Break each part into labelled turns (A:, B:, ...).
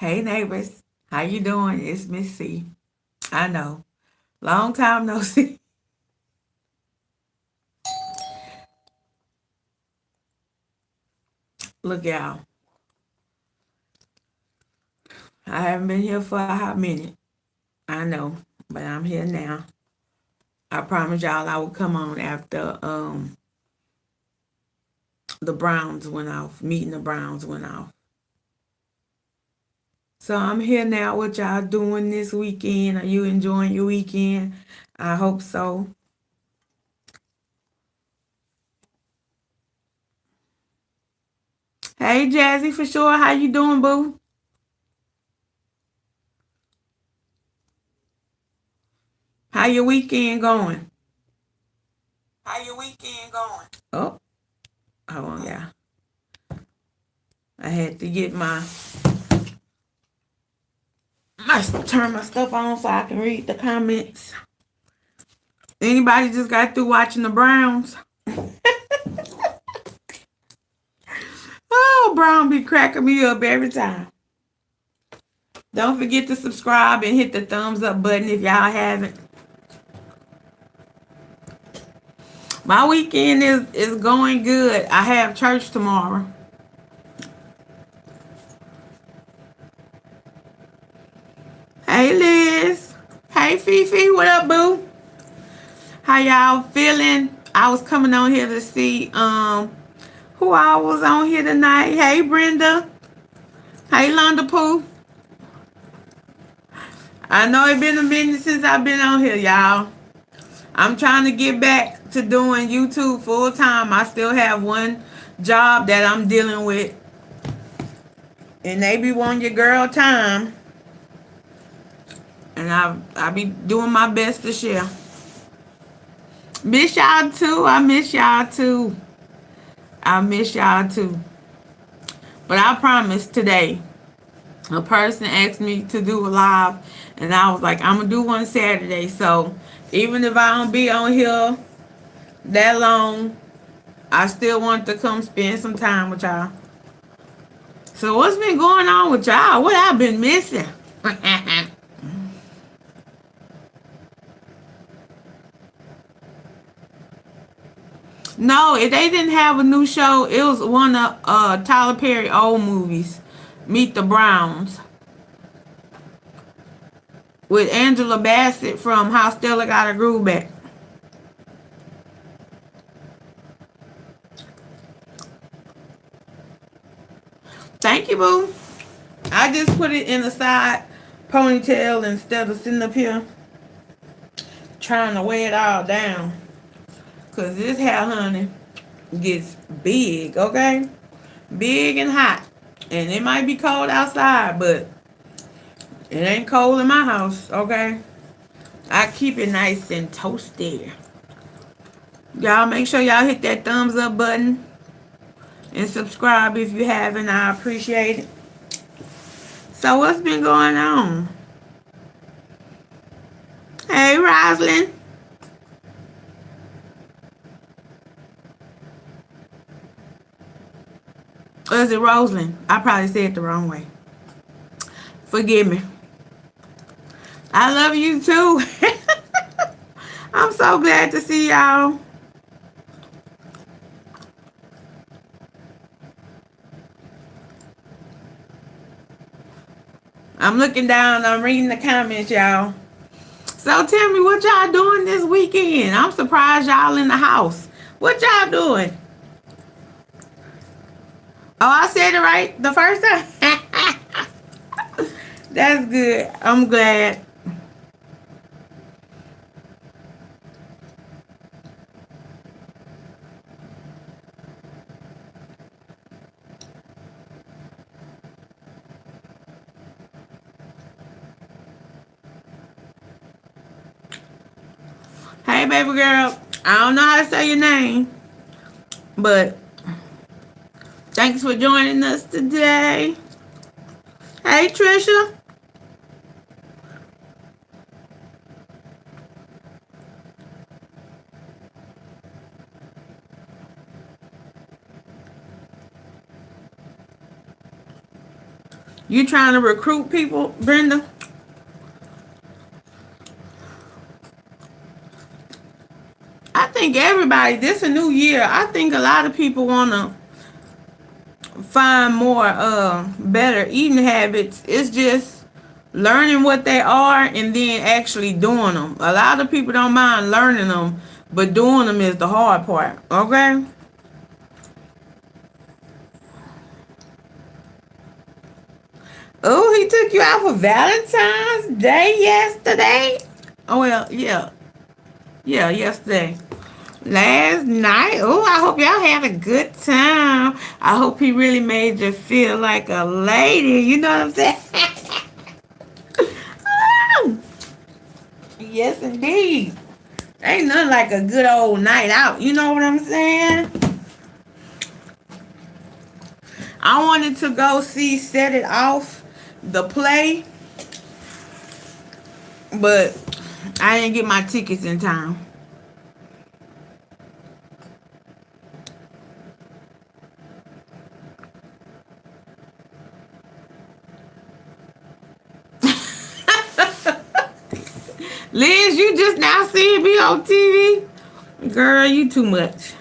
A: Hey neighbors, how you doing? It's Miss C. I know, long time no see. Look, y'all, I haven't been here for a hot minute. I know, but I'm here now. I promised y'all I would come on after the Browns went off. Meeting the Browns went off. So I'm here now. What y'all doing this weekend? Are you enjoying your weekend? I hope so. Hey Jazzy, for sure. How you doing, boo? How your weekend going? How your weekend going? Oh, hold on, y'all. I had to get my turn my stuff on so I can read the comments. Anybody just got through watching the Browns? Oh, Brown be cracking me up every time. Don't forget to subscribe and hit the thumbs up button if y'all haven't. My weekend is going good. I have church tomorrow. Hey Liz. Hey Fifi, what up, boo? How y'all feeling? I was coming on here to see who I was on here tonight. Hey Brenda. Hey Londa Pooh. I know it's been a minute since I've been on here, y'all. I'm trying to get back to doing YouTube full time. I still have one job that I'm dealing with, and they be wanting your girl time, and I be doing my best to share. Miss y'all too. I miss y'all too. I miss y'all too. But I promise today, a person asked me to do a live, and I was like, I'm gonna do one Saturday. So even if I don't be on here that long, I still want to come spend some time with y'all. So what's been going on with y'all? What I've been missing? No, if they didn't have a new show, it was one of Tyler Perry old movies, Meet the Browns, with Angela Bassett from How Stella Got Her Groove Back. Thank you, boo. I just put it in a side ponytail instead of sitting up here trying to weigh it all down. Cause this hair, honey, gets big, okay? Big and hot. And it might be cold outside, but it ain't cold in my house, okay? I keep it nice and toasty. Y'all make sure y'all hit that thumbs up button and subscribe if you haven't. I appreciate it. So what's been going on? Hey, Roslyn. Or is it Roslyn? I probably said it the wrong way. Forgive me. I love you too. I'm so glad to see y'all. I'm looking down. I'm reading the comments, y'all. So tell me what y'all doing this weekend. I'm surprised y'all in the house. What y'all doing? Oh, I said it right the first time. That's good. I'm glad. Hey, baby girl. I don't know how to say your name, but thanks for joining us today. Hey, Trisha. You trying to recruit people, Brenda? I think everybody, this a new year. I think a lot of people want to find more better eating habits. It's just learning what they are and then actually doing them. A lot of people don't mind learning them, but doing them is the hard part. Okay? Oh, he took you out for Valentine's Day yesterday? Oh, well, yeah. Yeah, yesterday. Last night. Oh, I hope y'all had a good time. I hope he really made you feel like a lady. You know what I'm saying? Yes, indeed. Ain't nothing like a good old night out. You know what I'm saying? I wanted to go see Set It Off, the play, but I didn't get my tickets in time. Liz, you just now seeing me on TV? Girl, you too much.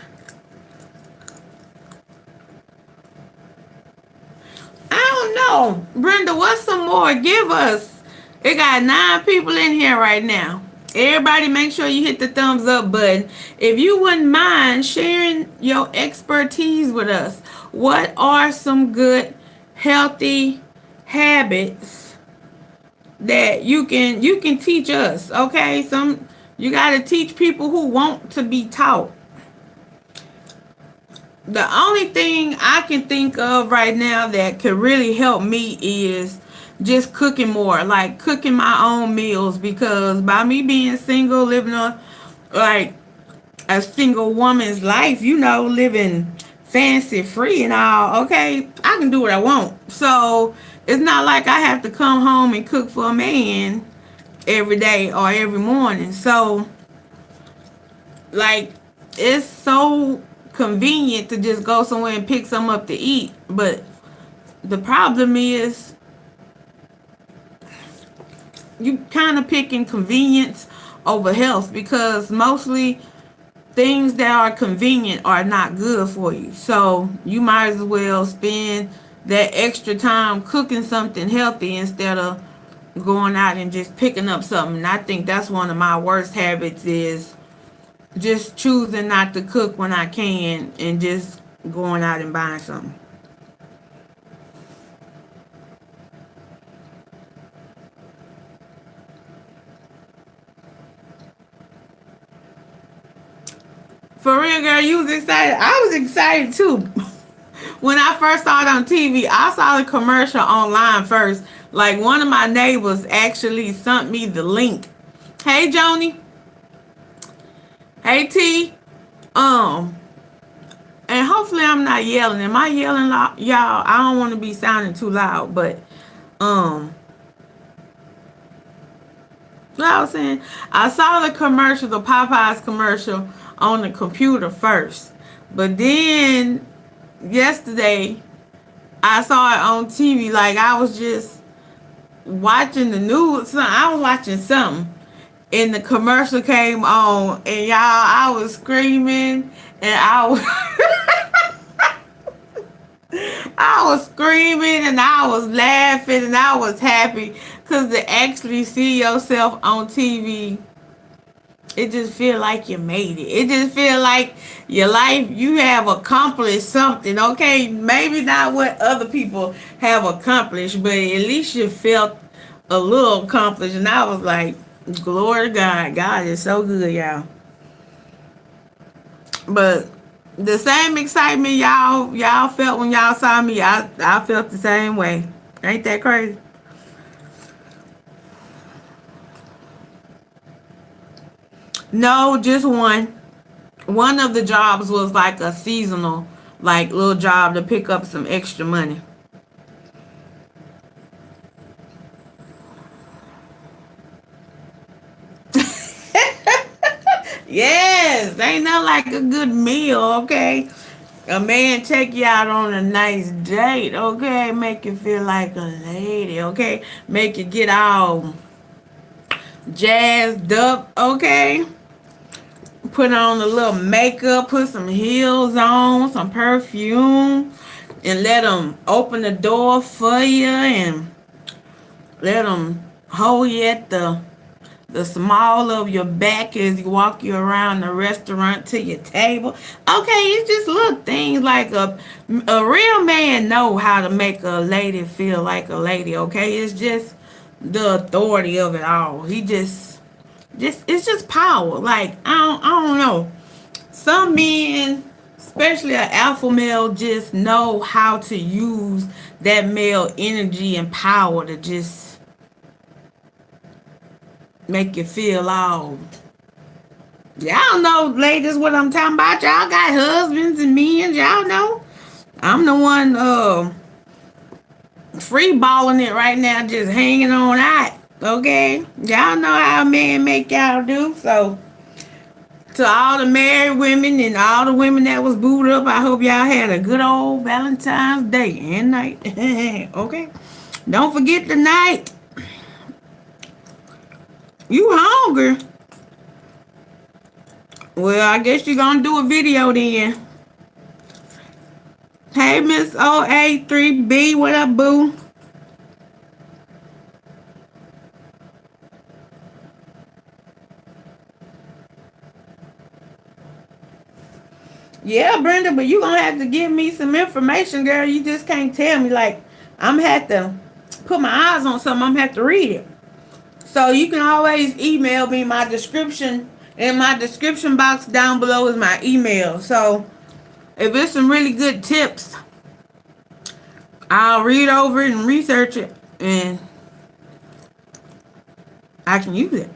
A: I don't know. Brenda, what's some more? Give us. It got 9 people in here right now. Everybody make sure you hit the thumbs up button. If you wouldn't mind sharing your expertise with us, what are some good healthy habits that you can teach us, okay? Some you got to teach people who want to be taught. The only thing I can think of right now that could really help me is just cooking more, like cooking my own meals, because by me being single, living like a single woman's life, living fancy free and all, okay, I can do what I want. So it's not like I have to come home and cook for a man every day or every morning. So like it's so convenient to just go somewhere and pick some up to eat. But the problem is you kind of picking convenience over health, because mostly things that are convenient are not good for you. So you might as well spend that extra time cooking something healthy instead of going out and just picking up something. And I think that's one of my worst habits is just choosing not to cook when I can and just going out and buying something. For real, girl, you was excited. I was excited too. When I first saw it on TV, I saw the commercial online first. Like one of my neighbors actually sent me the link. Hey, Joni. Hey, T. Um, and hopefully I'm not yelling. Am I yelling loud? Y'all, I don't want to be sounding too loud, but um, what I was saying, I saw the commercial, the Popeyes commercial on the computer first, but then yesterday I saw it on TV. Like I was just watching the news. I was watching something, and the commercial came on, and y'all, I was screaming, and I was screaming, and I was laughing, and I was happy because to actually see yourself on TV, it just feel like you made it. It just feel like your life, you have accomplished something. Okay, maybe not what other people have accomplished, but at least you felt a little accomplished. And I was like, glory to God. God is so good, y'all. But the same excitement y'all felt when y'all saw me, I felt the same way. Ain't that crazy? No, just one. One of the jobs was like a seasonal, like little job to pick up some extra money. Yes, ain't nothing like a good meal, okay? A man take you out on a nice date, okay? Make you feel like a lady, okay? Make you get all jazzed up, okay? Put on a little makeup, put some heels on, some perfume, and let them open the door for you and let them hold you at the small of your back as you walk you around the restaurant to your table. Okay, it's just little things like a real man know how to make a lady feel like a lady. Okay, it's just the authority of it all. He just it's just power. Like I don't know. Some men, especially an alpha male, just know how to use that male energy and power to just make you feel all. Y'all know, ladies, what I'm talking about. Y'all got husbands and men. Y'all know. I'm the one free balling it right now, just hanging on out. Okay? Y'all know how a man make y'all do. So, to all the married women and all the women that was booed up, I hope y'all had a good old Valentine's Day and night. Okay? Don't forget the night. You hungry? Well, I guess you're gonna do a video then. Hey, Miss OA3B, what up, boo? Yeah, Brenda, but you gonna have to give me some information, girl. You just can't tell me like I'm gonna have to put my eyes on something. I'm gonna have to read it. So you can always email me. My description in my description box down below is my email. So if it's some really good tips, I'll read over it and research it, and I can use it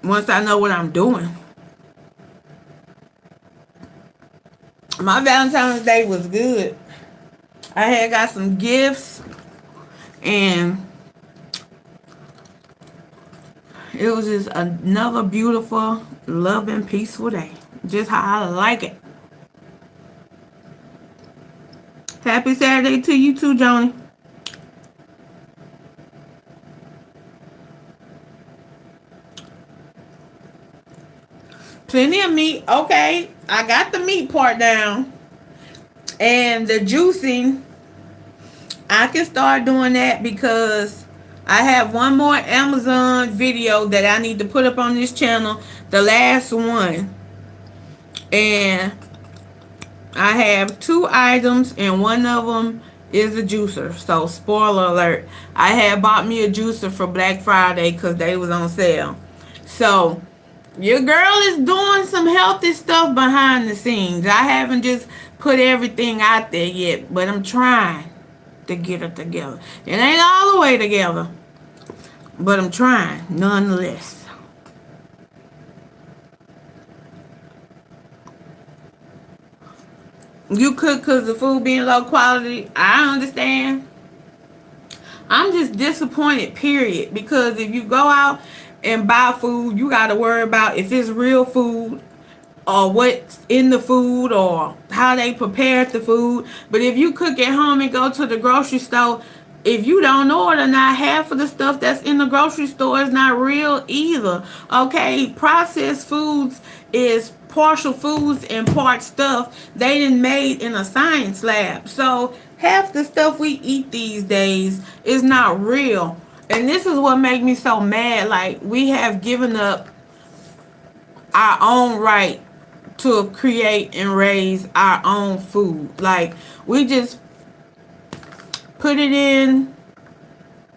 A: once I know what I'm doing. My Valentine's Day was good. I had got some gifts, and it was just another beautiful, loving, peaceful day. Just how I like it. Happy Saturday to you too, Joni. Plenty of meat. Okay, I got the meat part down. And the juicing, I can start doing that because I have one more Amazon video that I need to put up on this channel. The last one. And I have two items, and one of them is a juicer. So, spoiler alert, I had bought me a juicer for Black Friday because they was on sale. So, your girl is doing some healthy stuff behind the scenes. I haven't just put everything out there yet, but I'm trying to get it together. It ain't all the way together, but I'm trying nonetheless. You cook because the food being low quality. I understand. I'm just disappointed, period. Because if you go out and buy food, you got to worry about if it's real food or what's in the food or how they prepared the food. But if you cook at home and go to the grocery store, if you don't know it or not, half of the stuff that's in the grocery store is not real either. Okay, processed foods is partial foods and part stuff they done made in a science lab. So half the stuff we eat these days is not real. And this is what makes me so mad. Like, we have given up our own right to create and raise our own food. Like, we just put it in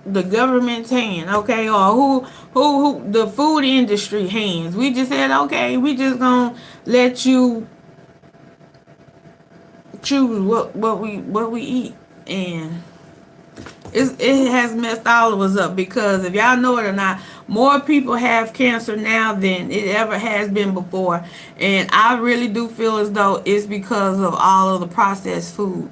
A: the government's hand, okay, or who the food industry hands. We just said, okay, we just gonna let you choose what we eat, and it has messed all of us up. Because if y'all know it or not, more people have cancer now than it ever has been before, and I really do feel as though it's because of all of the processed food.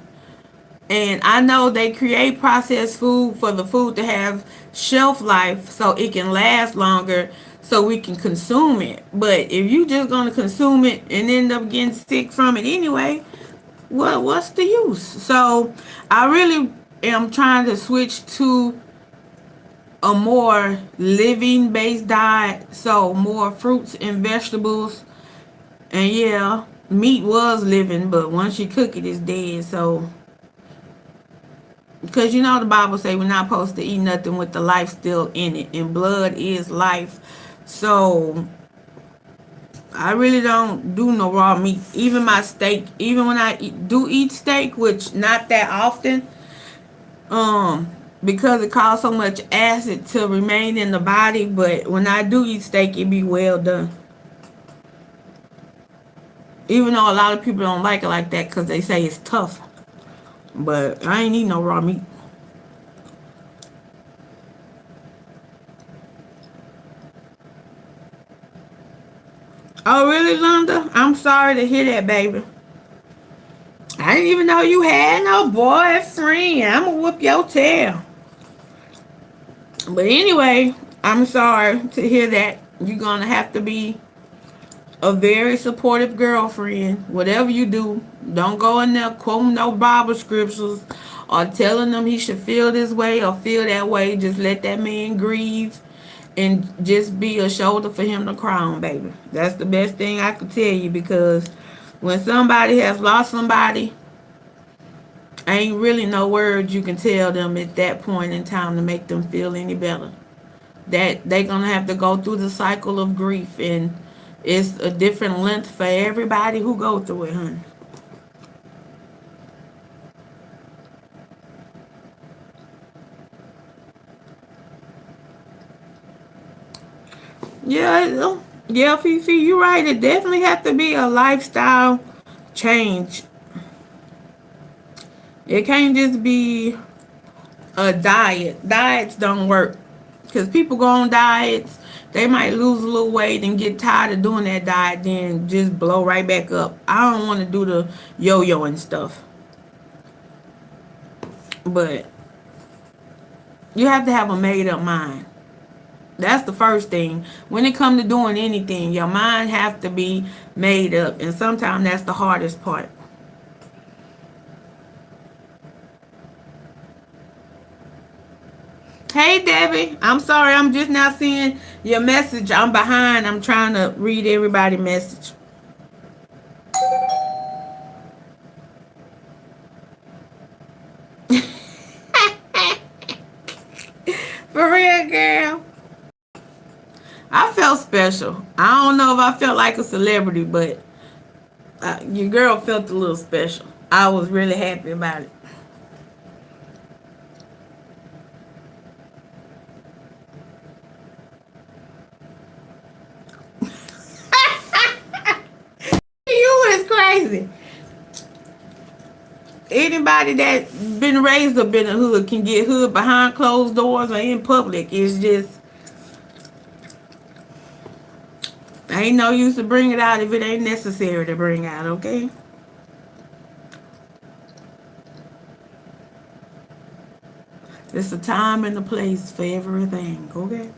A: And I know they create processed food for the food to have shelf life so it can last longer so we can consume it. But if you just gonna consume it and end up getting sick from it anyway, what's the use? So I really am trying to switch to a more living based diet, so more fruits and vegetables. And yeah, meat was living, but once you cook it, it's dead. So because you know the Bible say we're not supposed to eat nothing with the life still in it, and blood is life. So I really don't do no raw meat. Even my steak, even when do eat steak, which not that often, because it causes so much acid to remain in the body. But when I do eat steak, it be well done. Even though a lot of people don't like it like that because they say it's tough. But I ain't eat no raw meat. Oh, really, Linda? I'm sorry to hear that, baby. I didn't even know you had no boyfriend. I'm gonna whoop your tail. But anyway, I'm sorry to hear that. You're gonna have to be a very supportive girlfriend. Whatever you do, don't go in there quoting no Bible scriptures or telling him he should feel this way or feel that way. Just let that man grieve and just be a shoulder for him to cry on, baby. That's the best thing I could tell you, because when somebody has lost somebody, ain't really no words you can tell them at that point in time to make them feel any better. That they gonna have to go through the cycle of grief, and it's a different length for everybody who go through it, honey. Yeah, yeah, Fifi, you're right. It definitely have to be a lifestyle change. It can't just be a diet. Diets don't work because people go on diets. They might lose a little weight and get tired of doing that diet, then just blow right back up. I don't want to do the yo-yo and stuff, but you have to have a made-up mind. That's the first thing. When it comes to doing anything, your mind have to be made up, and sometimes that's the hardest part. Hey, Debbie. I'm sorry. I'm just now seeing your message. I'm behind. I'm trying to read everybody's message. For real, girl. I felt special. I don't know if I felt like a celebrity, but your girl felt a little special. I was really happy about it. You is crazy. Anybody that been raised up in the hood can get hood behind closed doors or in public. It's just ain't no use to bring it out if it ain't necessary to bring out, okay? It's a time and a place for everything, okay?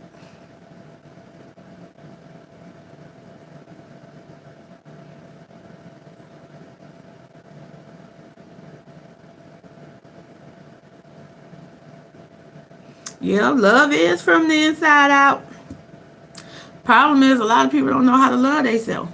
A: Yeah, love is from the inside out. Problem is, a lot of people don't know how to love themselves.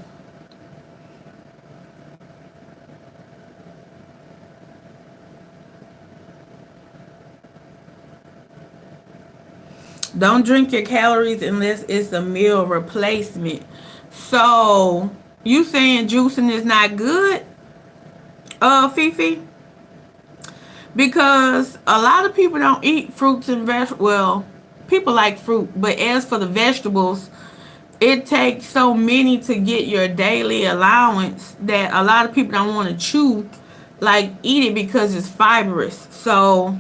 A: Don't drink your calories unless it's a meal replacement. So, you saying juicing is not good, Fifi? Because a lot of people don't eat fruits and vegetables. Well, people like fruit, but as for the vegetables, it takes so many to get your daily allowance that a lot of people don't want to chew, like eat it because it's fibrous. So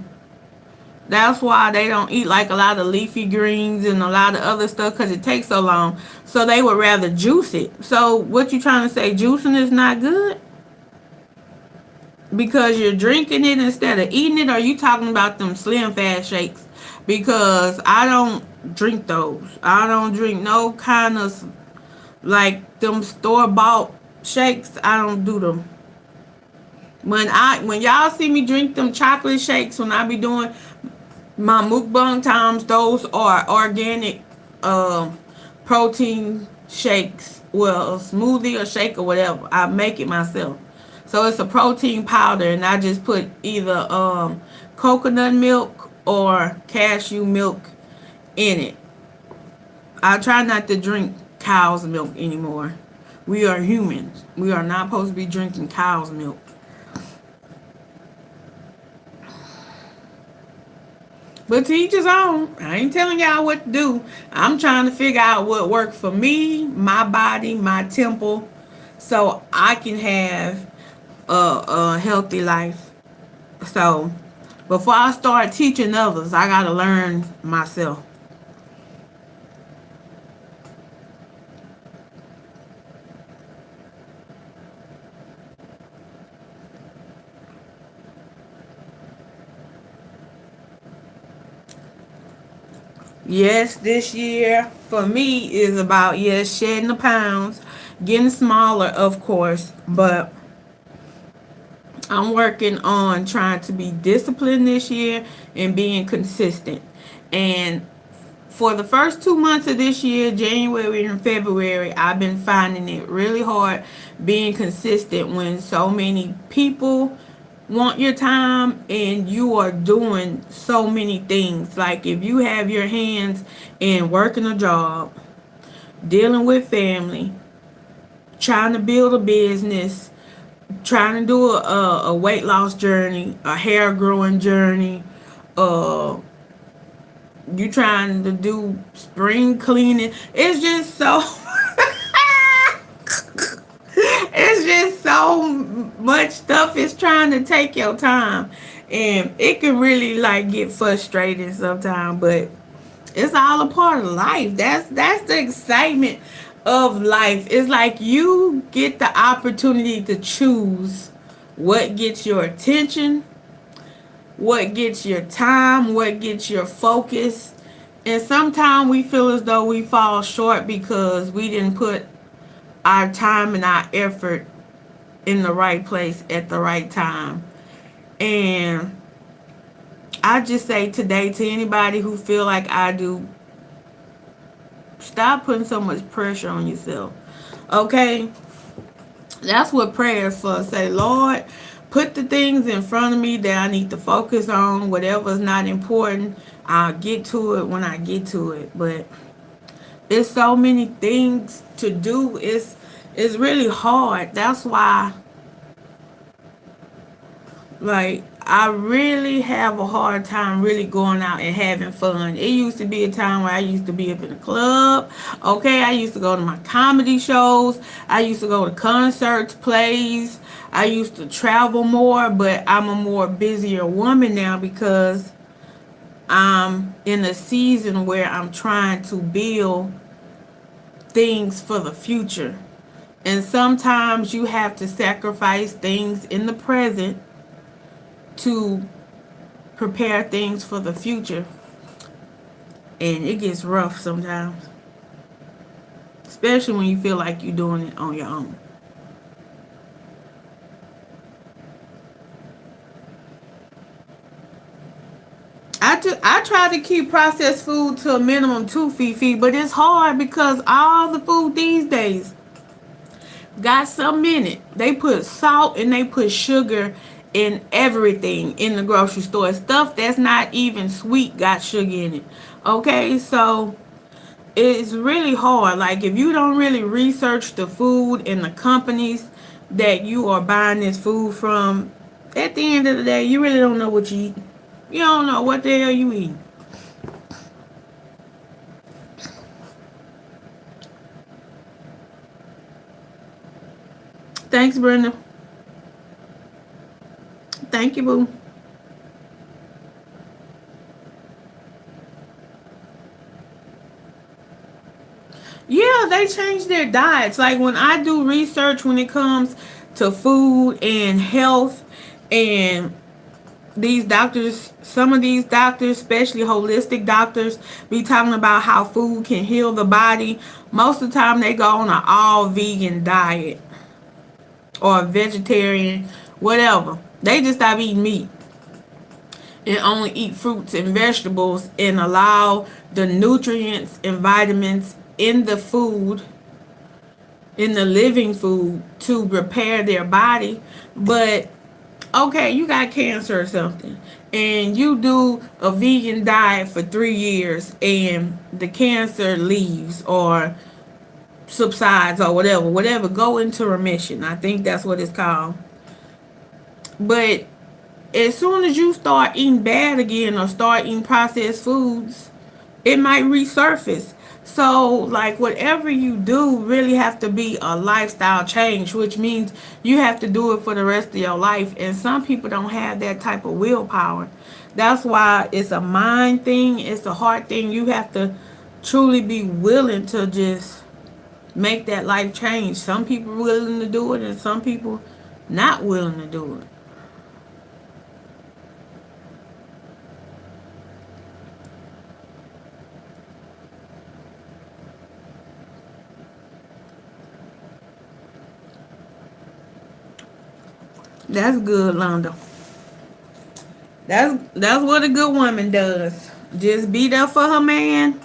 A: that's why they don't eat like a lot of leafy greens and a lot of other stuff because it takes so long. So they would rather juice it. So what you trying to say? Juicing is not good because you're drinking it instead of eating it? Or are you talking about them slim fast shakes? Because I don't drink those. I don't drink no kind of like them store bought shakes. I don't do them. When y'all see me drink them chocolate shakes when I be doing my mukbang times, those are organic um protein shakes. Well, a smoothie or shake or whatever. I make it myself. So it's a protein powder and I just put either coconut milk or cashew milk in it. I try not to drink cow's milk anymore. We are humans. We are not supposed to be drinking cow's milk. But to each his own. I ain't telling y'all what to do. I'm trying to figure out what worked for me, my body, my temple, so I can have a healthy life. So before I start teaching others, I gotta learn myself. Yes, this year for me is about, yes, shedding the pounds, getting smaller, of course, but I'm working on trying to be disciplined this year and being consistent. And for the first 2 months of this year, January and February, I've been finding it really hard being consistent when so many people want your time and you are doing so many things. Like if you have your hands in working a job, dealing with family, trying to build a business, trying to do a weight loss journey, a hair growing journey, uh you trying to do spring cleaning. It's just so it's just so much stuff is trying to take your time, and it can really like get frustrating sometimes, but it's all a part of life. That's the excitement of life. It's like you get the opportunity to choose what gets your attention, what gets your time, what gets your focus. And sometimes we feel as though we fall short because we didn't put our time and our effort in the right place at the right time. And I just say today to anybody who feel like I do, stop putting so much pressure on yourself. Okay? That's what prayer is for. Say, Lord, put the things in front of me that I need to focus on. Whatever's not important, I'll get to it when I get to it. But it's so many things to do. It's really hard. That's why, like, I really have a hard time really going out and having fun. It used to be a time where I used to be up in the club. Okay, I used to go to my comedy shows. I used to go to concerts, plays. I used to travel more, but I'm a more busier woman now because I'm in a season where I'm trying to build things for the future. And sometimes you have to sacrifice things in the present to prepare things for the future. And it gets rough sometimes, especially when you feel like you're doing it on your own. I try to keep processed food to a minimum too, Fifi, but it's hard because all the food these days got something in it. They put salt and they put sugar in everything in the grocery store. Stuff that's not even sweet got sugar in it. Okay, so it's really hard. Like if you don't really research the food and the companies that you are buying this food from, at the end of the day, you really don't know what you eat. You don't know what the hell you eat. Thanks, Brenda. Thank you, boo. Yeah, they change their diets. Like when I do research when it comes to food and health, and these doctors, some of these doctors, especially holistic doctors, be talking about how food can heal the body. Most of the time they go on an all vegan diet or a vegetarian whatever. They just stop eating meat and only eat fruits and vegetables and allow the nutrients and vitamins in the food, in the living food, to repair their body. But okay, you got cancer or something, and you do a vegan diet for 3 years, and the cancer leaves or subsides or whatever, go into remission. I think that's what it's called. But as soon as you start eating bad again or start eating processed foods, it might resurface. So, like, whatever you do really have to be a lifestyle change, which means you have to do it for the rest of your life. And some people don't have that type of willpower. That's why it's a mind thing, it's a heart thing. You have to truly be willing to just make that life change. Some people willing to do it, and some people not willing to do it. That's good, Londa. That's what a good woman does. Just be there for her man.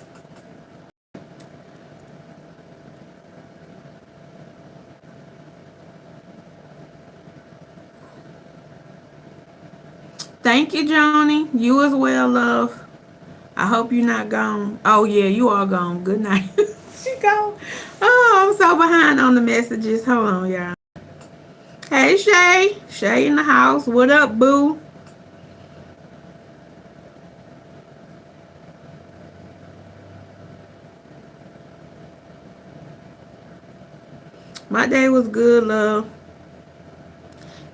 A: Thank you, Johnny. You as well, love. I hope you're not gone. Oh yeah, you are gone. Good night. She gone. Oh, I'm so behind on the messages. Hold on, y'all. Hey Shay. Shay in the house. What up, boo? My day was good, love.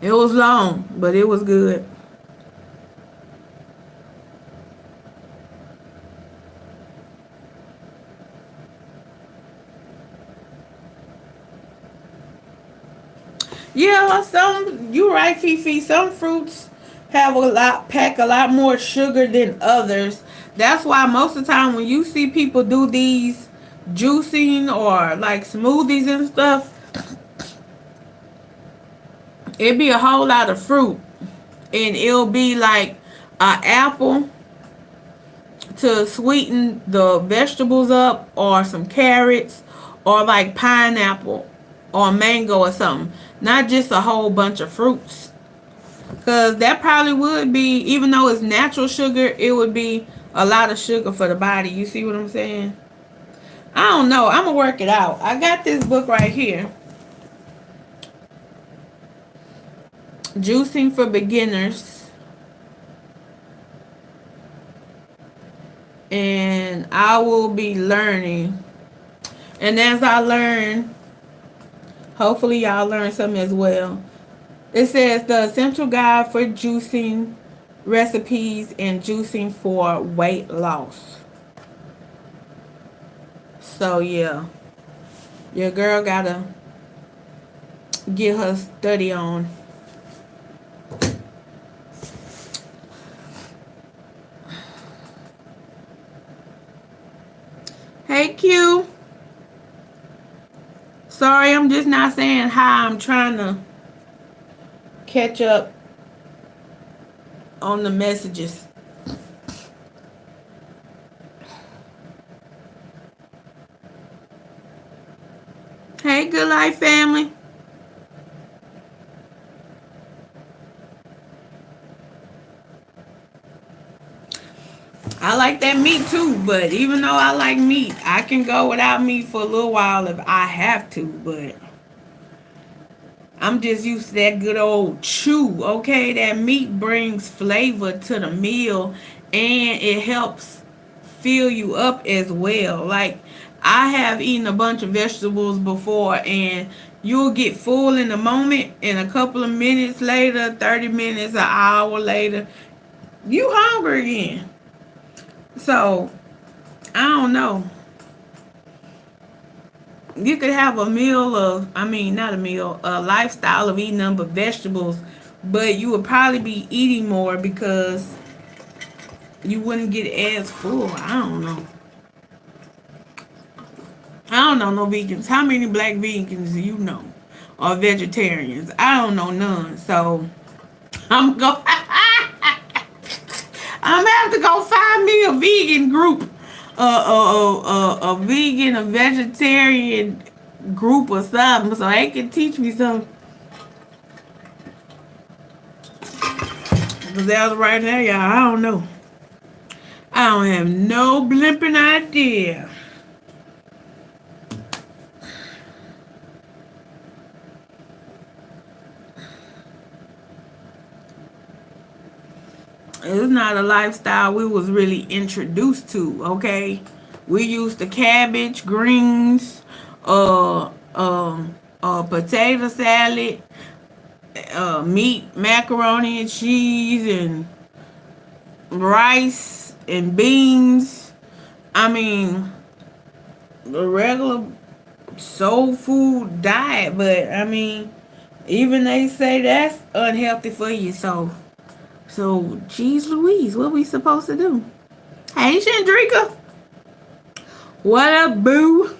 A: It was long, but it was good. Yeah, some you right, Fifi. Some fruits have pack a lot more sugar than others. That's why most of the time when you see people do these juicing or like smoothies and stuff, it be a whole lot of fruit, and it'll be like an apple to sweeten the vegetables up, or some carrots, or like pineapple or mango or something. Not just a whole bunch of fruits. Because that probably would be, even though it's natural sugar, it would be a lot of sugar for the body. You see what I'm saying? I don't know. I'm going to work it out. I got this book right here. Juicing for Beginners. And I will be learning. And as I learn, hopefully y'all learn something as well. It says the essential guide for juicing recipes and juicing for weight loss. So yeah, your girl gotta get her study on. Hey Q. Sorry, I'm just not saying hi. I'm trying to catch up on the messages. Hey, Good Life family. I like that meat too, but even though I like meat, I can go without meat for a little while if I have to, but I'm just used to that good old chew, okay? That meat brings flavor to the meal, and it helps fill you up as well. Like, I have eaten a bunch of vegetables before, and you'll get full in the moment, and a couple of minutes later, 30 minutes, an hour later, you hungry again. So, I don't know. You could have a meal of, I mean, not a meal, a lifestyle of eating nothing but vegetables, but you would probably be eating more because you wouldn't get as full. I don't know. I don't know no vegans. How many black vegans do you know? or vegetarians. I don't know none. So I'm go I'm gonna have to go find me a vegan group, a vegan, a vegetarian group or something, so they can teach me something. Because as of right now, y'all, I don't know. I don't have no blimping idea. It's not a lifestyle we was really introduced to, okay? We used to cabbage, greens, potato salad, meat, macaroni and cheese, and rice and beans. I mean, the regular soul food diet, but I mean, even they say that's unhealthy for you. So, geez Louise, what we supposed to do? Hey, Chandrika, what up, boo?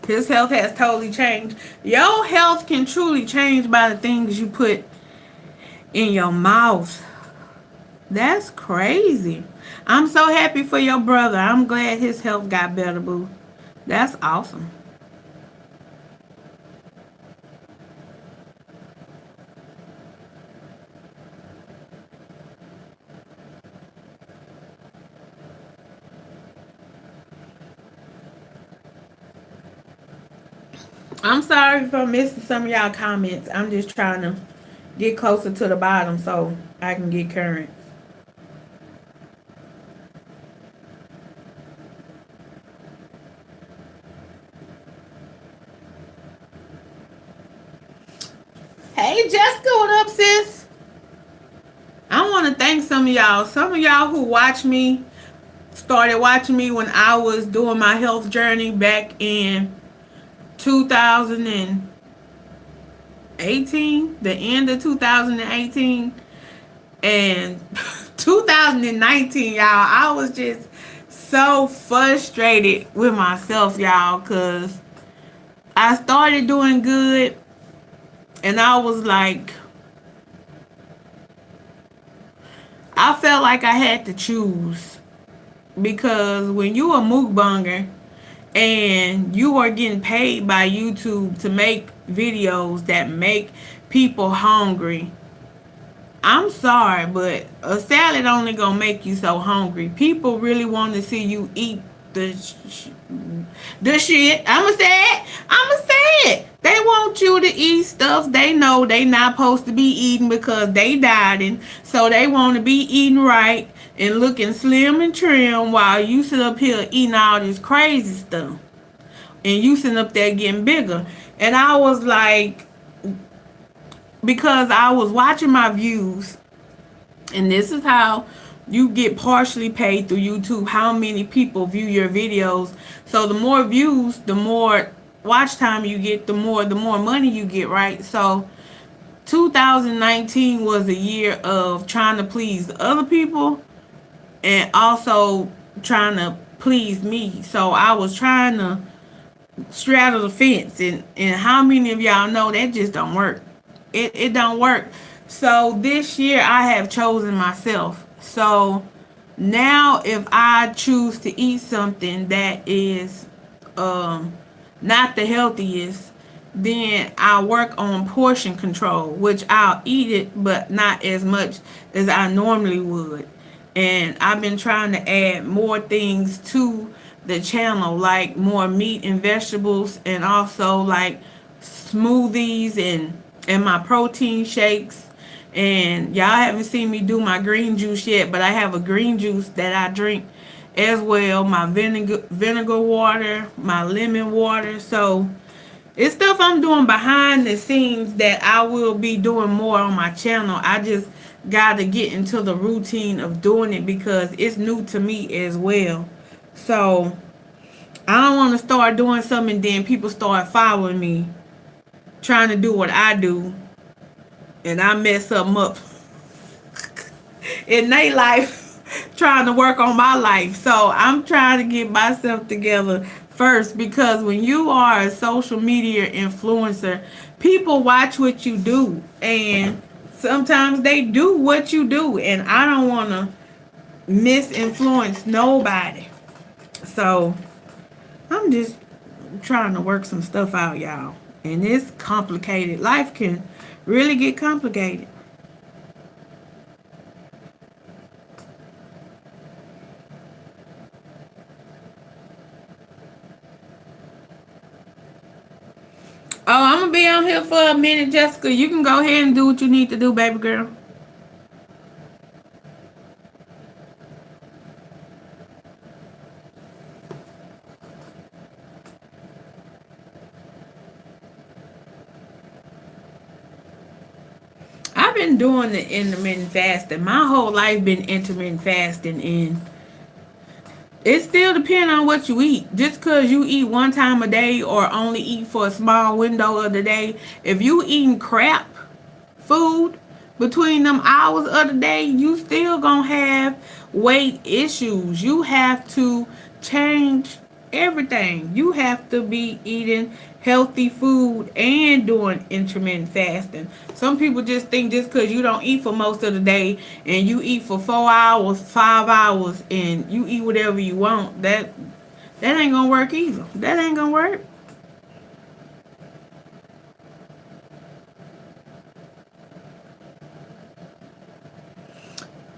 A: His health has totally changed. Your health can truly change by the things you put in your mouth. That's crazy. I'm so happy for your brother. I'm glad his health got better, boo. That's awesome. I'm sorry for missing some of y'all comments. I'm just trying to get closer to the bottom so I can get current. Hey, Jessica, what up, sis? I want to thank some of y'all. Some of y'all who watch me started watching me when I was doing my health journey back in 2018, the end of 2018, and 2019, y'all. I was just so frustrated with myself, y'all, because I started doing good, and I was like, I felt like I had to choose because when you a mukbanger and you are getting paid by YouTube to make videos that make people hungry, I'm sorry, but a salad only gonna make you so hungry. People really want to see you eat the shit. I'ma say it. I'ma say it. They want you to eat stuff they know they not supposed to be eating because they dieting. So they want to be eating right and looking slim and trim while you sit up here eating all this crazy stuff. And you sitting up there getting bigger. And I was like, because I was watching my views, and this is how you get partially paid through YouTube, how many people view your videos. So the more views, the more watch time you get, the more money you get, right? So 2019 was a year of trying to please other people and also trying to please me. So I was trying to straddle the fence, and how many of y'all know that just don't work? It don't work. So this year I have chosen myself. So now if I choose to eat something that is not the healthiest, then I work on portion control, which I'll eat it but not as much as I normally would. And I've been trying to add more things to the channel, like more meat and vegetables, and also like smoothies and my protein shakes. And y'all haven't seen me do my green juice yet, but I have a green juice that I drink as well. My vinegar water, my lemon water. So it's stuff I'm doing behind the scenes that I will be doing more on my channel. I just got to get into the routine of doing it because it's new to me as well. So I don't want to start doing something and then people start following me, trying to do what I do, and I mess something up in their life, trying to work on my life. So I'm trying to get myself together first, because when you are a social media influencer, people watch what you do, and sometimes they do what you do, and I don't want to misinfluence nobody. So I'm just trying to work some stuff out, y'all. And it's complicated. Life can really get complicated. Oh, I'm gonna be on here for a minute, Jessica. You can go ahead and do what you need to do, baby girl. I've been doing the intermittent fasting. My whole life been intermittent fasting, and it still depends on what you eat. Just because you eat one time a day or only eat for a small window of the day, if you eating crap food between them hours of the day, you still gonna have weight issues. You have to change everything. You have to be eating healthy food and doing intermittent fasting. Some people just think just because you don't eat for most of the day and you eat for 4 hours, 5 hours, and you eat whatever you want, that ain't gonna work either. That ain't gonna work.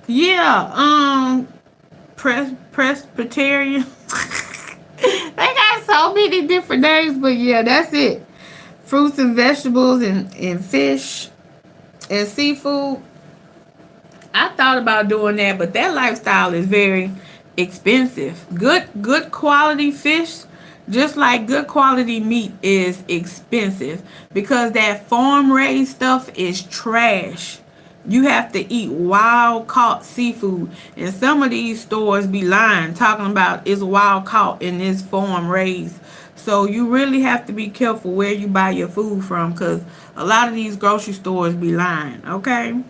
A: Yeah, Presbyterian. They got so many different names, but yeah, that's it. Fruits and vegetables and fish and seafood. I thought about doing that, but that lifestyle is very expensive. Good quality fish, just like good quality meat, is expensive because that farm raised stuff is trash. You have to eat wild caught seafood, and some of these stores be lying, talking about it's wild caught and it's farm raised. So you really have to be careful where you buy your food from, because a lot of these grocery stores be lying. Okay.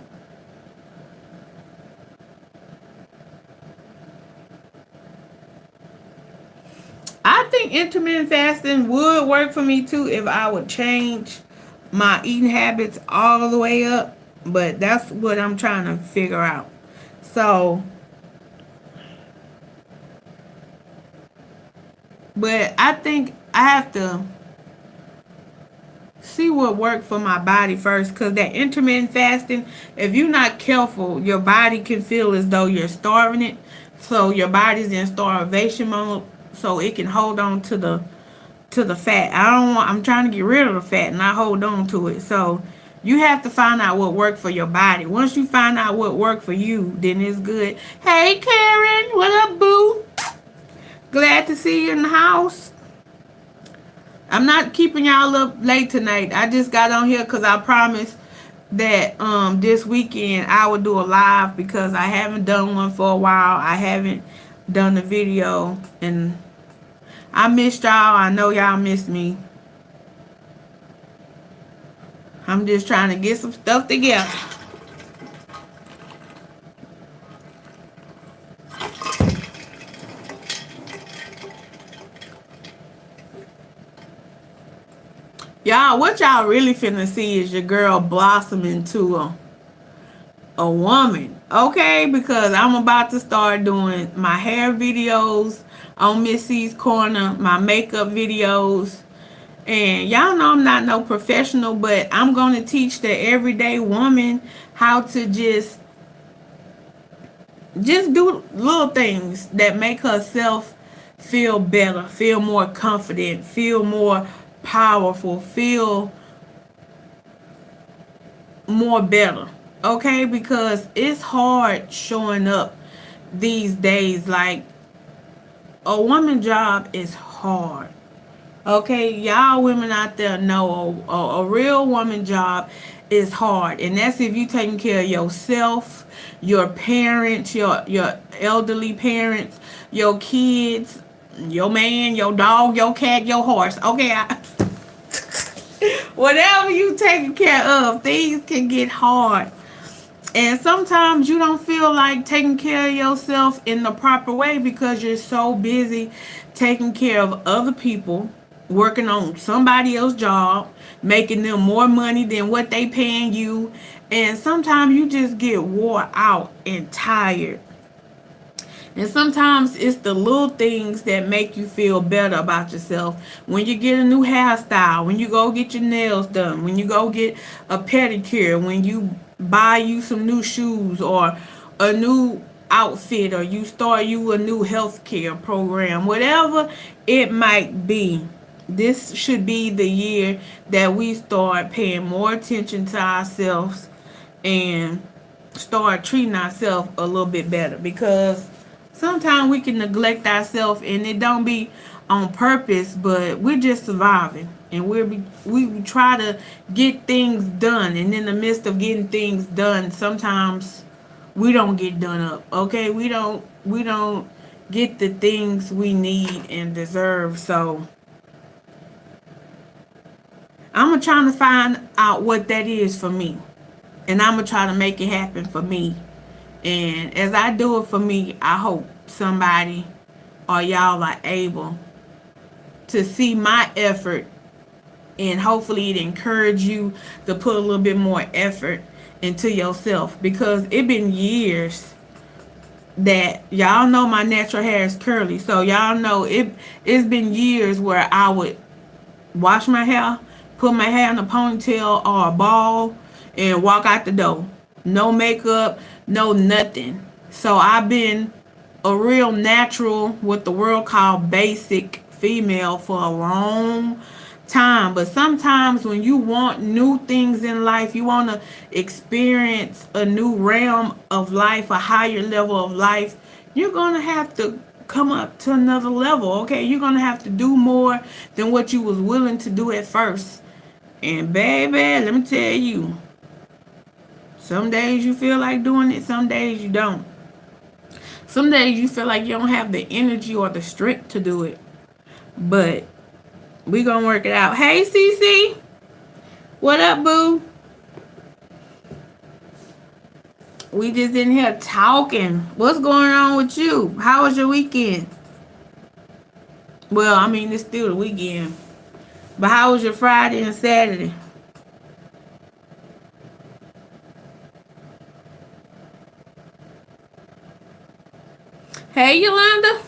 A: I think intermittent fasting would work for me too if I would change my eating habits all the way up. But that's what I'm trying to figure out. So, but I think I have to see what worked for my body first, because that intermittent fasting, if you're not careful, your body can feel as though you're starving it. So your body's in starvation mode, so it can hold on to the fat. I don't want I'm trying to get rid of the fat, and I hold on to it. So you have to find out what worked for your body. Once you find out what worked for you, then it's good. Hey Karen, what up, boo? Glad to see you in the house. I'm not keeping y'all up late tonight. I just got on here because I promised that this weekend I would do a live, because I haven't done one for a while. I haven't done a video, and I missed y'all. I know y'all missed me. I'm just trying to get some stuff together. Y'all, what y'all really finna see is your girl blossom into a woman, okay? Because I'm about to start doing my hair videos on Missy's Corner, my makeup videos. And y'all know I'm not no professional, but I'm going to teach the everyday woman how to just do little things that make herself feel better, feel more confident, feel more powerful, feel more better. Okay? Because it's hard showing up these days. Like, a woman job is hard. Okay, y'all women out there know a real woman job is hard, and that's if you taking care of yourself, your parents, your elderly parents, your kids. your man, your dog, your cat, your horse. Okay, whatever you taking care of, things can get hard. And sometimes you don't feel like taking care of yourself in the proper way because you're so busy taking care of other people, working on somebody else's job, making them more money than what they paying you. And sometimes you just get wore out and tired. And sometimes it's the little things that make you feel better about yourself. When you get a new hairstyle, when you go get your nails done, when you go get a pedicure, when you buy you some new shoes or a new outfit, or you start you a new healthcare program, whatever it might be. This should be the year that we start paying more attention to ourselves and start treating ourselves a little bit better, because sometimes we can neglect ourselves and it don't be on purpose, but we're just surviving, and we try to get things done, and in the midst of getting things done, sometimes we don't get done up. Okay, we don't get the things we need and deserve. So I'm trying to find out what that is for me, and I'm gonna try to make it happen for me. And as I do it for me, I hope somebody or y'all are able to see my effort, and hopefully it encourage you to put a little bit more effort into yourself, because it been years that y'all know my natural hair is curly, so y'all know it's been years where I would wash my hair, put my hair in a ponytail or a ball, and walk out the door. No makeup, no nothing. So I've been a real natural, what the world call basic female, for a long time. But sometimes when you want new things in life, you want to experience a new realm of life, a higher level of life, you're going to have to come up to another level. Okay, you're going to have to do more than what you was willing to do at first. And baby, let me tell you, some days you feel like doing it, some days you don't. Some days you feel like you don't have the energy or the strength to do it. But we gonna work it out. Hey, Cece, what up, boo? We just in here talking. What's going on with you? How was your weekend? Well, I mean, it's still the weekend. But how was your Friday and Saturday? Hey, Yolanda.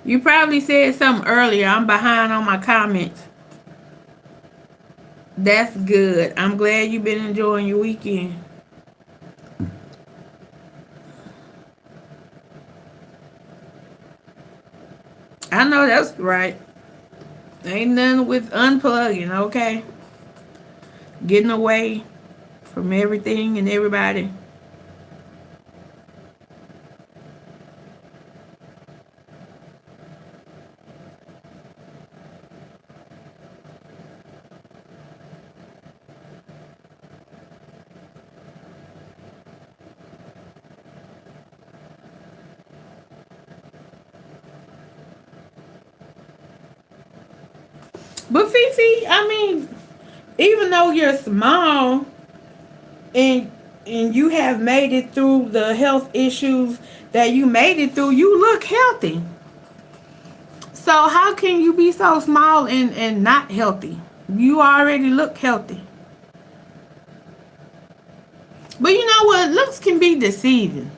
A: You probably said something earlier. I'm behind on my comments. That's good. I'm glad you've been enjoying your weekend. I know that's right. Ain't nothing with unplugging, okay? Getting away from everything and everybody. But Fifi, I mean, even though you're small and you have made it through the health issues that you made it through, you look healthy. So how can you be so small and not healthy? You already look healthy. But you know what? Looks can be deceiving.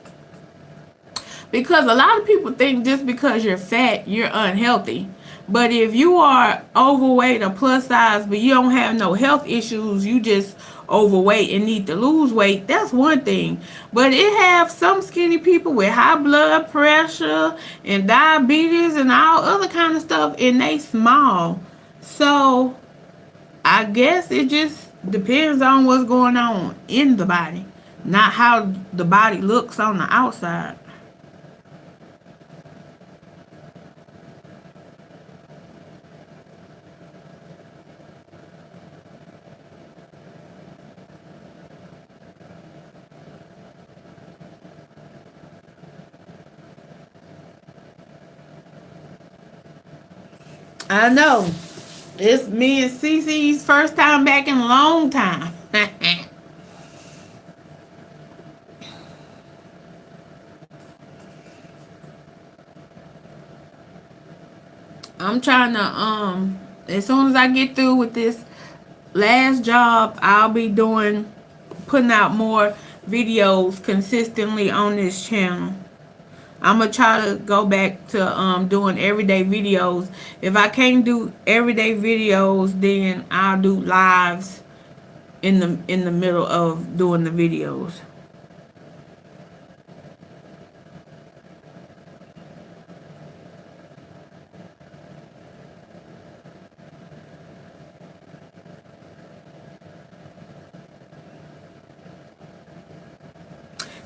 A: Because a lot of people think just because you're fat, you're unhealthy. But if you are overweight or plus size, but you don't have no health issues, you just overweight and need to lose weight, that's one thing. But it have some skinny people with high blood pressure and diabetes and all other kind of stuff, and they small. So I guess it just depends on what's going on in the body, not how the body looks on the outside. I know. It's me and Cece's first time back in a long time. I'm trying to as soon as I get through with this last job, I'll be doing putting out more videos consistently on this channel. I'm gonna try to go back to doing everyday videos. If I can't do everyday videos, then I'll do lives in the middle of doing the videos.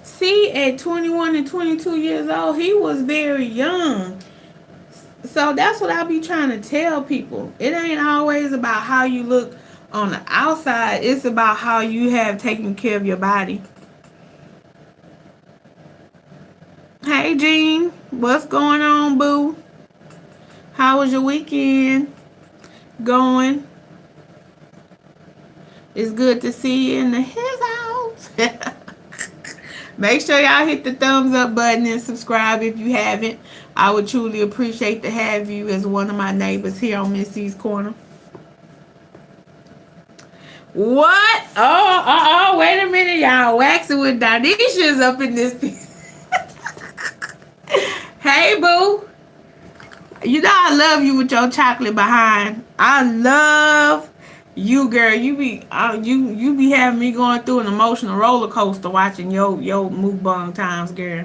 A: See, at 21 and 22 years old, he was very young. So that's what I be trying to tell people. It ain't always about how you look on the outside. It's about how you have taken care of your body. Hey, Jean. What's going on, boo? How was your weekend going? It's good to see you in his house. Make sure y'all hit the thumbs up button and subscribe if you haven't. I would truly appreciate to have you as one of my neighbors here on Missy's Corner. What? Oh, wait a minute, y'all. Waxing with Donisha's up in this piece. Hey, boo. You know I love you with your chocolate behind. I love you, girl. You be having me going through an emotional roller coaster watching your mukbang times, girl.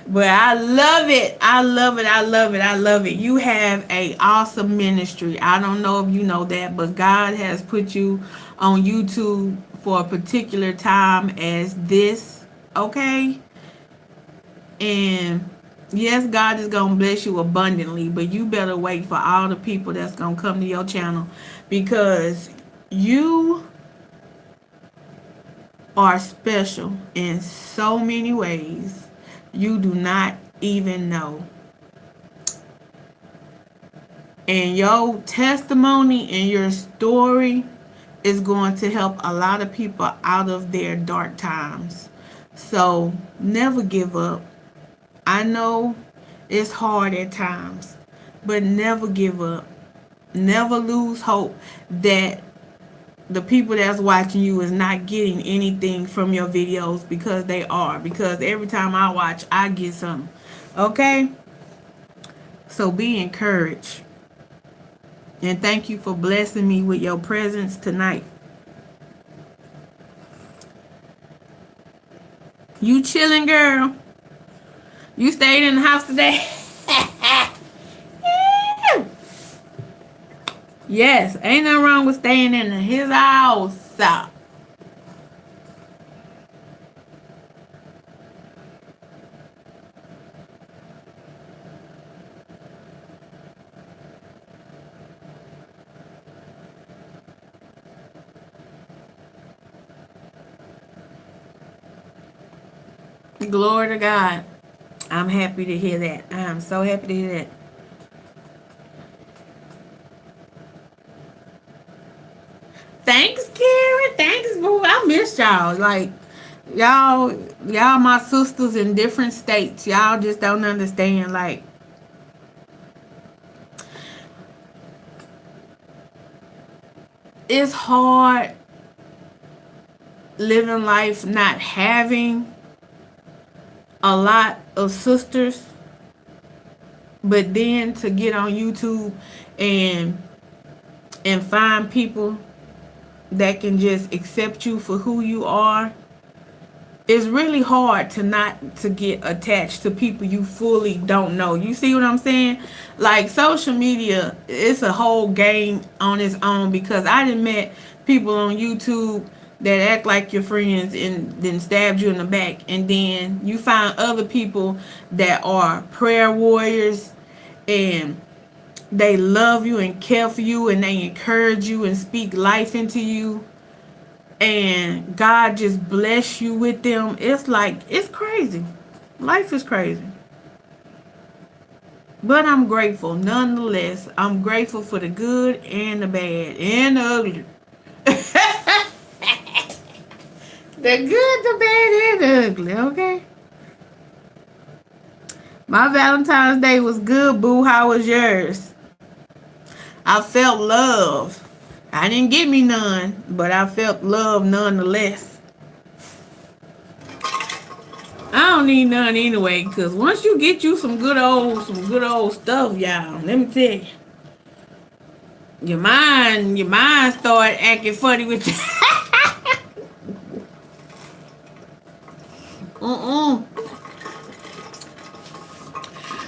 A: But I love it. I love it. I love it. I love it. You have a awesome ministry. I don't know if you know that, but God has put you on YouTube for a particular time as this. Okay? And yes, God is going to bless you abundantly, but you better wait for all the people that's going to come to your channel, because you are special in so many ways you do not even know. And your testimony and your story is going to help a lot of people out of their dark times. So never give up. I know it's hard at times, but never give up. Never lose hope that the people that's watching you is not getting anything from your videos, because they are. Because every time I watch, I get something. Okay? So be encouraged. And thank you for blessing me with your presence tonight. You chilling, girl? You stayed in the house today? Yes, ain't nothing wrong with staying in his house. Glory to God. I'm happy to hear that. I'm so happy to hear that. Thanks, Karen. Thanks, boo. I missed y'all. Like, y'all my sisters in different states. Y'all just don't understand. Like, it's hard living life not having a lot of sisters, but then to get on YouTube and find people that can just accept you for who you are. It's really hard to not to get attached to people you fully don't know. You see what I'm saying? Like, social media, it's a whole game on its own, because I done met people on YouTube that act like your friends and then stabbed you in the back. And then you find other people that are prayer warriors, and they love you and care for you, and they encourage you and speak life into you, and God just bless you with them. It's like, it's crazy. Life is crazy. But I'm grateful nonetheless. I'm grateful for the good and the bad and the ugly. The good, the bad, and the ugly, okay? My Valentine's Day was good, boo. How was yours? I felt love. I didn't get me none, but I felt love nonetheless. I don't need none anyway, cause once you get you some good old stuff, y'all. Let me tell you, your mind start acting funny with you.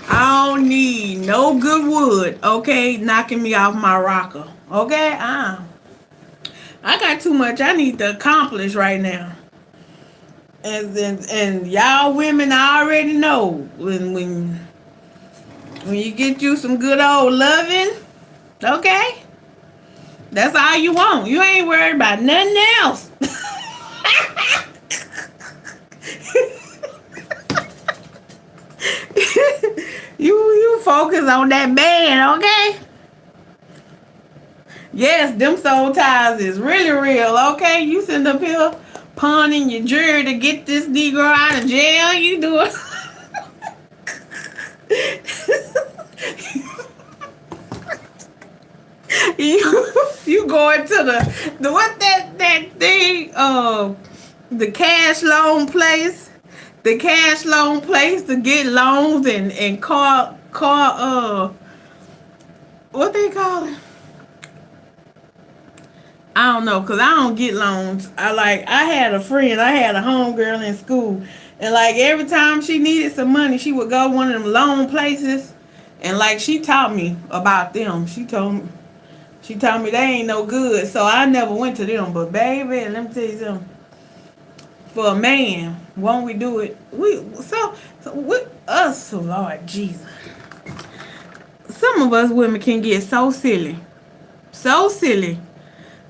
A: I don't need no good wood, okay, knocking me off my rocker, okay? I got too much I need to accomplish right now. And y'all women already know when you get you some good old loving, okay? That's all you want. You ain't worried about nothing else. you focus on that man, okay? Yes, them soul ties is really real, okay? You sitting up here pawning your jury to get this Negro out of jail. You do it. you going to the what that thing the cash loan place, to get loans and car what they call it. I don't know, cause I don't get loans. I had a friend, I had a homegirl in school, and like every time she needed some money, she would go to one of them loan places, and like she taught me about them. She told me they ain't no good, so I never went to them. But baby, let me tell you something. For a man, won't we do it? So with us, oh Lord Jesus. Some of us women can get so silly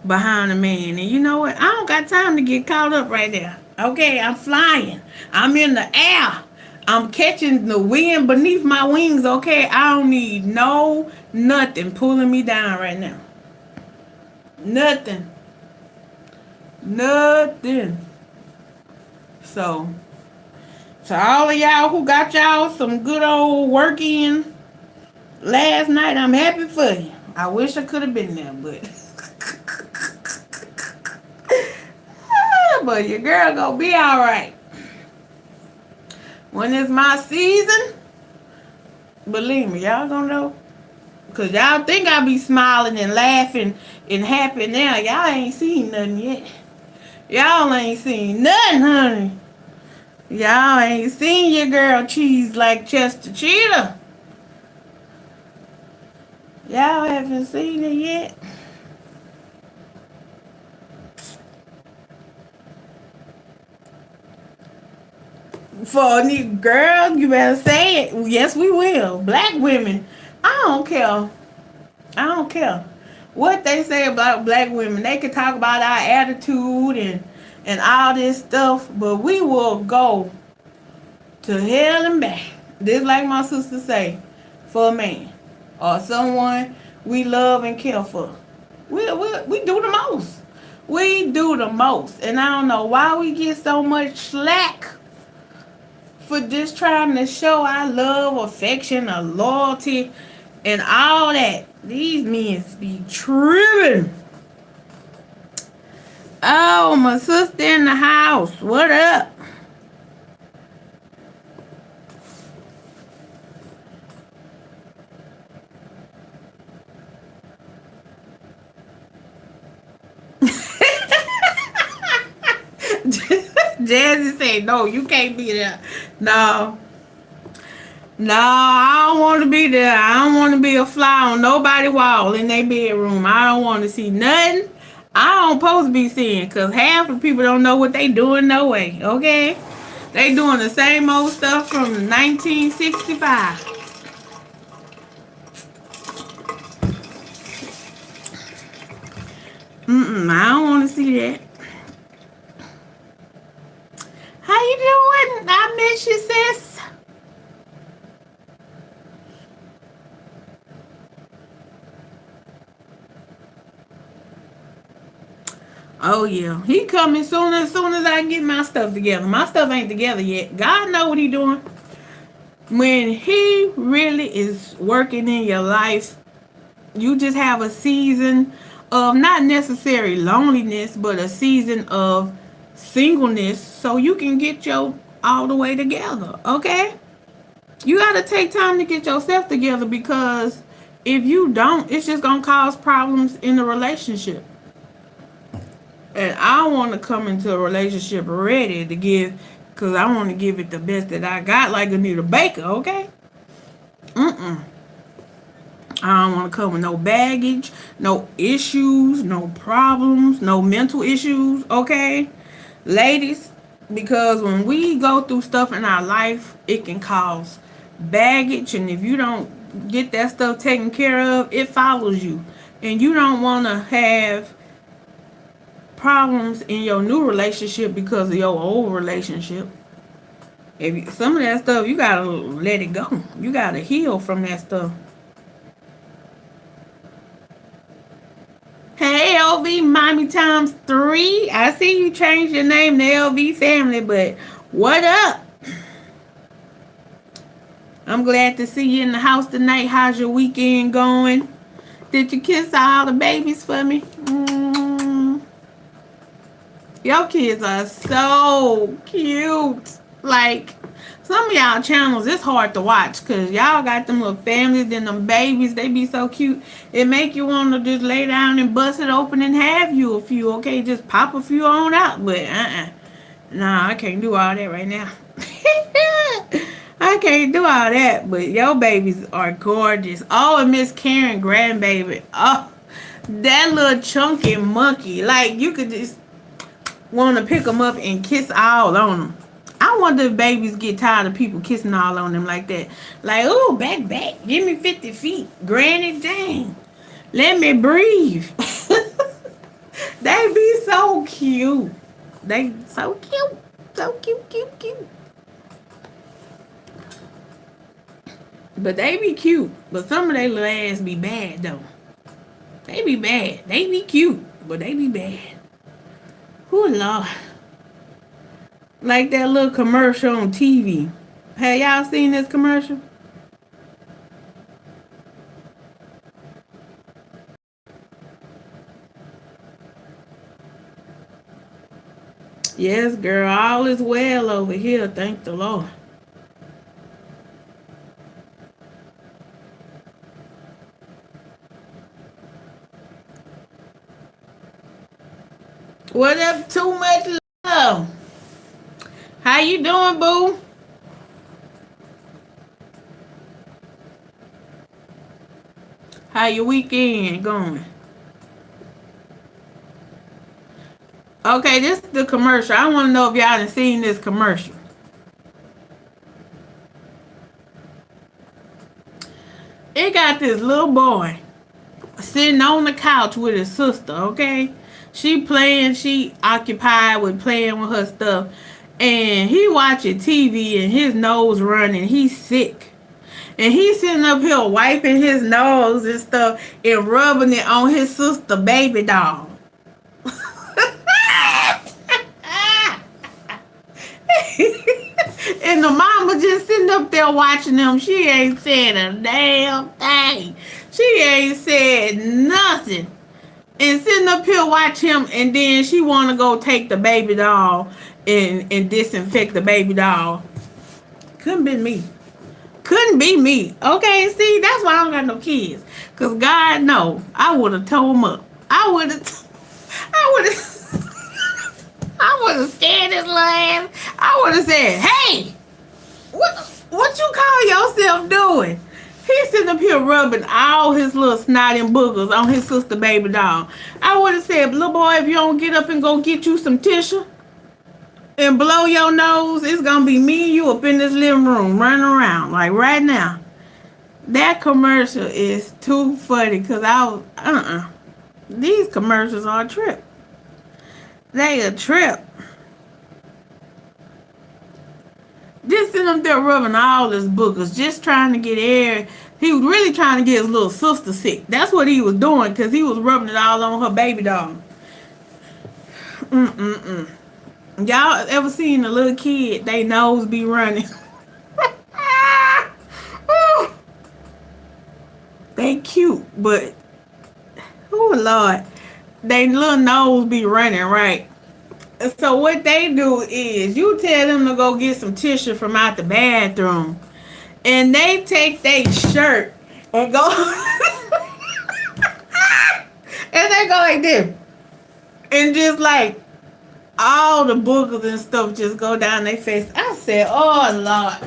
A: behind a man, and you know what? I don't got time to get caught up right there. Okay, I'm flying. I'm in the air. I'm catching the wind beneath my wings. Okay, I don't need nothing pulling me down right now. Nothing. So, to all of y'all who got y'all some good old work in last night, I'm happy for you. I wish I could have been there, but but your girl gonna be all right. When it's my season, believe me, y'all gonna know. Cause y'all think I be smiling and laughing and happy now. Y'all ain't seen nothing yet. Y'all ain't seen nothing, honey. Y'all ain't seen your girl cheese like Chester Cheetah. Y'all haven't seen it yet. For a new girl, you better say it. Yes, we will. Black women, I don't care. I don't care what they say about black women. They can talk about our attitude and all this stuff, but we will go to hell and back. Just like my sister say, for a man or someone we love and care for. We do the most. We do the most. And I don't know why we get so much slack for just trying to show our love, affection, or loyalty, and all that. These men be tripping. Oh, my sister in the house. What up? Jazzy said, no, you can't be there. No, I don't want to be there. I don't want to be a fly on nobody's wall in their bedroom. I don't want to see nothing I don't supposed to be seeing, because half the people don't know what they doing no way, okay? They doing the same old stuff from 1965. I don't want to see that. How you doing? I miss you, sis. Oh yeah, he coming soon as I get my stuff together. My stuff ain't together yet. God know what he doing. When he really is working in your life, you just have a season of not necessarily loneliness, but a season of singleness, so you can get your all the way together. Okay, you got to take time to get yourself together, because if you don't, it's just gonna cause problems in the relationship. And I want to come into a relationship ready to give, because I want to give it the best that I got, like Anita Baker. Okay. I don't want to come with no baggage, no issues, no problems, no mental issues, okay? Ladies, because when we go through stuff in our life, it can cause baggage, and if you don't get that stuff taken care of, it follows you. And you don't want to have problems in your new relationship because of your old relationship. Some of that stuff, you got to let it go. You got to heal from that stuff. Hey, LV Mommy times 3. I see you changed your name to LV Family, but what up? I'm glad to see you in the house tonight. How's your weekend going? Did you kiss all the babies for me? Your kids are so cute. Like, some of y'all channels, it's hard to watch because y'all got them little families and them babies. They be so cute. It make you want to just lay down and bust it open and have you a few. Okay, just pop a few on out. But nah, I can't do all that right now. I can't do all that. But your babies are gorgeous. Oh, and Miss Karen grandbaby. Oh, that little chunky monkey. Like, you could just want to pick them up and kiss all on them. I wonder if babies get tired of people kissing all on them like that. Like, oh, back, give me 50 feet. Granny, dang. Let me breathe. They be so cute. They so cute. So cute. But they be cute. But some of their little ass be bad, though. They be bad. They be cute, but they be bad. Oh, Lord. Like that little commercial on TV. Have y'all seen this commercial? Yes, girl. All is well over here. Thank the Lord. What up, too much love? How you doing, boo? How your weekend going? Okay, this is the commercial. I want to know if y'all done seen this commercial. It got this little boy sitting on the couch with his sister, okay? She occupied with playing with her stuff. And he watching TV and his nose running. He's sick. And he's sitting up here wiping his nose and stuff and rubbing it on his sister baby doll. And the mama just sitting up there watching them. She ain't said a damn thing. She ain't said nothing. And sitting up here watch him, and then she want to go take the baby doll and disinfect the baby doll. Couldn't be me. Couldn't be me. Okay, see, that's why I don't got no kids. Because God know, I would have told him up. I would have scared his life. I would have said, hey, what you call yourself doing? He's sitting up here rubbing all his little snotty boogers on his sister baby doll. I would have said, little boy, if you don't get up and go get you some tissue and blow your nose, it's going to be me and you up in this living room running around like right now. That commercial is too funny because these commercials are a trip. They a trip. Just sitting up there rubbing all his boogers, just trying to get air. He was really trying to get his little sister sick. That's what he was doing, because he was rubbing it all on her baby doll. Mm-mm-mm. Y'all ever seen a little kid, they nose be running? They cute, but oh Lord, they little nose be running, right? So what they do is you tell them to go get some tissue from out the bathroom, and they take their shirt and go, and they go like this, and just like all the boogers and stuff just go down their face. I said, "Oh Lord,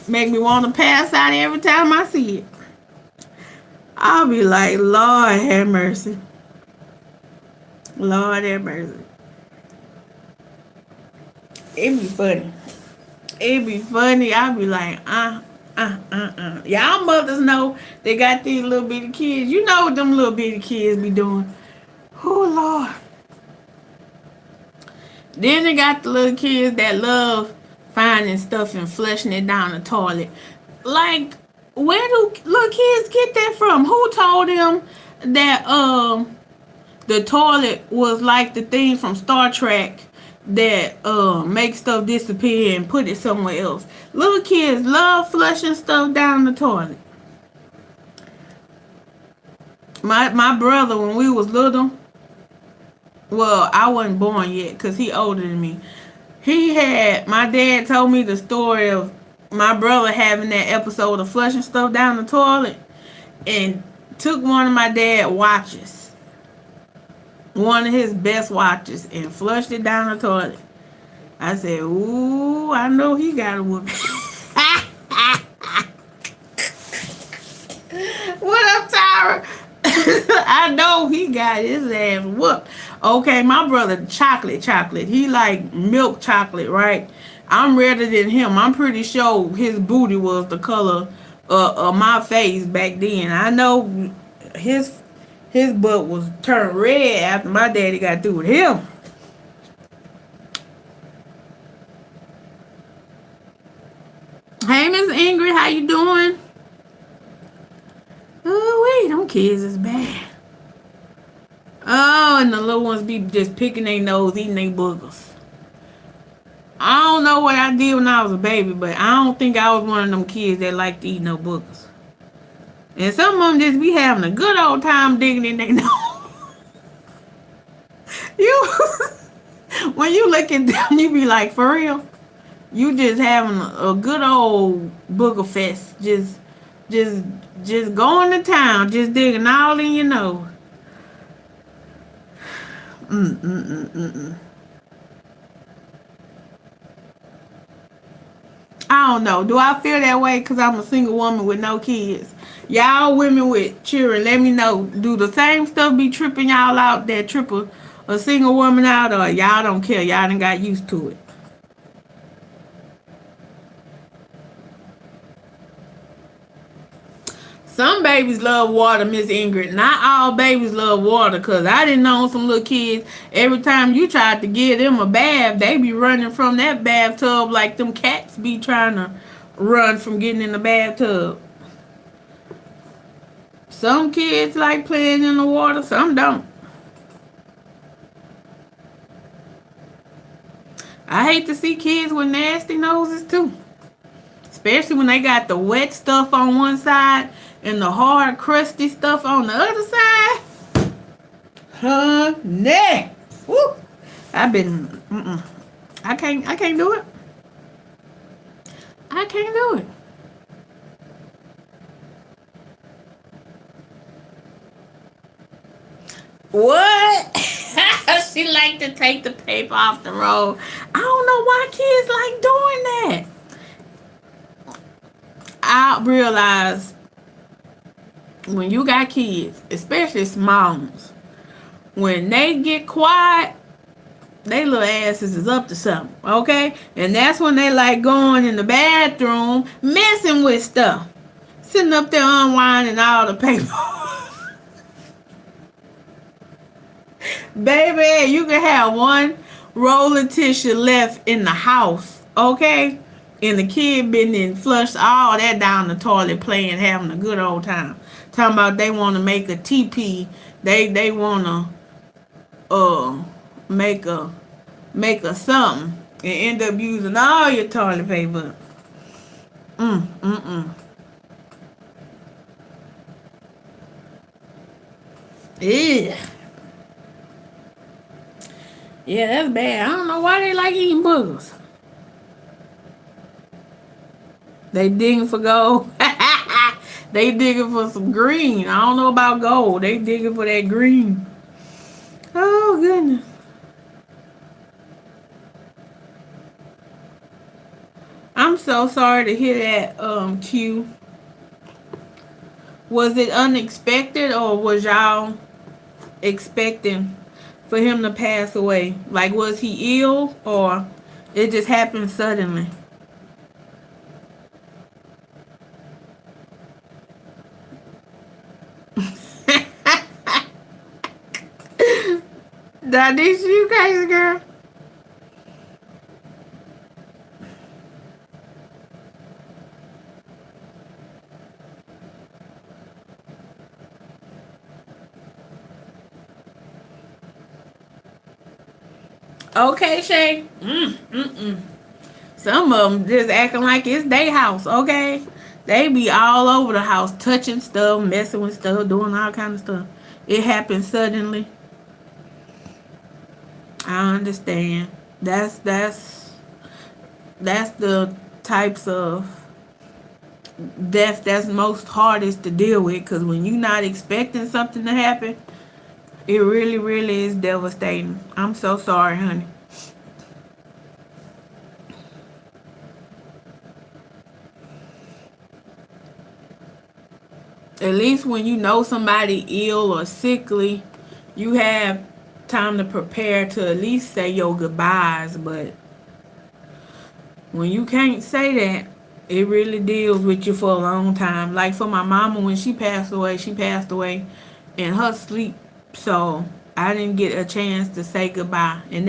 A: make me want to pass out every time I see it." I'll be like, "Lord have mercy, Lord have mercy." It be funny. It be funny. I be like, Y'all mothers know they got these little bitty kids. You know what them little bitty kids be doing. Oh Lord. Then they got the little kids that love finding stuff and flushing it down the toilet. Like, where do little kids get that from? Who told them that the toilet was like the thing from Star Trek that make stuff disappear and put it somewhere else? Little kids love flushing stuff down the toilet. My brother, when we was little, well, I wasn't born yet because he older than me. My dad told me the story of my brother having that episode of flushing stuff down the toilet, and took one of my dad's watches, one of his best watches, and flushed it down the toilet. I said, ooh, I know he got a whooping. What up, Tyra? I know he got his ass whooped. Okay, my brother, chocolate. He like milk chocolate, right? I'm redder than him. I'm pretty sure his booty was the color of my face back then. I know his butt was turned red after my daddy got through with him. Hey, Miss Ingrid, how you doing? Oh, wait, them kids is bad. Oh, and the little ones be just picking their nose, eating their boogers. I don't know what I did when I was a baby, but I don't think I was one of them kids that like to eat no boogers. And some of them just be having a good old time digging in their nose. You, when you look at them, you be like, for real? You just having a good old booger fest. Just going to town, just digging all in your nose. I don't know. Do I feel that way because I'm a single woman with no kids? Y'all women with children, let me know. Do the same stuff be tripping y'all out that trip a single woman out, or y'all don't care? Y'all done got used to it. Some babies love water, Miss Ingrid. Not all babies love water, because I didn't know some little kids, every time you tried to give them a bath, they be running from that bathtub like them cats be trying to run from getting in the bathtub. Some kids like playing in the water, some don't. I hate to see kids with nasty noses too. Especially when they got the wet stuff on one side and the hard, crusty stuff on the other side. Honey. Woo. I've been, I can't do it. I can't do it. What? She like to take the paper off the roll. I don't know why kids like doing that. I realize when you got kids, especially small ones, when they get quiet, they little asses is up to something, okay? And that's when they like going in the bathroom, messing with stuff, sitting up there unwinding all the paper. Baby, you can have one roll of tissue left in the house, okay? And the kid been in flushed all that down the toilet playing, having a good old time. Talking about they want to make a TP. They want to make a something and end up using all your toilet paper. Mm, mm, mm. Yeah. Yeah, that's bad. I don't know why they like eating boogers. They digging for gold. They digging for some green. I don't know about gold. They digging for that green. Oh goodness. I'm so sorry to hear that, Q. Was it unexpected or was y'all expecting for him to pass away? Like, was he ill or it just happened suddenly? That this you crazy girl? Okay, Shay. Some of them just acting like it's their house, okay? They be all over the house, touching stuff, messing with stuff, doing all kind of stuff. It happens suddenly. I understand. That's the types of death that's most hardest to deal with. Cause when you're not expecting something to happen, it really, really is devastating. I'm so sorry, honey. At least when you know somebody ill or sickly, you have time to prepare to at least say your goodbyes. But when you can't say that, it really deals with you for a long time. Like for my mama, when she passed away in her sleep. So I didn't get a chance to say goodbye. And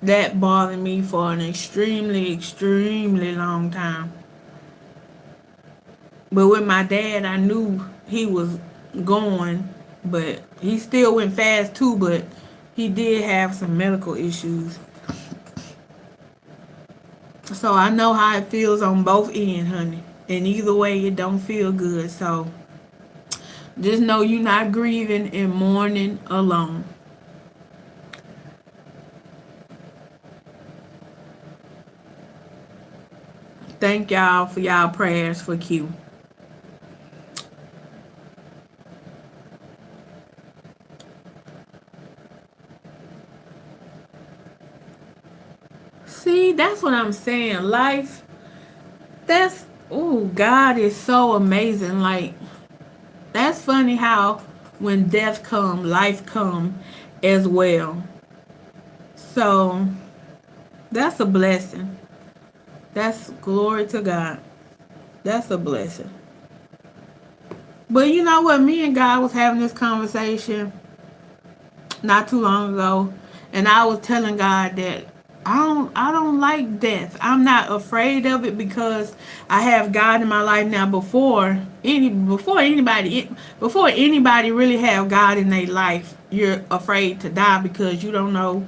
A: that bothered me for an extremely, extremely long time. But with my dad, I knew he was going, but he still went fast too, but he did have some medical issues. So I know how it feels on both ends, honey. And either way, it don't feel good. So just know you're not grieving and mourning alone. Thank y'all for y'all prayers for Q. See, that's what I'm saying. Life, that's, ooh, God is so amazing. Like, that's funny how when death come, life come as well. So that's a blessing. That's glory to God. That's a blessing. But you know what? Me and God was having this conversation not too long ago, and I was telling God that I don't like death. I'm not afraid of it because I have God in my life now. Before anybody really have God in their life, you're afraid to die because you don't know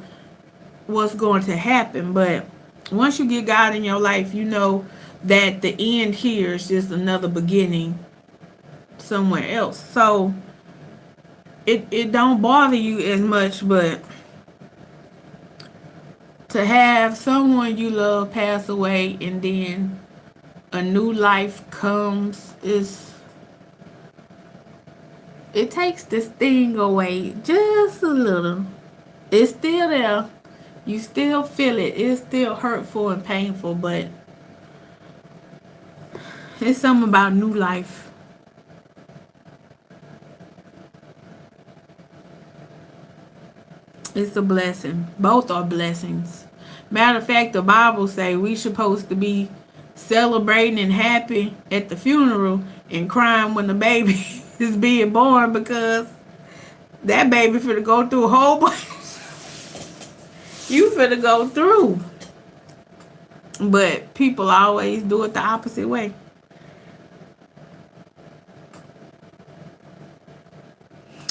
A: what's going to happen. But once you get God in your life, you know that the end here is just another beginning somewhere else. So it don't bother you as much, but to have someone you love pass away and then a new life comes is it takes this thing away just a little. It's still there. You still feel it. It's still hurtful and painful, but it's something about new life. It's a blessing. Both are blessings. Matter of fact, the Bible say we supposed to be celebrating and happy at the funeral and crying when the baby is being born because that baby finna go through a whole bunch. You finna go through. But people always do it the opposite way.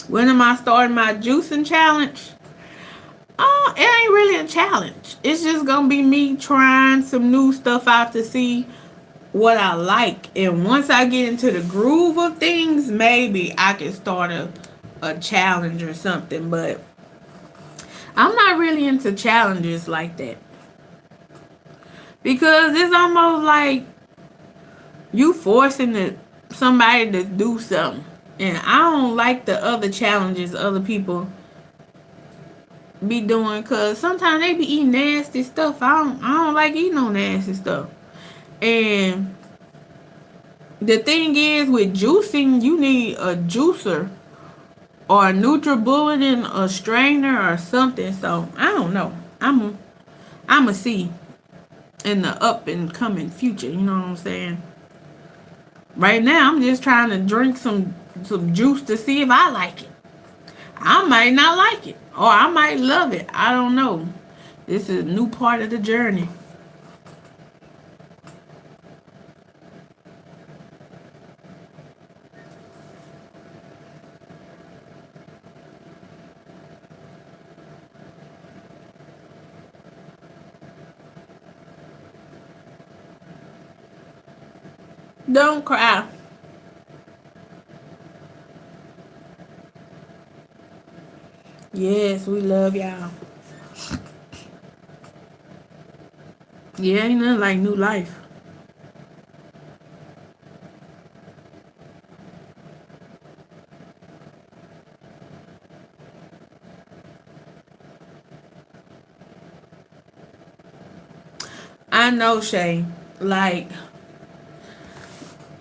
A: When am I starting my juicing challenge? it ain't really a challenge. It's just gonna be me trying some new stuff out to see what I like. And once I get into the groove of things, maybe I can start a challenge or something. But I'm not really into challenges like that. Because it's almost like you forcing somebody to do something. And I don't like the other challenges other people be doing, because sometimes they be eating nasty stuff. I don't like eating no nasty stuff. And the thing is, with juicing, you need a juicer or a NutriBullet and a strainer or something. So I don't know. I'm a see in the up and coming future. You know what I'm saying? Right now, I'm just trying to drink some juice to see if I like it. I might not like it, or I might love it. I don't know. This is a new part of the journey. Don't cry. Yes, we love y'all. Yeah, ain't nothing like new life. I know, Shay. Like,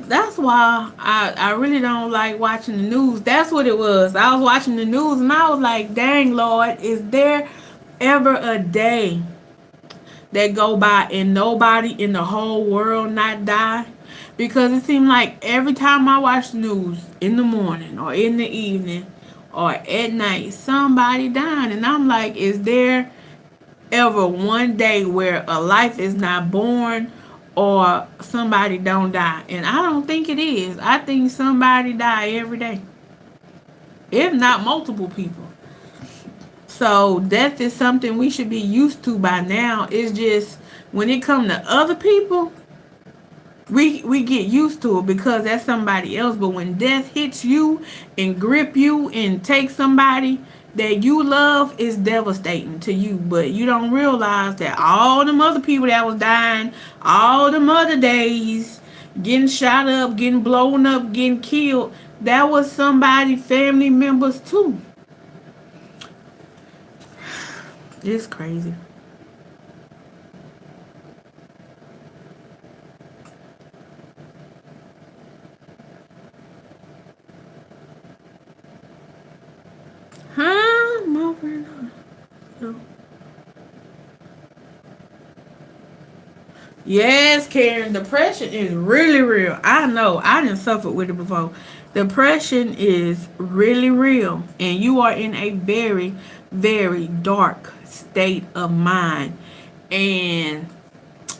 A: that's why I really don't like watching the news. That's what it was. I was watching the news and I was like, dang, Lord, is there ever a day that go by and nobody in the whole world not die? Because it seemed like every time I watch the news in the morning or in the evening or at night, somebody dying. And I'm like, is there ever one day where a life is not born or somebody don't die? And I don't think it is. I think somebody die every day, if not multiple people. So death is something we should be used to by now. It's just when it comes to other people, we get used to it because that's somebody else. But when death hits you and grip you and take somebody that you love, is devastating to you. But you don't realize that all them other people that was dying all them other days, getting shot up, getting blown up, getting killed, that was somebody family members too. It's crazy. Huh? My friend. No. Yes, Karen. Depression is really real. I know. I didn't suffer with it before. Depression is really real. And you are in a very, very dark state of mind. And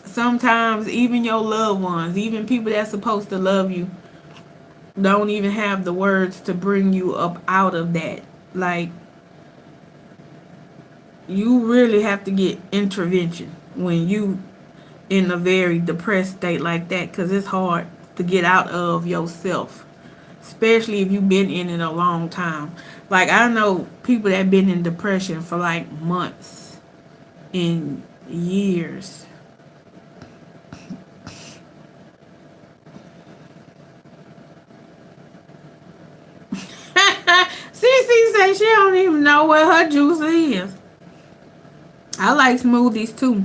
A: sometimes even your loved ones, even people that's supposed to love you, don't even have the words to bring you up out of that. Like, you really have to get intervention when you in a very depressed state like that, because it's hard to get out of yourself, especially if you've been in it a long time. Like, I know people that been in depression for like months and years. Cece say she don't even know what her juice is. I like smoothies too.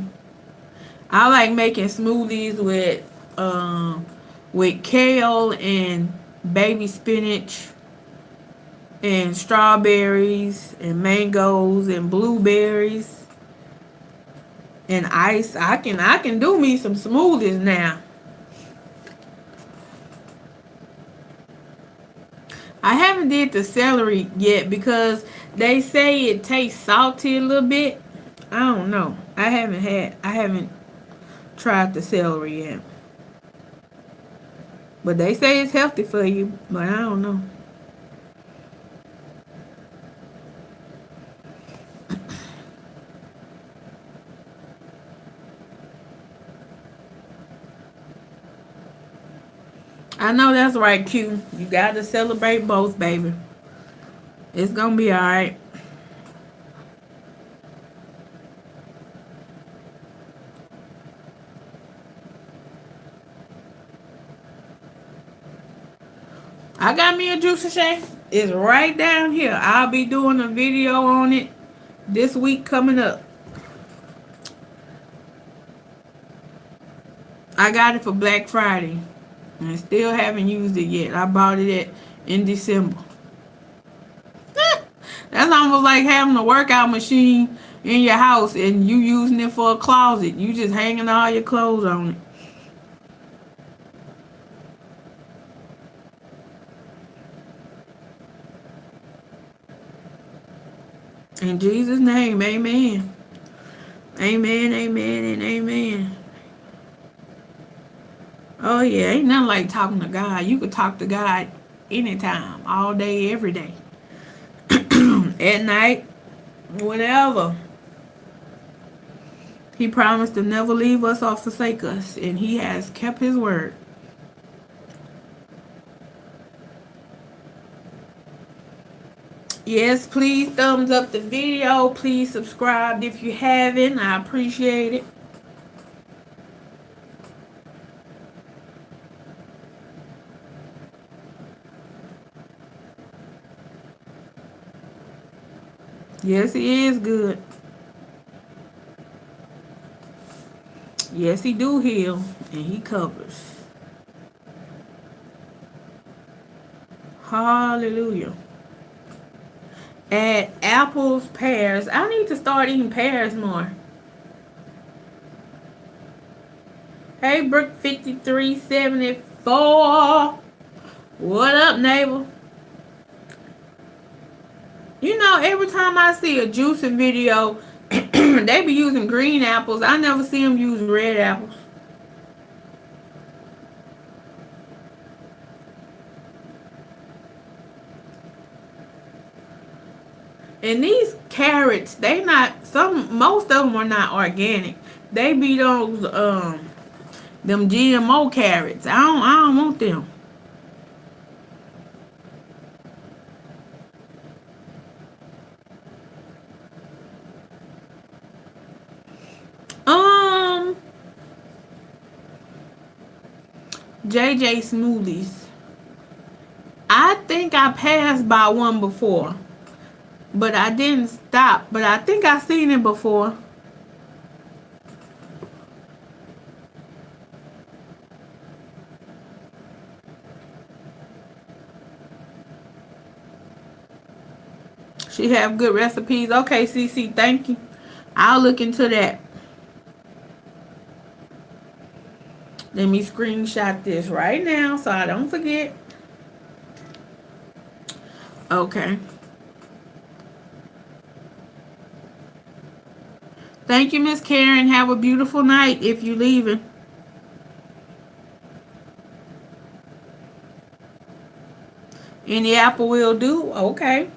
A: I like making smoothies with kale and baby spinach and strawberries and mangoes and blueberries and ice. I can do me some smoothies now. I haven't did the celery yet because they say it tastes salty a little bit. I don't know. I haven't tried the celery yet. But they say it's healthy for you, but I don't know. I know that's right, Q. You got to celebrate both, baby. It's gonna be all right. I got me a juicer shake. It's right down here. I'll be doing a video on it this week coming up. I got it for Black Friday. And still haven't used it yet. I bought it in December. That's almost like having a workout machine in your house and you using it for a closet. You just hanging all your clothes on it. In Jesus' name, amen. Amen, amen, and amen. Oh yeah, ain't nothing like talking to God. You could talk to God anytime, all day, every day. At night, whatever. He promised to never leave us or forsake us, and he has kept his word. Yes, please thumbs up the video. Please subscribe if you haven't. I appreciate it. Yes, he is good. Yes, he do heal, and he covers. Hallelujah. Add apples, pears. I need to start eating pears more. Hey, Brook 5374. What up, neighbor? You know, every time I see a juicing video, they be using green apples. I never see them use red apples. And these carrots, most of them are not organic. They be those them GMO carrots. I don't want them. Um JJ Smoothies. I think I passed by one before, but I didn't stop. But I think I seen it before. She have good recipes. Okay, CC, thank you. I'll look into that. Let me screenshot this right now so I don't forget. Okay. Thank you, Miss Karen. Have a beautiful night if you leaving. Any apple will do? Okay.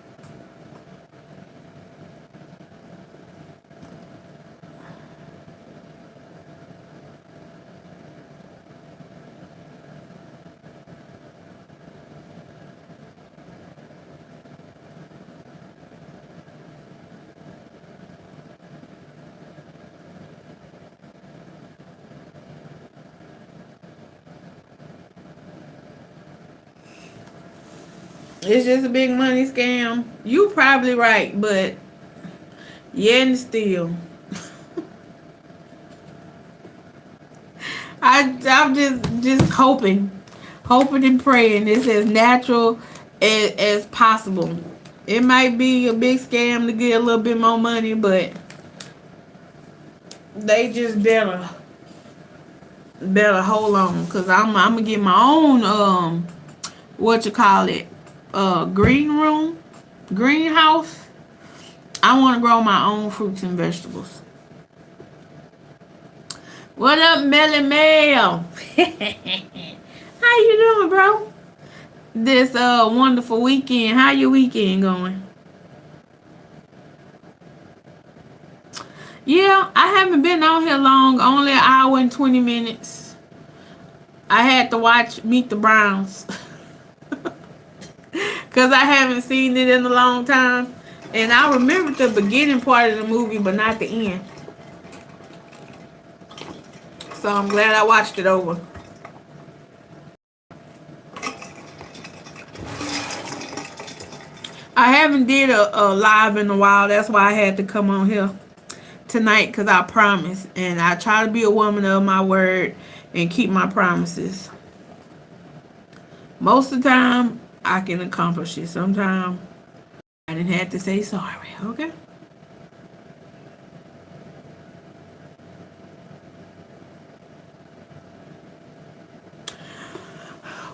A: It's just a big money scam. You probably right, but yeah, and still. I'm just hoping and praying it's as natural as possible. It might be a big scam to get a little bit more money, but they just better hold on, cause I'm gonna get my own what you call it, greenhouse. I want to grow my own fruits and vegetables. What up, Melly Mel? How you doing, bro? This wonderful weekend. How your weekend going? Yeah, I haven't been on here long. Only an hour and 20 minutes. I had to watch Meet the Browns because I haven't seen it in a long time. And I remember the beginning part of the movie, but not the end. So I'm glad I watched it over. I haven't did a live in a while. That's why I had to come on here tonight because I promised. And I try to be a woman of my word and keep my promises. Most of the time, I can accomplish it. Sometimes I didn't have to say sorry, okay?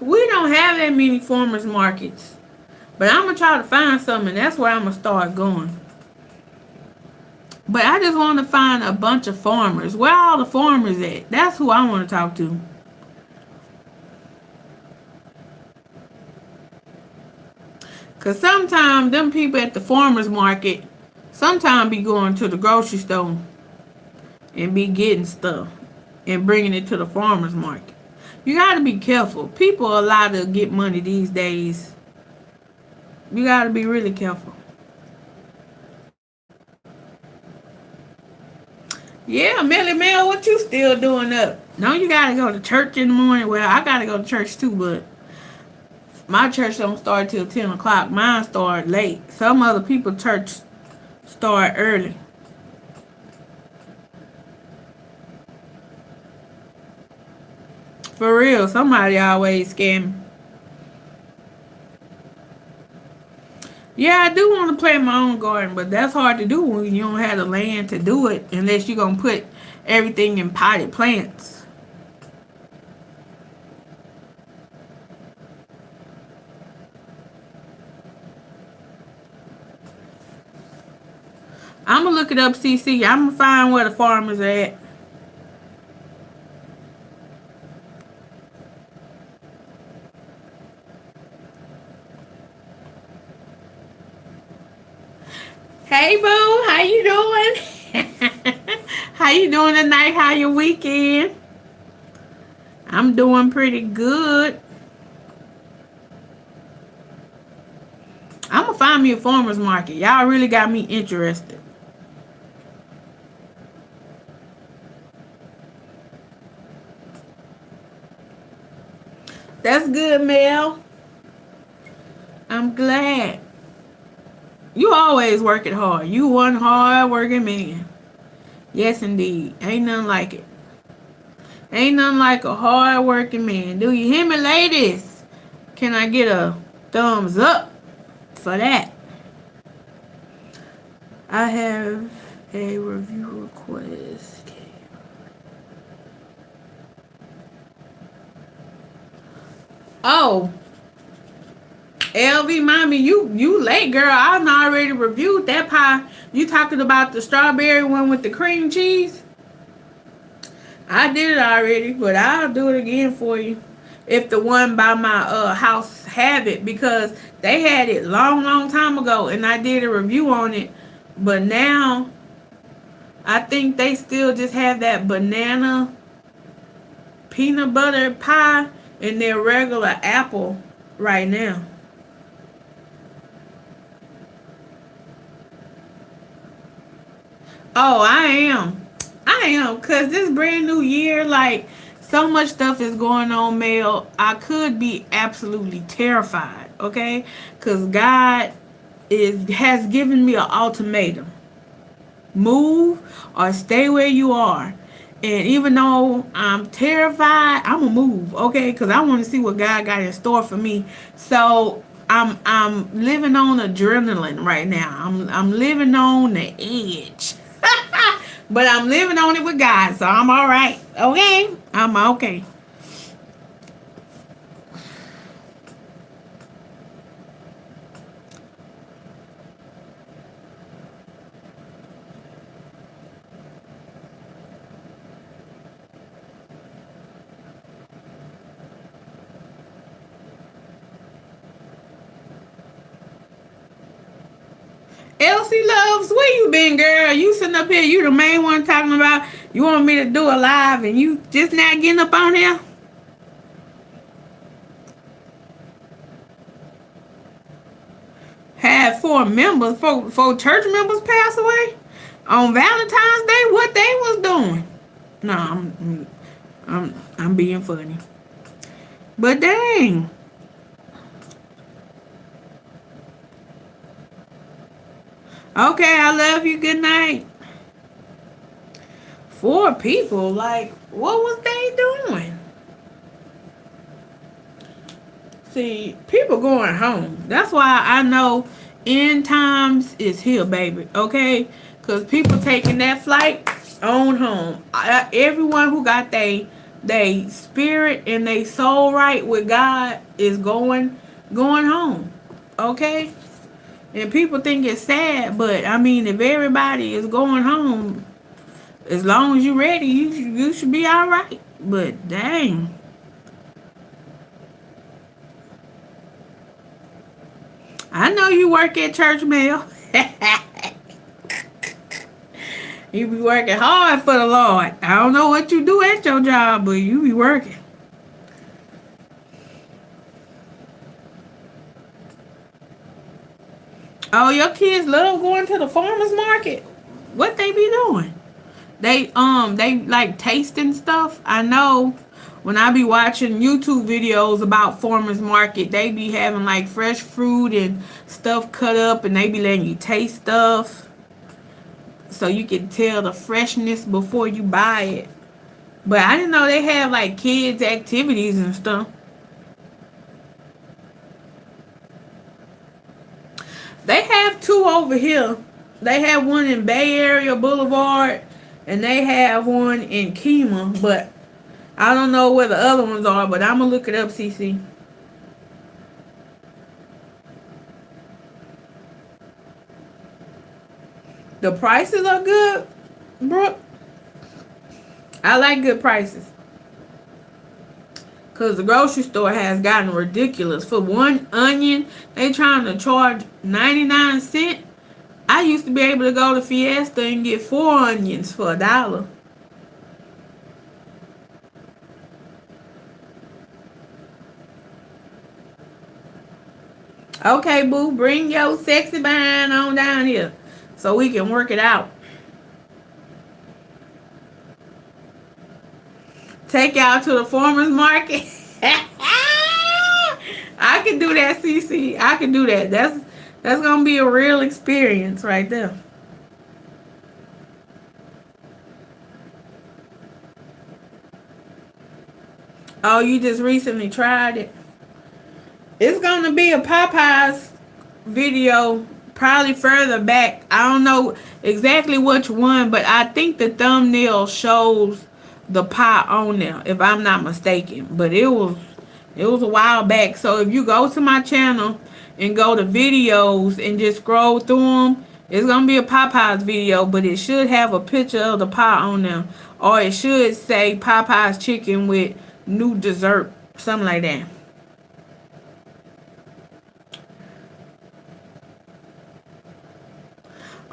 A: We don't have that many farmers markets. But I'm going to try to find something, and that's where I'm going to start going. But I just want to find a bunch of farmers. Where are all the farmers at? That's who I want to talk to. Because sometimes them people at the farmers market sometimes be going to the grocery store and be getting stuff and bringing it to the farmers market. You got to be careful. People are allowed to get money these days. You got to be really careful. Yeah, Millie Mel, what you still doing up? No, you got to go to church in the morning. Well, I got to go to church too, but my church don't start till 10 o'clock. Mine start late. Some other people church start early. For real, somebody always scam me. Yeah, I do want to plant my own garden, but that's hard to do when you don't have the land to do it unless you're going to put everything in potted plants. I'm going to look it up, CC. I'm going to find where the farmers are at. Hey, boo. How you doing? How you doing tonight? How your weekend? I'm doing pretty good. I'm going to find me a farmer's market. Y'all really got me interested. That's good, Mel. I'm glad. You always working hard. You one hard working man. Yes, indeed. Ain't nothing like it. Ain't nothing like a hard working man. Do you hear me, ladies? Can I get a thumbs up for that? I have a review request. Oh, LV mommy, you late, girl. I already reviewed that pie. You talking about the strawberry one with the cream cheese? I did it already, but I'll do it again for you. If the one by my house have it, because they had it long time ago, and I did a review on it. But now, I think they still just have that banana peanut butter pie and their regular apple right now. Oh, I am, because this brand new year, like, so much stuff is going on, Mel. I could be absolutely terrified, okay? Because God has given me an ultimatum. Move or stay where you are. And even though I'm terrified, I'm going to move, okay? Because I want to see what God got in store for me. So I'm living on adrenaline right now. I'm living on the edge. But I'm living on it with God, so I'm all right. Okay? I'm okay. Elsie Loves, where you been, girl? You sitting up here, you the main one talking about you want me to do a live and you just not getting up on here? had four church members pass away on Valentine's Day. What they was doing? No, I'm being funny. But dang. Okay, I love you. Good night. Four people, like, what was they doing? See, people going home. That's why I know end times is here, baby. Okay? Because people taking that flight on home. Everyone who got they spirit and they soul right with God is going home. Okay? And people think it's sad, but I mean, if everybody is going home, as long as you're ready, you should be all right. But dang. I know you work at church mail. You be working hard for the Lord. I don't know what you do at your job, but you be working. Oh, your kids love going to the farmer's market. What they be doing? They like tasting stuff. I know when I be watching YouTube videos about farmers market, they be having like fresh fruit and stuff cut up, and they be letting you taste stuff so you can tell the freshness before you buy it. But I didn't know they have like kids activities and stuff. They have two over here. They have one in Bay Area Boulevard, and they have one in Kemah, but I don't know where the other ones are, but I'm going to look it up, CC. The prices are good, Brooke. I like good prices. Because the grocery store has gotten ridiculous. For one onion, they trying to charge 99 cents. I used to be able to go to Fiesta and get 4 onions for $1. Okay, boo, bring your sexy behind on down here so we can work it out. Take y'all to the farmer's market. I can do that, CC. I can do that. That's gonna be a real experience right there. Oh, you just recently tried it. It's gonna be a Popeyes video, probably further back. I don't know exactly which one, but I think the thumbnail shows the pie on there, if I'm not mistaken. But it was a while back. So if you go to my channel and go to videos and just scroll through them, it's gonna be a Popeyes video, but it should have a picture of the pie on there, or it should say Popeyes chicken with new dessert, something like that.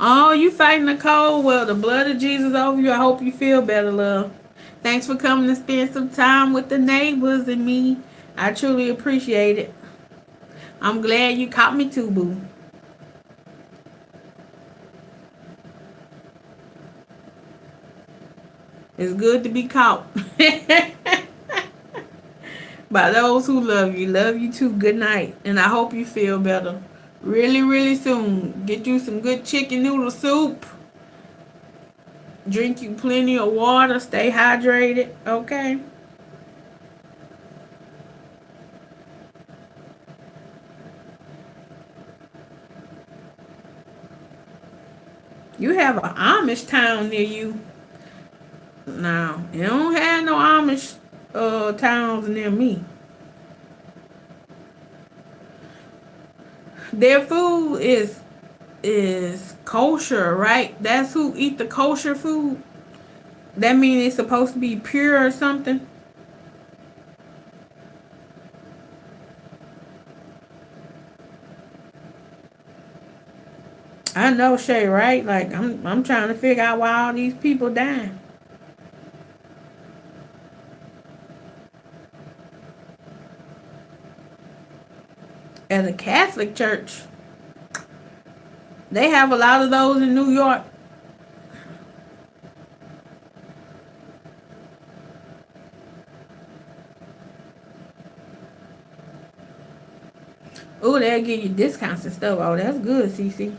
A: Oh, you fighting the cold? Well, the blood of Jesus over you. I hope you feel better, love. Thanks for coming to spend some time with the neighbors and me. I truly appreciate it. I'm glad you caught me too, boo. It's good to be caught. By those who love you. Love you too. Good night. And I hope you feel better really, really soon. Get you some good chicken noodle soup. Drink you plenty of water. Stay hydrated. Okay? You have an Amish town near you. No, you don't have no Amish towns near me. Their food is kosher, right? That's who eat the kosher food. That means it's supposed to be pure or something. I know, Shay, right? Like I'm trying to figure out why all these people dying. At a Catholic church. They have a lot of those in New York. Oh, they'll give you discounts and stuff. Oh, that's good, Cece.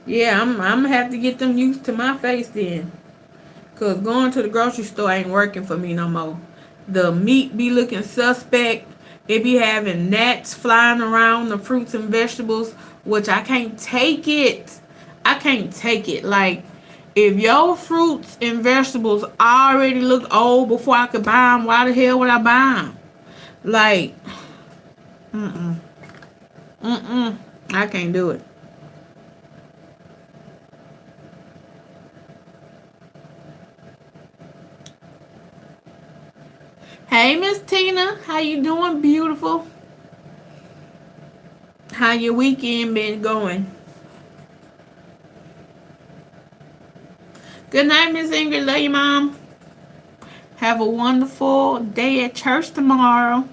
A: Yeah, I'm gonna have to get them used to my face then. Cause going to the grocery store ain't working for me no more. The meat be looking suspect. It be having gnats flying around the fruits and vegetables, which I can't take it. I can't take it. Like, if your fruits and vegetables already look old before I could buy them, why the hell would I buy them? Like, I can't do it. Hey, Miss Tina, how you doing, beautiful? How your weekend been going? Good night, Miss Ingrid. Love you, Mom. Have a wonderful day at church tomorrow.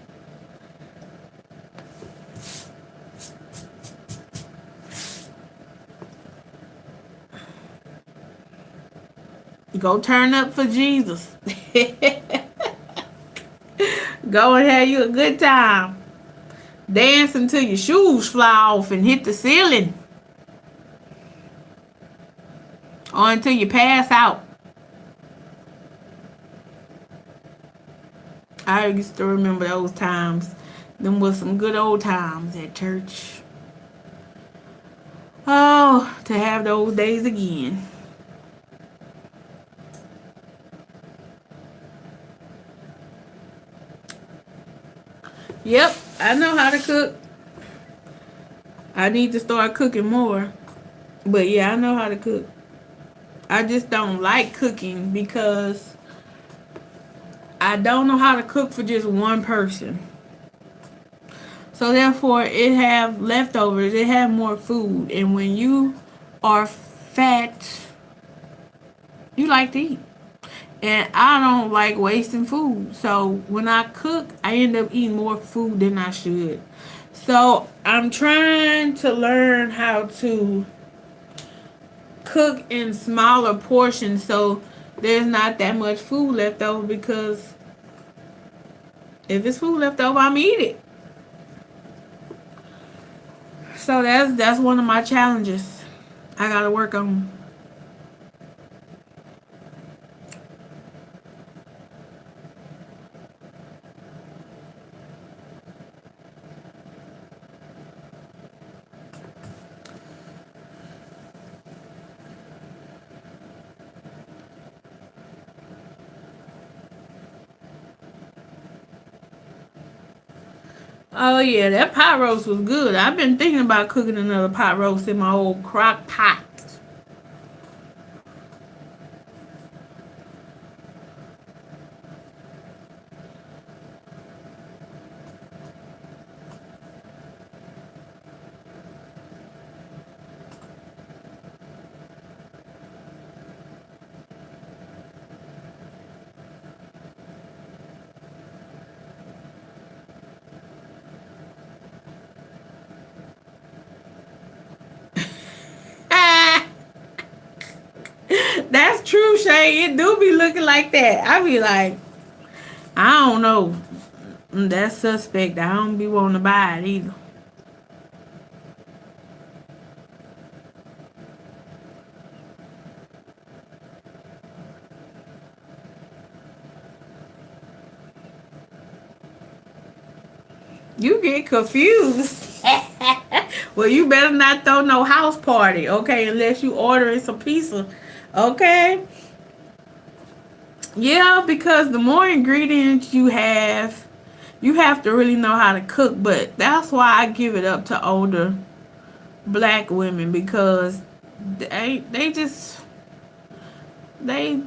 A: Go turn up for Jesus. Go and have you a good time. Dance until your shoes fly off and hit the ceiling. Or until you pass out. I used to remember those times. Them was some good old times at church. Oh, to have those days again. Yep, I know how to cook. I need to start cooking more. But yeah, I know how to cook. I just don't like cooking because I don't know how to cook for just one person. So therefore, it have leftovers. It have more food, and when you are fat, you like to eat. And I don't like wasting food. So when I cook, I end up eating more food than I should. So I'm trying to learn how to cook in smaller portions so there's not that much food left over, because if it's food left over, I'm eat it. So that's one of my challenges I gotta work on. Oh yeah, that pot roast was good. I've been thinking about cooking another pot roast in my old crock pot. That's true, Shay. It do be looking like that. I be like, I don't know. That's suspect. I don't be wanting to buy it either. You get confused. Well, you better not throw no house party, okay? Unless you ordering some pizza, okay? Yeah, because the more ingredients you have to really know how to cook. But that's why I give it up to older black women, because they just they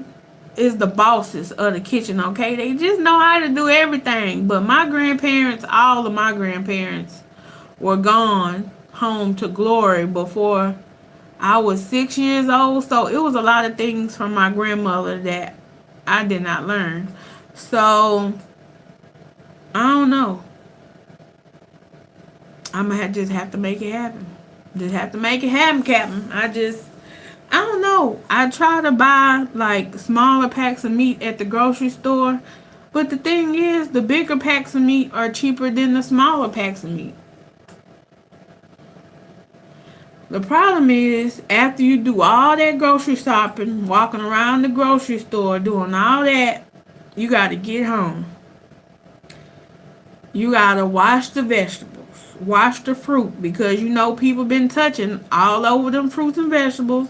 A: is the bosses of the kitchen, okay? They just know how to do everything. But my grandparents, all of my grandparents, were gone home to glory before I was 6 years old. So it was a lot of things from my grandmother that I did not learn. So I don't know. I'm gonna just have to make it happen. Just have to make it happen, Captain. I don't know. I try to buy like smaller packs of meat at the grocery store, but the thing is, the bigger packs of meat are cheaper than the smaller packs of meat. The problem is, after you do all that grocery shopping, walking around the grocery store, doing all that, you got to get home. You got to wash the vegetables, wash the fruit, because you know people been touching all over them fruits and vegetables.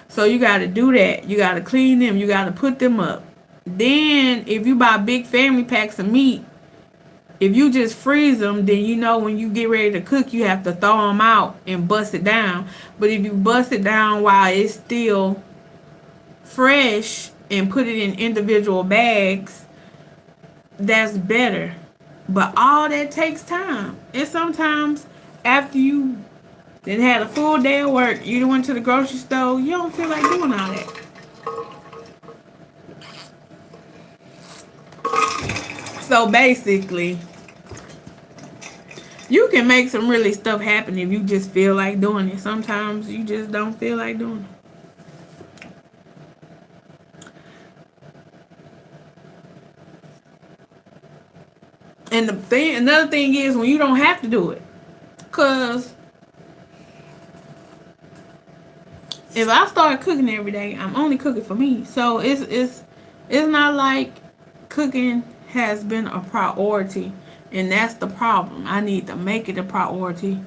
A: So you got to do that. You got to clean them. You got to put them up. Then, if you buy big family packs of meat, if you just freeze them, then you know when you get ready to cook, you have to throw them out and bust it down. But if you bust it down while it's still fresh and put it in individual bags, that's better. But all that takes time. And sometimes after you then had a full day of work, you went to the grocery store, you don't feel like doing all that. So basically, you can make some really stuff happen if you just feel like doing it. Sometimes you just don't feel like doing it. And another thing is when you don't have to do it. Cause if I start cooking every day, I'm only cooking for me. So it's not like cooking has been a priority. And that's the problem. I need to make it a priority,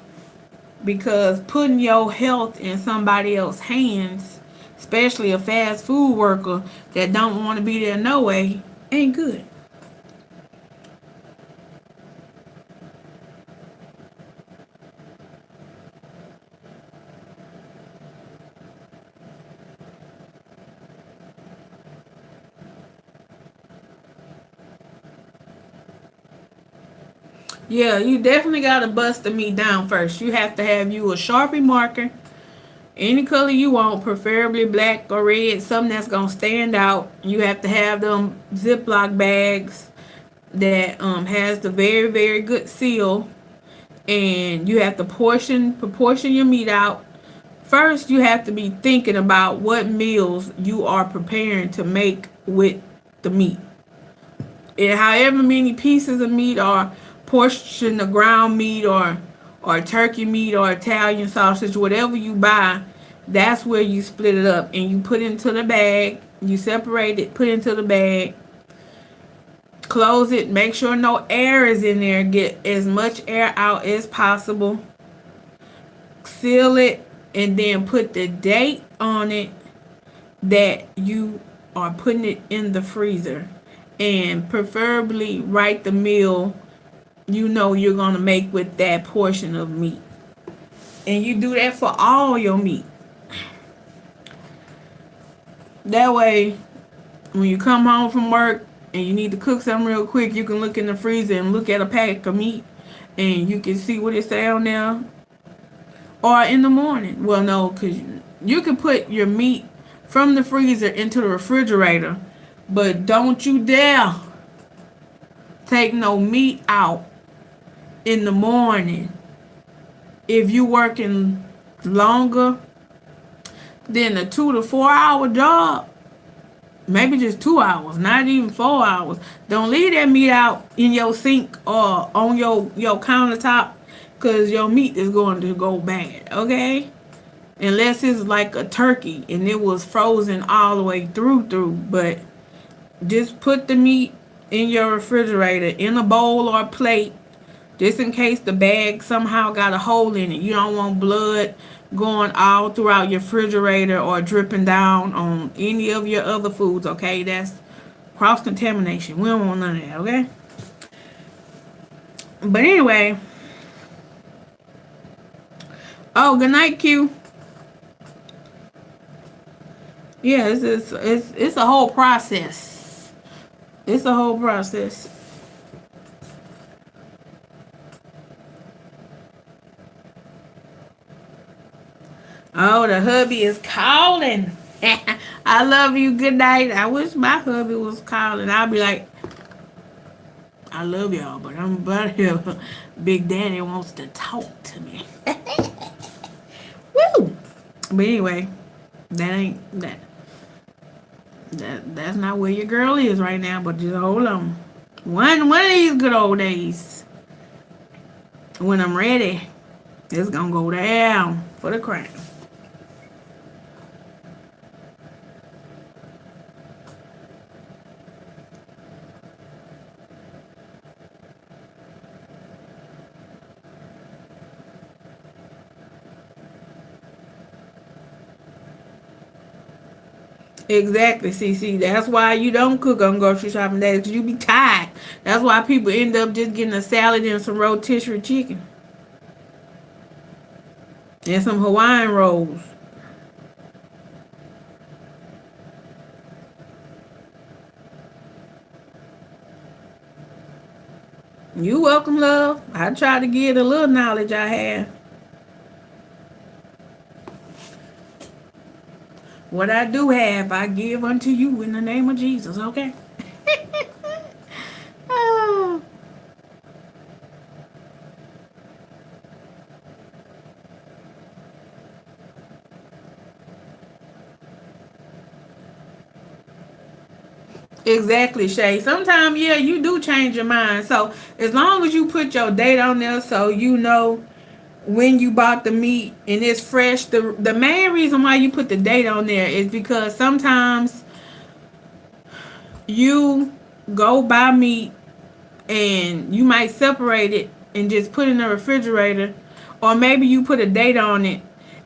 A: because putting your health in somebody else's hands, especially a fast food worker that don't want to be there no way, ain't good. Yeah, you definitely gotta bust the meat down first. You have to have you a Sharpie marker, any color you want, preferably black or red, something that's gonna stand out. You have to have them Ziploc bags that has the very, very good seal, and you have to proportion your meat out. First, you have to be thinking about what meals you are preparing to make with the meat. And however many pieces of meat or portion of ground meat or turkey meat or Italian sausage, whatever you buy, that's where you split it up and you put it into the bag. You separate it, put it into the bag, close it, make sure no air is in there, get as much air out as possible, seal it, and then put the date on it that you are putting it in the freezer, and preferably write the meal you know you're gonna make with that portion of meat. And you do that for all your meat. That way, when you come home from work and you need to cook something real quick, you can look in the freezer and look at a pack of meat and you can see what it say on there. Or in the morning. Well, no, because you can put your meat from the freezer into the refrigerator, but don't you dare take no meat out in the morning. If you working longer than a 2 to 4 hour job, maybe just 2 hours, not even 4 hours, don't leave that meat out in your sink or on your countertop, because your meat is going to go bad, okay? Unless it's like a turkey and it was frozen all the way through. But just put the meat in your refrigerator in a bowl or a plate, just in case the bag somehow got a hole in it. You don't want blood going all throughout your refrigerator or dripping down on any of your other foods, okay? That's cross-contamination. We don't want none of that, okay? But anyway, oh, good night, Q. Yeah, it's a whole process. It's a whole process. Oh, the hubby is calling. I love you. Good night. I wish my hubby was calling. I'll be like, I love y'all, but I'm about here. Big Daddy wants to talk to me. Woo! But anyway, that ain't that's not where your girl is right now. But just hold on. One of these good old days, when I'm ready, it's gonna go down for the crown. Exactly, CC. That's why you don't cook on grocery shopping days, because you be tired. That's why people end up just getting a salad and some rotisserie chicken and some Hawaiian rolls. You welcome, love. I try to give the little knowledge I have. What I do have, I give unto you in the name of Jesus, okay? Oh, exactly, Shay. Sometimes, yeah, you do change your mind. So, as long as you put your date on there so you know when you bought the meat and it's fresh, the main reason why you put the date on there is because sometimes you go buy meat and you might separate it and just put it in the refrigerator, or maybe you put a date on it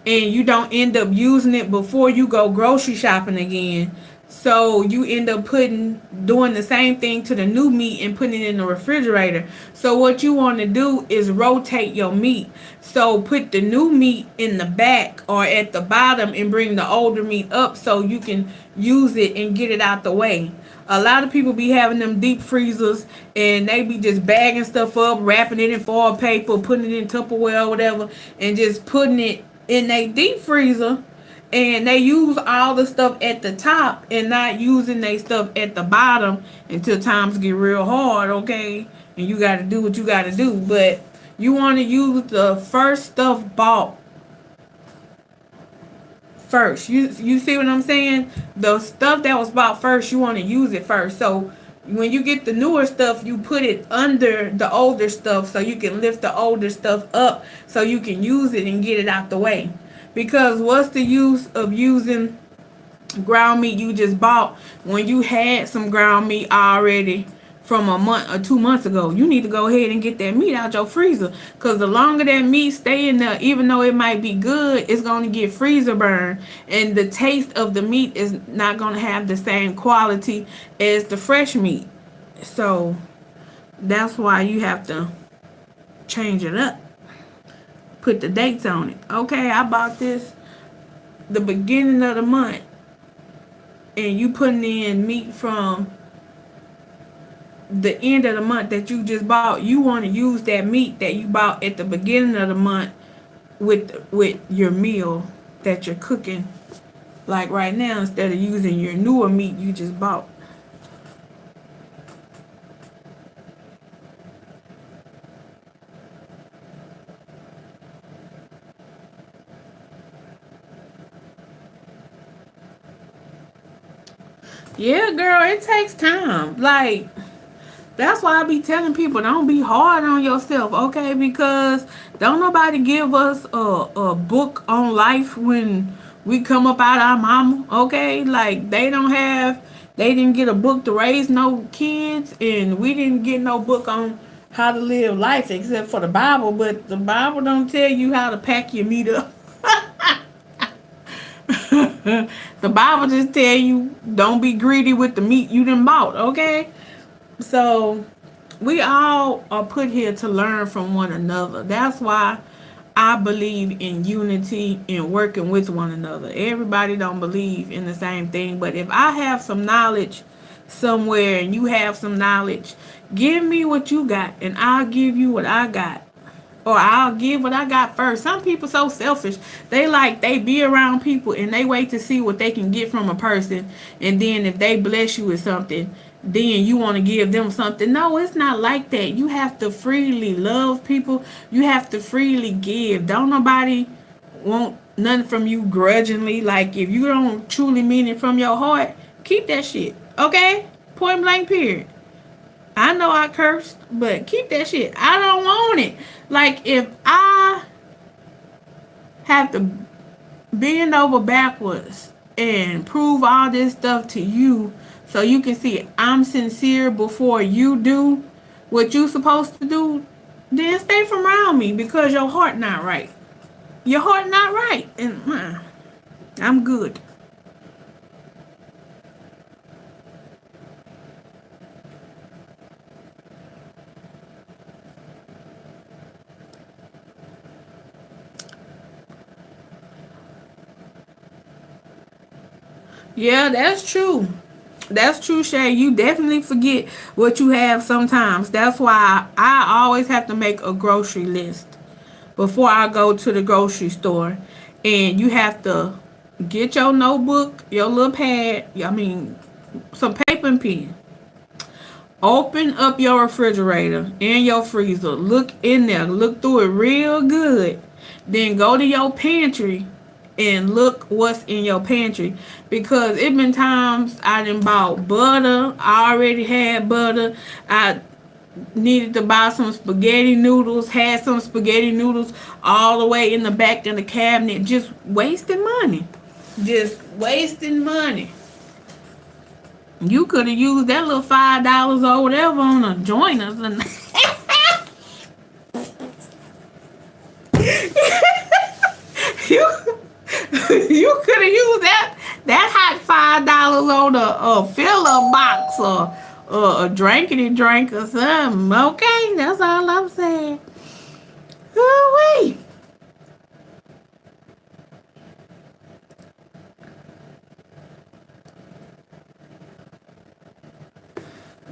A: and you don't end up using it before you go grocery shopping again. So you end up doing the same thing to the new meat and putting it in the refrigerator. So what you want to do is rotate your meat. So put the new meat in the back or at the bottom and bring the older meat up so you can use it and get it out the way. A lot of people be having them deep freezers and they be just bagging stuff up, wrapping it in foil paper, putting it in Tupperware or whatever, and just putting it in a deep freezer. And they use all the stuff at the top and not using their stuff at the bottom until times get real hard, okay? And you got to do what you got to do. But you want to use the first stuff bought first. You see what I'm saying? The stuff that was bought first, you want to use it first. So when you get the newer stuff, you put it under the older stuff so you can lift the older stuff up so you can use it and get it out the way. Because what's the use of using ground meat you just bought when you had some ground meat already from a month or 2 months ago? You need to go ahead and get that meat out your freezer, because the longer that meat stay in there, even though it might be good, it's going to get freezer burn, and the taste of the meat is not going to have the same quality as the fresh meat. So that's why you have to change it up, put the dates on it. Okay, I bought this the beginning of the month, and you putting in meat from the end of the month that you just bought. You want to use that meat that you bought at the beginning of the month with your meal that you're cooking, like right now, instead of using your newer meat you just bought. Yeah, girl, it takes time. Like, that's why I be telling people, don't be hard on yourself, okay? Because don't nobody give us a book on life when we come up out our mama, okay? Like, they didn't get a book to raise no kids, and we didn't get no book on how to live life except for the Bible. But the Bible don't tell you how to pack your meat up. The Bible just tell you don't be greedy with the meat you done bought, okay? So we all are put here to learn from one another. That's why I believe in unity and working with one another. Everybody don't believe in the same thing, but if I have some knowledge somewhere and you have some knowledge, give me what you got and I'll give you what I got. Or I'll give what I got first. Some people so selfish. They be around people and they wait to see what they can get from a person. And then if they bless you with something, then you want to give them something. No, it's not like that. You have to freely love people. You have to freely give. Don't nobody want nothing from you grudgingly. Like, if you don't truly mean it from your heart, keep that shit. Okay? Point blank, period. I know I cursed, but keep that shit. I don't want it. Like, if I have to bend over backwards and prove all this stuff to you so you can see I'm sincere before you do what you supposed to do, then stay from around me because your heart not right. Your heart not right. And I'm good. Yeah, that's true. That's true, Shay. You definitely forget what you have sometimes. That's why I always have to make a grocery list before I go to the grocery store. And you have to get your notebook, your little pad, I mean, some paper and pen. Open up your refrigerator and your freezer. Look in there. Look through it real good. Then go to your pantry and look what's in your pantry. Because it been times I done bought butter. I already had butter. I needed to buy some spaghetti noodles. Had some spaghetti noodles all the way in the back of the cabinet. Just wasting money. Just wasting money. You could have used that little $5 or whatever on a joint or something. you you could have used that hot $5 on a fill up box or a drinkity drink or something. Okay, that's all I'm saying. Oh wait.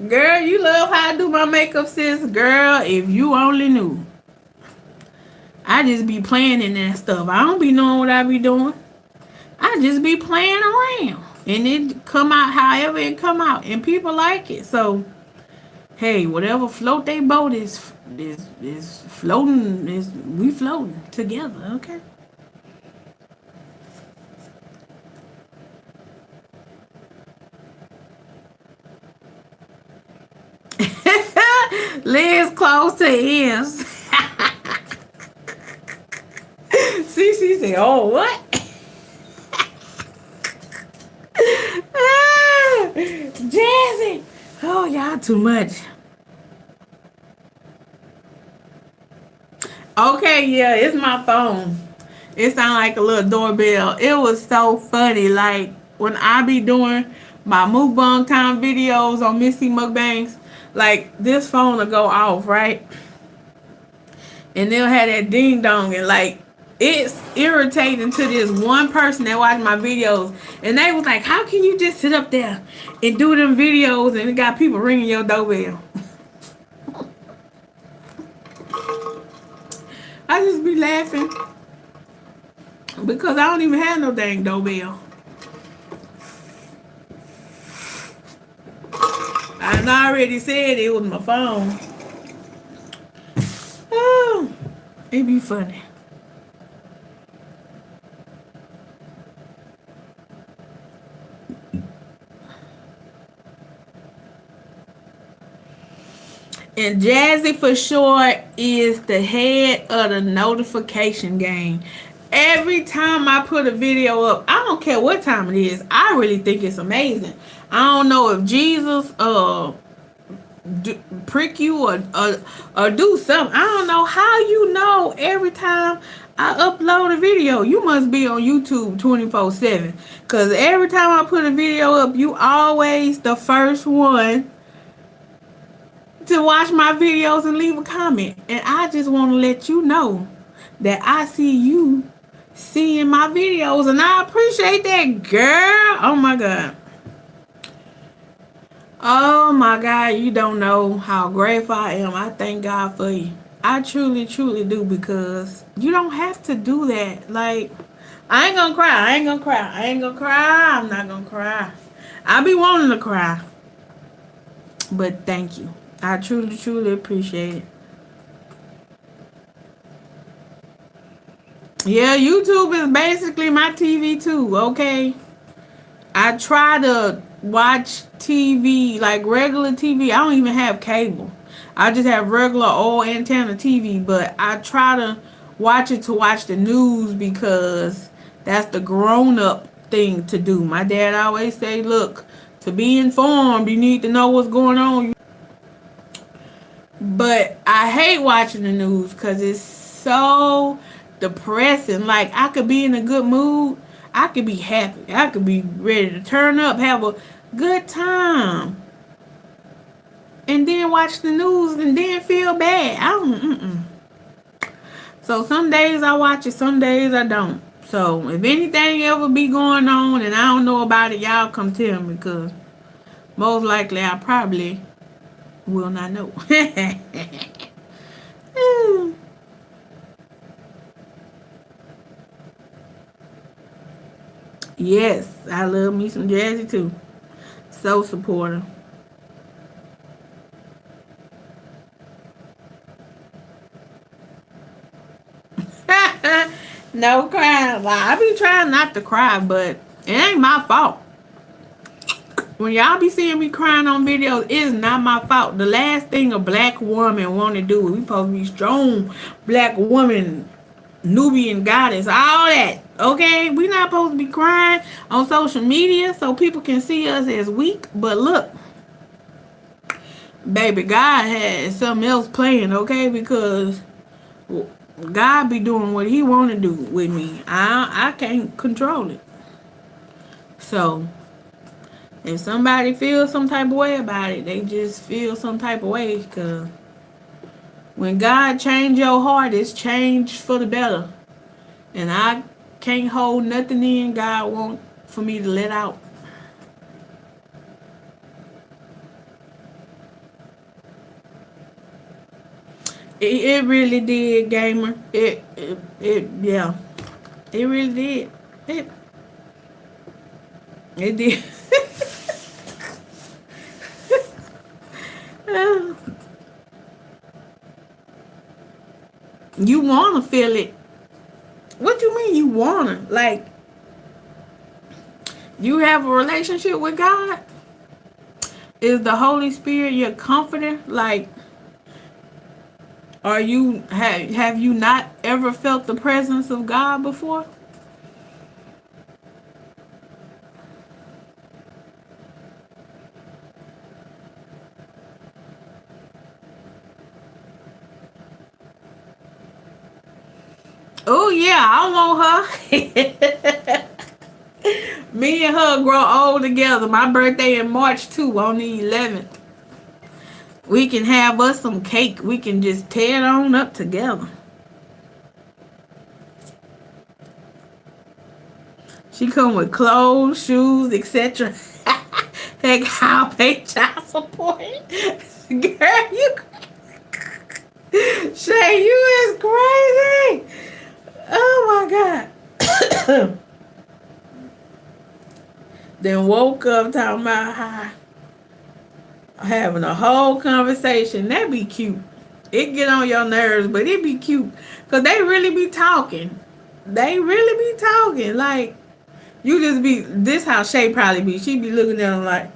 A: Girl, you love how I do my makeup, sis. Girl, if you only knew. I just be playing in that stuff. I don't be knowing what I be doing. I just be playing around. And it come out however it come out. And people like it. So, hey, whatever float they boat is floating. We floating together, okay? Legs close to ears. Cece said, oh, what? Jazzy. Oh, y'all too much. Okay, yeah, it's my phone. It sounded like a little doorbell. It was so funny. Like, when I be doing my mukbang time videos on Missy Mukbangs, like, this phone will go off, right? And they'll have that ding dong, and like, it's irritating to this one person that watched my videos, and they was like, how can you just sit up there and do them videos and it got people ringing your doorbell? I just be laughing because I don't even have no dang doorbell. I already said it was my phone. Oh, it be funny. And Jazzy for short is the head of the notification game. Every time I put a video up, I don't care what time it is, I really think it's amazing. I don't know if Jesus prick you or do something. I don't know how you know every time I upload a video. You must be on YouTube 24/7. Because every time I put a video up, you always the first one to watch my videos and leave a comment. And I just want to let you know that I see you seeing my videos, and I appreciate that, girl. Oh my God. Oh my God, you don't know how grateful I am. I thank God for you. I truly, truly do, because you don't have to do that. Like, I ain't gonna cry. I ain't gonna cry. I ain't gonna cry. I'm not gonna cry. I be wanting to cry. But thank you. I truly, truly appreciate it. Yeah, YouTube is basically my TV too, okay? I try to watch TV, like regular TV. I don't even have cable. I just have regular old antenna TV, but I try to watch it to watch the news because that's the grown up thing to do. My dad always say, look, to be informed, you need to know what's going on. But I hate watching the news because it's so depressing. Like, I could be in a good mood. I could be happy. I could be ready to turn up, have a good time. And then watch the news and then feel bad. I don't, So some days I watch it, some days I don't. So if anything ever be going on and I don't know about it, y'all come tell me because most likely I probably will not know. Yes, I love me some Jazzy too. So supportive. No crying. Well, I be trying not to cry, but it ain't my fault. When y'all be seeing me crying on videos, it's not my fault. The last thing a black woman want to do, we supposed to be strong black woman, Nubian goddess, all that. Okay, we not supposed to be crying on social media so people can see us as weak. But look, baby, God has something else playing. Okay, because God be doing what He want to do with me. I can't control it. So if somebody feels some type of way about it, they just feel some type of way. Because when God change your heart, it's changed for the better. And I can't hold nothing in God want for me to let out. It really did, gamer. Yeah. It really did. It did. You want to feel it. What you mean you want to? Like, you have a relationship with God? Is the Holy Spirit your comforter? Like, are you have you not ever felt the presence of God before? Oh yeah, I want her. Me and her grow old together. My birthday in March too, on the 11th. We can have us some cake. We can just tear it on up together. She come with clothes, shoes, etc. Heck, I'll pay child support. Girl, you Shay, you is crazy. Oh my God. Then woke up talking about how having a whole conversation. That be cute. It get on your nerves, but it be cute. Cause they really be talking. They really be talking. Like, you just be, this how Shay probably be. She be looking at them like,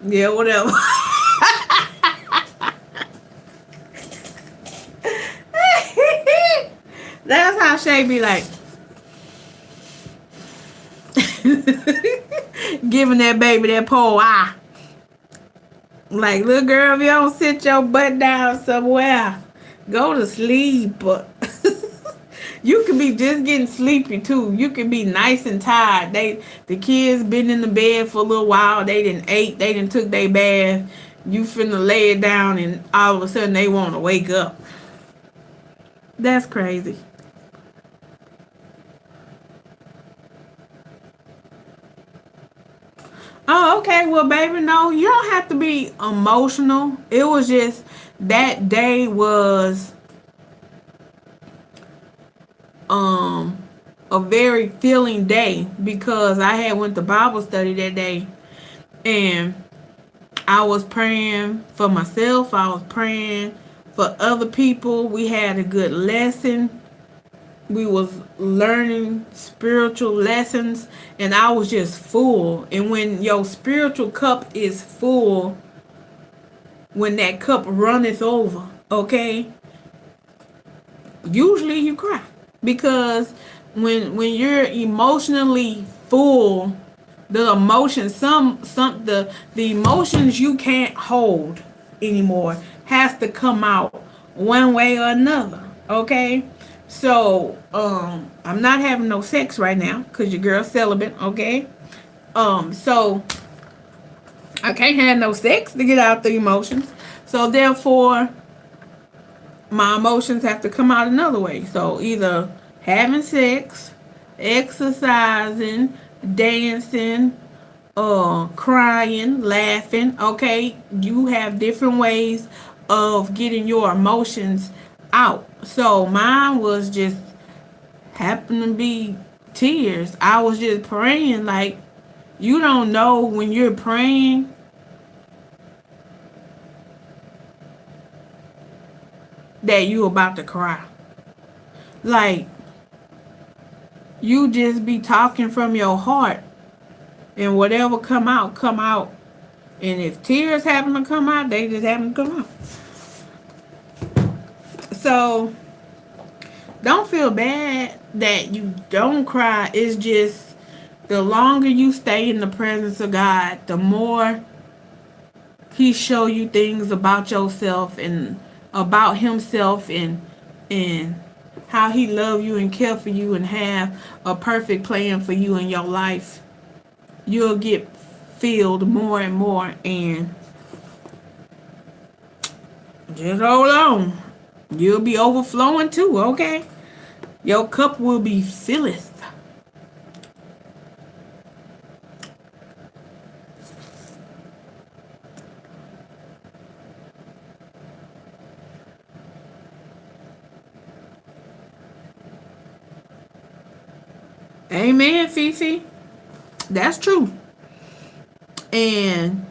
A: yeah, whatever. That's how Shay be like. Giving that baby that pole eye. Like, little girl, if you don't sit your butt down somewhere, go to sleep. You could be just getting sleepy too. You could be nice and tired. The kids been in the bed for a little while. They didn't ate. They didn't took their bath. You finna lay it down, and all of a sudden they want to wake up. That's crazy. Oh, okay. Well, baby, no, you don't have to be emotional. It was just that day was um a very feeling day because I had went to Bible study that day, and I was praying for myself. I was praying for other people. We had a good lesson. We was learning spiritual lessons, and I was just full. And when your spiritual cup is full, when that cup runneth over, okay, usually you cry, because when you're emotionally full, the emotions, the emotions you can't hold anymore has to come out one way or another. Okay, so I'm not having no sex right now because your girl's celibate. Okay, so I can't have no sex to get out the emotions. So therefore, my emotions have to come out another way. So either having sex, exercising, dancing, crying, laughing. Okay, you have different ways of getting your emotions out. So mine was just happened to be tears. I was just praying. Like, you don't know when you're praying that you about to cry. Like, you just be talking from your heart, and whatever come out, come out. And if tears happen to come out, they just happen to come out. So don't feel bad that you don't cry. It's just the longer you stay in the presence of God, the more He show you things about yourself and about Himself, and how He love you and care for you and have a perfect plan for you in your life. You'll get filled more and more, and just hold on. You'll be overflowing too, okay? Your cup will be filleth. Amen, Fifi. That's true. And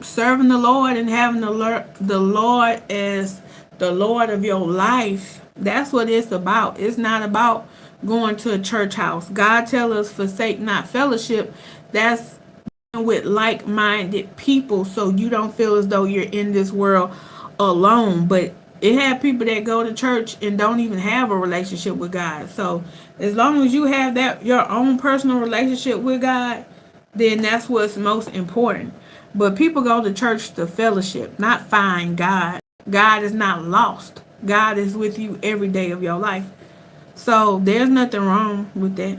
A: serving the Lord and having the Lord as the Lord of your life, that's what it's about. It's not about going to a church house. God tell us forsake not fellowship. That's with like-minded people, so you don't feel as though you're in this world alone. But it have people that go to church and don't even have a relationship with God. So as long as you have that your own personal relationship with God, then that's what's most important. But people go to church to fellowship, not find God. God is not lost. God is with you every day of your life. So there's nothing wrong with that.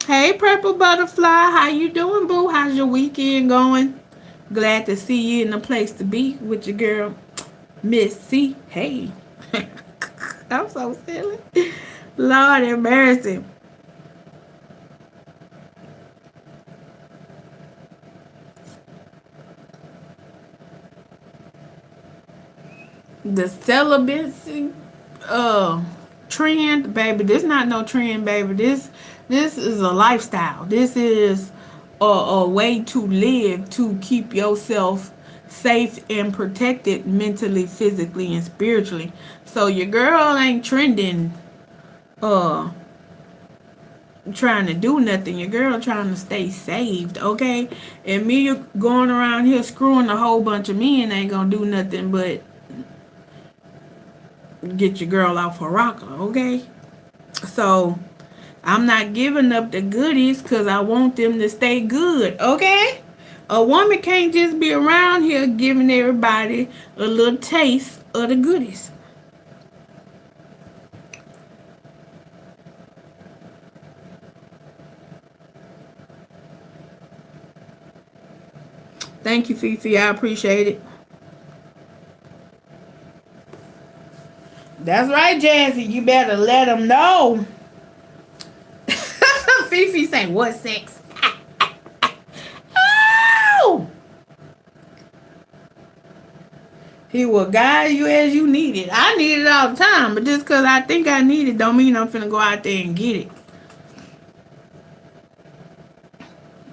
A: Hey, Purple Butterfly, how you doing, boo? How's your weekend going? Glad to see you in the place to be with your girl, Miss C. Hey. I'm so silly. Lord have mercy. The celibacy trend, baby. This not no trend, baby. This is a lifestyle. This is a way to live, to keep yourself safe and protected mentally, physically, and spiritually. So your girl ain't trending uh trying to do nothing. Your girl trying to stay saved, okay? And me going around here screwing a whole bunch of men ain't gonna do nothing but get your girl off her rocker, okay? So I'm not giving up the goodies because I want them to stay good, okay? A woman can't just be around here giving everybody a little taste of the goodies. Thank you, Fifi. I appreciate it. That's right, Jazzy. You better let them know. Fifi say, what sex? Oh! He will guide you as you need it. I need it all the time, but just because I think I need it don't mean I'm finna go out there and get it.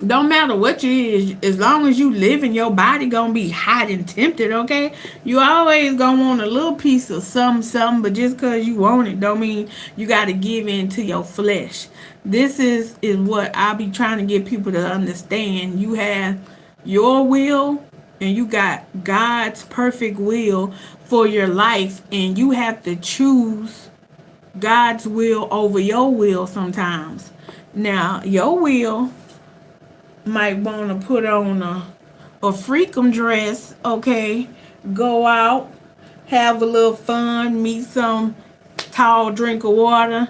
A: Don't matter what you is, as long as you living, your body gonna be hot and tempted, okay? You always gonna want a little piece of something, but just cause you want it don't mean you gotta give in to your flesh. This is what I be trying to get people to understand. You have your will and you got God's perfect will for your life, and you have to choose God's will over your will sometimes. Now, your will might want to put on a freakum dress, okay? Go out, have a little fun, meet some tall drink of water,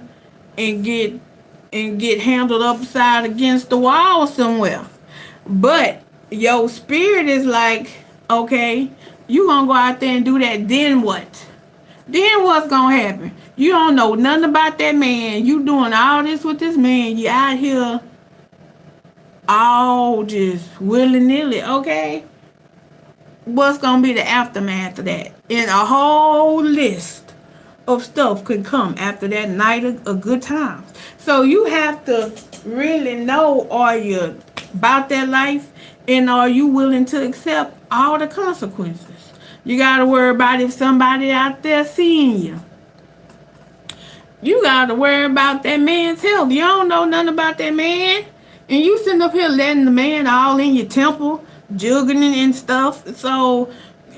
A: and get handled upside against the wall somewhere. But your spirit is like, okay, you gonna go out there and do that, then what? Then what's gonna happen? You don't know nothing about that man. You doing all this with this man. You out here all just willy nilly, okay? What's gonna be the aftermath of that? And a whole list of stuff could come after that night of good times. So you have to really know, are you about that life, and are you willing to accept all the consequences? You gotta worry about if somebody out there seeing you. You gotta worry about that man's health. You don't know nothing about that man. And you sitting up here letting the man all in your temple, jugging and stuff. So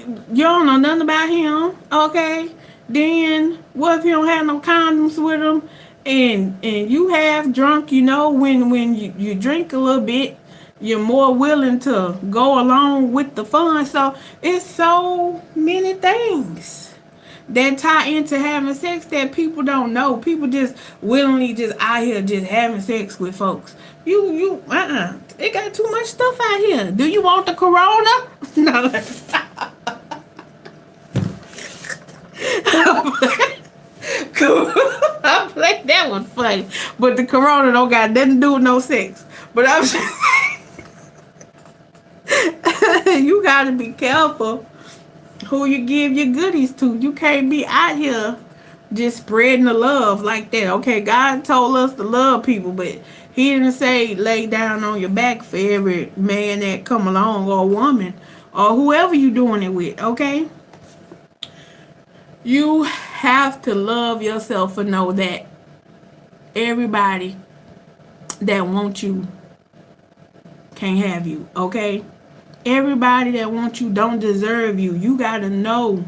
A: you don't know nothing about him, okay? Then what if you don't have no condoms with him, and you have drunk? You know, when you drink a little bit, you're more willing to go along with the fun. So it's so many things that tie into having sex that people don't know. People just willingly just out here just having sex with folks. It got too much stuff out here. Do you want the corona? No. I'm like, that was funny. But the corona don't got nothing to do with no sex. But I'm just saying, you gotta be careful who you give your goodies to. You can't be out here just spreading the love like that. Okay, God told us to love people, but he didn't say lay down on your back for every man that come along, or woman, or whoever you doing it with, okay? You have to love yourself and know that everybody that wants you can't have you, okay? Everybody that wants you don't deserve you. You got to know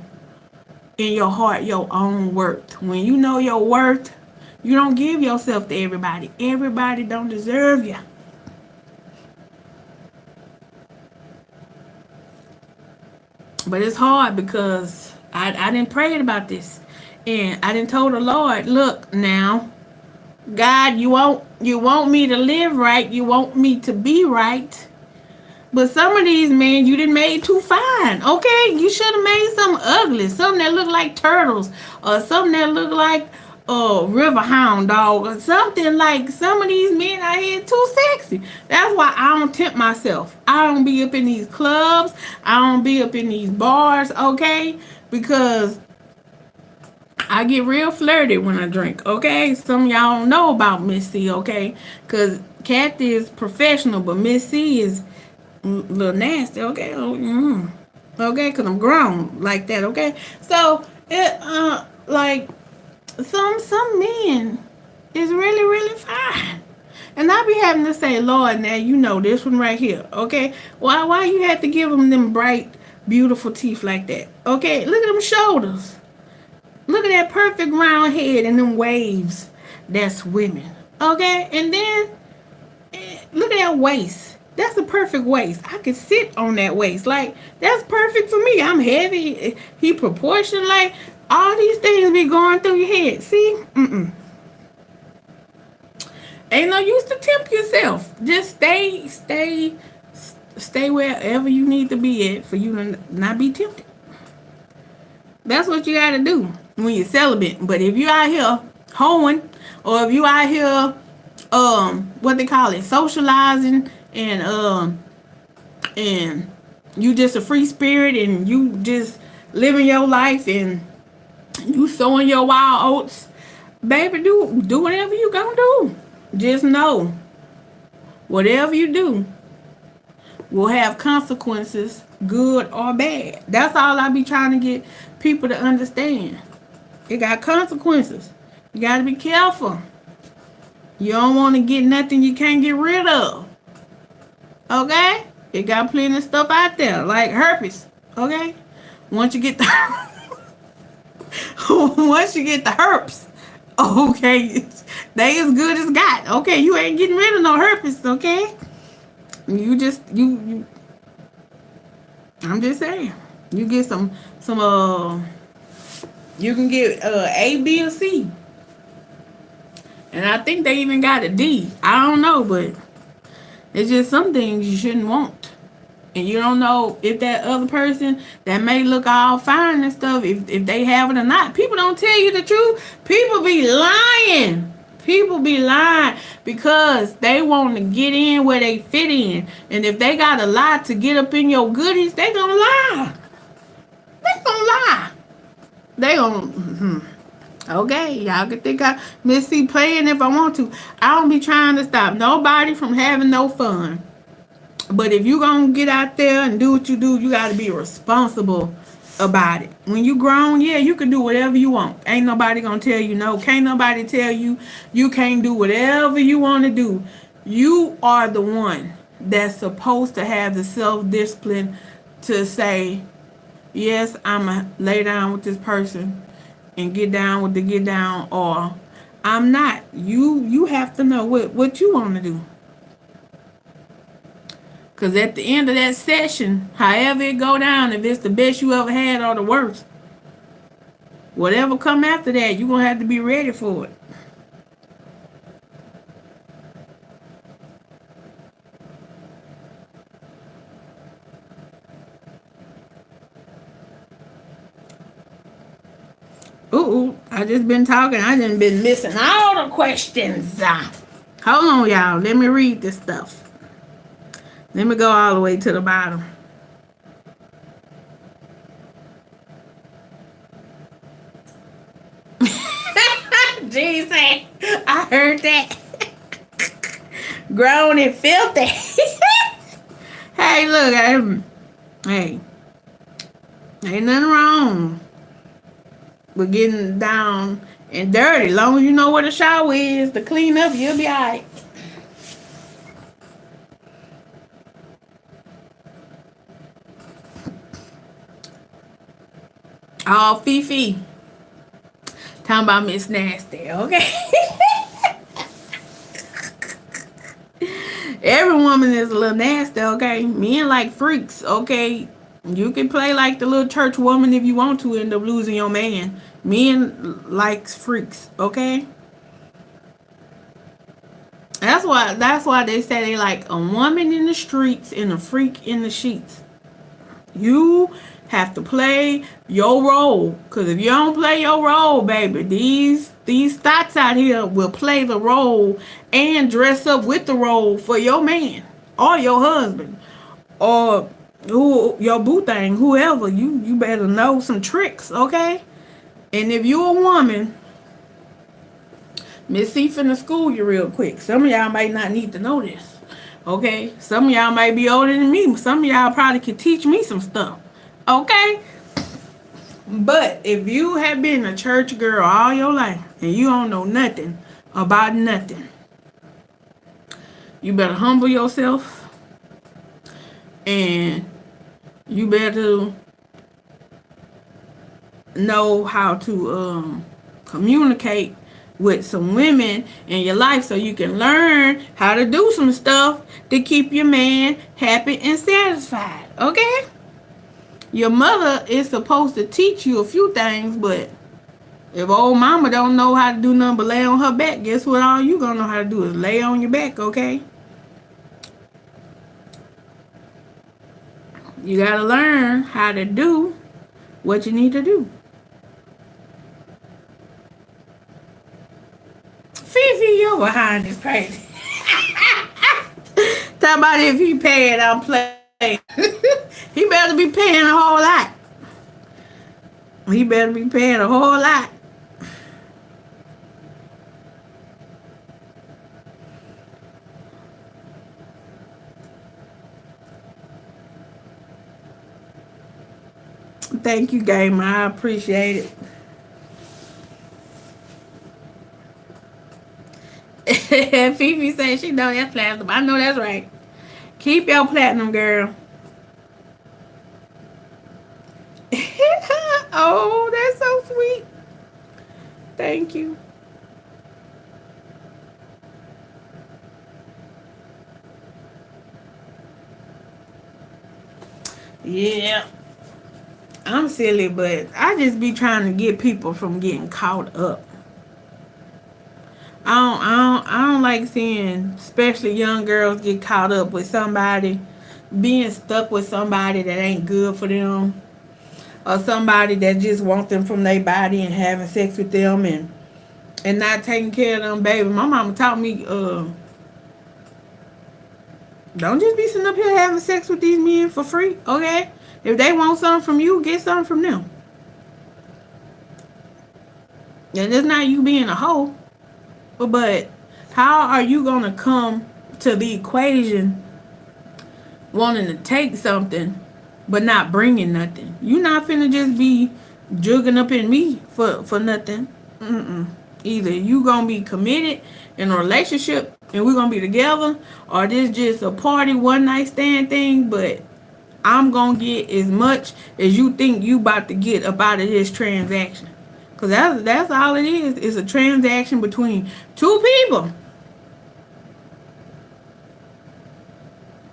A: in your heart your own worth. When you know your worth, you don't give yourself to everybody. Everybody don't deserve you. But it's hard because I didn't pray about this. And I didn't told the Lord, look now, God, you want me to live right. You want me to be right. But some of these men you done made too fine. Okay, you should have made something ugly, something that look like turtles, or something that look like a river hound dog, or something like some of these men out here too sexy. That's why I don't tempt myself. I don't be up in these clubs. I don't be up in these bars, okay? Because I get real flirty when I drink, okay? Some of y'all don't know about Miss C, okay? Because Kathy is professional, but Miss C is a little nasty, okay? Okay, because I'm grown like that, okay? So, like, some men is really, really fine. And I be having to say, Lord, now you know this one right here, okay? Why you have to give them bright, beautiful teeth like that? Okay, look at them shoulders. Look at that perfect round head and them waves. That's women, okay? And then, look at that waist. That's a perfect waist. I could sit on that waist. Like, that's perfect for me. I'm heavy. He proportioned. Like, all these things be going through your head. See? Ain't no use to tempt yourself. Just stay wherever you need to be at for you to not be tempted. That's what you got to do when you're celibate. But if you out here hoeing, or if you out here, what they call it, socializing, and you just a free spirit, and you just living your life, and you sowing your wild oats, baby, do whatever you gonna do. Just know Whatever you do will have consequences, good or bad. That's all I be trying to get people to understand. It got consequences. You got to be careful. You don't want to get nothing you can't get rid of. Okay? It got plenty of stuff out there, like herpes. Okay? Once you get the once you get the herpes, okay, they as good as got. Okay, you ain't getting rid of no herpes, okay? You I'm just saying. You get some you can get A, B, or C. And I think they even got a D. I don't know, but it's just some things you shouldn't want. And you don't know if that other person that may look all fine and stuff, if they have it or not. People don't tell you the truth. People be lying. People be lying because they want to get in where they fit in. And if they got a lie to get up in your goodies, they gonna lie. They gonna lie. They gonna... Okay, y'all can think I miss C playing if I want to. I don't be trying to stop nobody from having no fun. But if you gonna get out there and do what you do, you gotta be responsible about it. When you grown, yeah, you can do whatever you want. Ain't nobody gonna tell you no. Can't nobody tell you you can't do whatever you want to do. You are the one that's supposed to have the self-discipline to say, yes, I'ma lay down with this person and get down with the get down, or I'm not. You have to know what you want to do. Because at the end of that session, however it go down, if it's the best you ever had or the worst, whatever come after that, you're going to have to be ready for it. Ooh, I just been talking. I just been missing all the questions. Hold on, y'all. Let me read this stuff. Let me go all the way to the bottom. Jesus, I heard that. Grown and filthy. Hey, look, hey, ain't nothing wrong with getting down and dirty. As long as you know where the shower is to clean up, you'll be alright. Oh, Fifi. Talking about Miss Nasty, okay? Every woman is a little nasty, okay? Men like freaks, okay? You can play like the little church woman if you want to, end up losing your man. Men likes freaks, okay? That's why they say they like a woman in the streets and a freak in the sheets. You have to play your role, because if you don't play your role, baby, these thoughts out here will play the role and dress up with the role for your man or your husband or who your boo thing, whoever. You better know some tricks, okay? And if you a woman, Miss C finna school you real quick. Some of y'all might not need to know this, okay? Some of y'all might be older than me. Some of y'all probably could teach me some stuff, okay? But if you have been a church girl all your life and you don't know nothing about nothing, you better humble yourself and you better know how to communicate with some women in your life so you can learn how to do some stuff to keep your man happy and satisfied, okay? Your mother is supposed to teach you a few things, but if old mama don't know how to do nothing but lay on her back, guess what all you gonna know how to do is lay on your back, okay? You gotta learn how to do what you need to do. Fifi, your behind is crazy. Talk about if he paying, I'm playing. He better be paying a whole lot. He better be paying a whole lot. Thank you, Gamer. I appreciate it. Fifi saying she know that's platinum. I know that's right. Keep your platinum, girl. Oh, that's so sweet. Thank you. Yeah, I'm silly, but I just be trying to get people from getting caught up. I don't like seeing, especially young girls, get caught up with somebody, being stuck with somebody that ain't good for them, or somebody that just want them from their body and having sex with them and not taking care of them, baby. My mama taught me, don't just be sitting up here having sex with these men for free, okay? If they want something from you, get something from them. And it's not you being a hoe, but how are you gonna come to the equation wanting to take something but not bringing nothing? You not finna just be jugging up in me for nothing. Mm-mm. Either you gonna be committed in a relationship and we're gonna be together, or this just a party one night stand thing, but I'm gonna get as much as you think you about to get up out of this transaction. Cause that's all it is. It's a transaction between two people.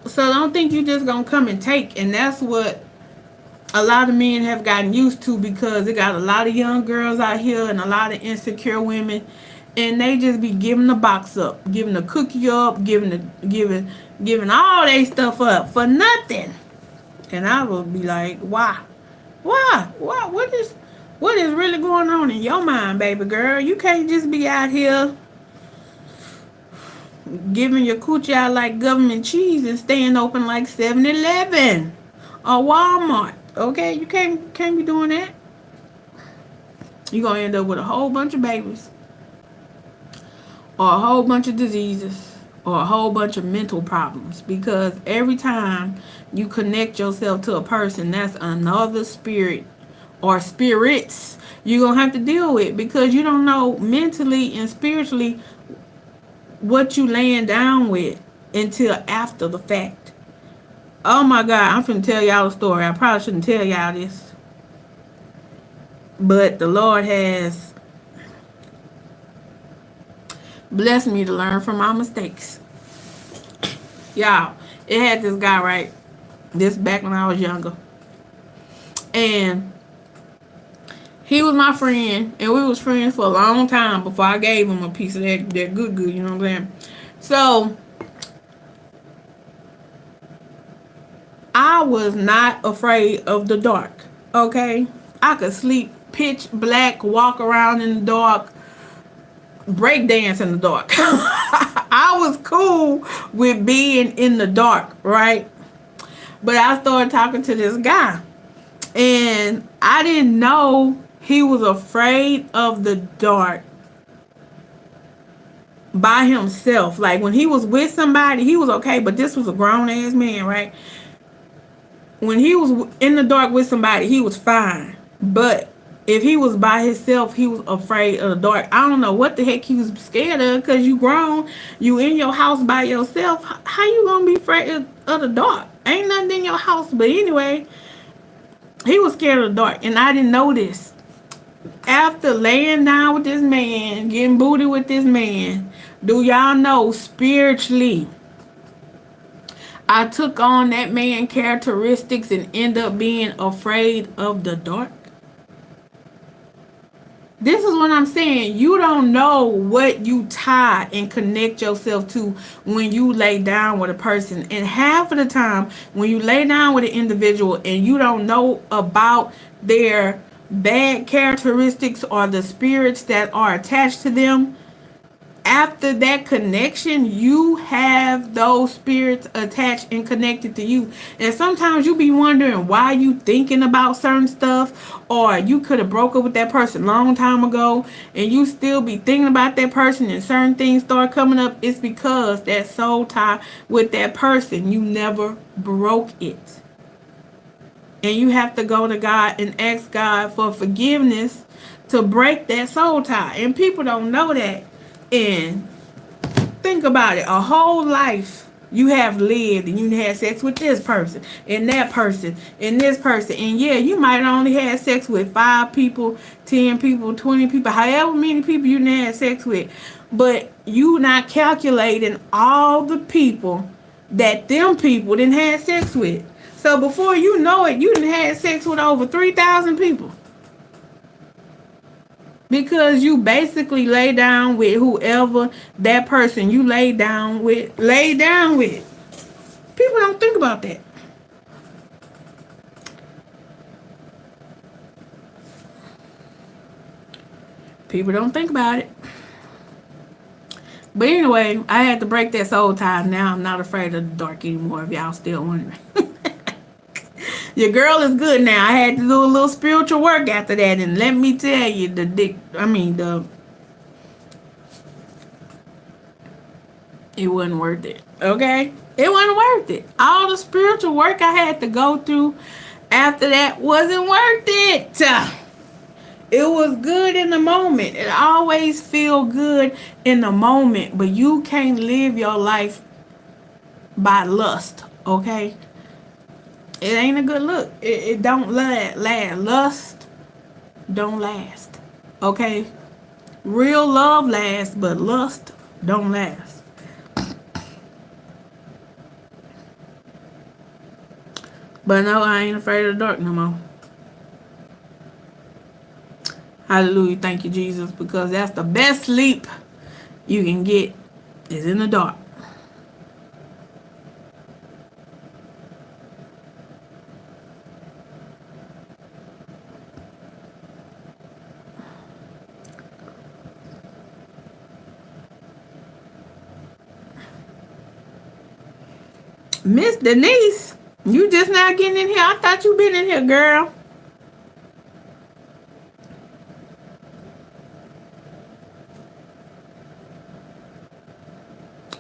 A: So don't think you just gonna come and take. And that's what a lot of men have gotten used to, because they got a lot of young girls out here and a lot of insecure women, and they just be giving the box up, giving the cookie up, giving all they stuff up for nothing. And I will be like, why? Why? What is really going on in your mind, baby girl? You can't just be out here giving your coochie out like government cheese and staying open like 7-Eleven or Walmart. Okay, you can't be doing that. You're gonna end up with a whole bunch of babies, or a whole bunch of diseases, or a whole bunch of mental problems, because every time you connect yourself to a person, that's another spirit or spirits you're gonna have to deal with, because you don't know mentally and spiritually what you laying down with until after the fact. Oh my God, I'm finna tell y'all a story. I probably shouldn't tell y'all this, but the Lord has blessed me to learn from my mistakes. Y'all, it had this guy, right? This back when I was younger. And he was my friend, and we was friends for a long time before I gave him a piece of that good, you know what I'm saying? So I was not afraid of the dark, okay? I could sleep pitch black, walk around in the dark, break dance in the dark. I was cool with being in the dark, right? But I started talking to this guy, and I didn't know he was afraid of the dark by himself. Like when he was with somebody, he was okay, but this was a grown ass man, right? When he was in the dark with somebody, he was fine. But if he was by himself, he was afraid of the dark. I don't know what the heck he was scared of, because you grown, you in your house by yourself. How you gonna be afraid of the dark? Ain't nothing in your house. But anyway, he was scared of the dark, and I didn't know this. After laying down with this man, getting booty with this man, do y'all know spiritually, I took on that man characteristics and end up being afraid of the dark? This is what I'm saying. You don't know what you tie and connect yourself to when you lay down with a person. And half of the time, when you lay down with an individual and you don't know about their bad characteristics or the spirits that are attached to them, after that connection, you have those spirits attached and connected to you. And sometimes you be wondering why you thinking about certain stuff, or you could have broke up with that person a long time ago and you still be thinking about that person, and certain things start coming up. It's because that soul tie with that person, you never broke it. And you have to go to God and ask God for forgiveness to break that soul tie. And people don't know that. And think about it. A whole life you have lived and you had sex with this person and that person and this person. And yeah, you might only had sex with 5 people, 10 people, 20 people, however many people you had sex with. But you not calculating all the people that them people didn't have sex with. So before you know it, you done had sex with over 3,000 people. Because you basically lay down with whoever that person you lay down with. People don't think about that. People don't think about it. But anyway, I had to break that soul tie. Now I'm not afraid of the dark anymore, if y'all still wondering. Your girl is good now. I had to do a little spiritual work after that, and let me tell you, it wasn't worth it. Okay? It wasn't worth it. All the spiritual work I had to go through after that wasn't worth it. It was good in the moment. It always feel good in the moment, but you can't live your life by lust, okay? It ain't a good look. It don't last. Lust don't last, okay? Real love lasts, but lust don't last. But no, I ain't afraid of the dark no more. Hallelujah. Thank you, Jesus, because that's the best sleep you can get is in the dark. Miss Denise, you just now getting in here. I thought you been in here, girl.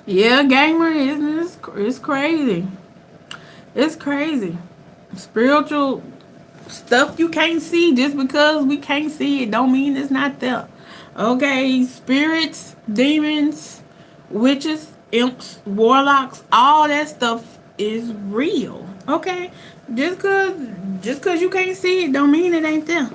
A: Yeah, gamer it's crazy. It's crazy. Spiritual stuff you can't see, just because we can't see it don't mean it's not there. Okay, spirits, demons, witches, imps, warlocks, all that stuff is real. Okay, just cause you can't see it don't mean it ain't there.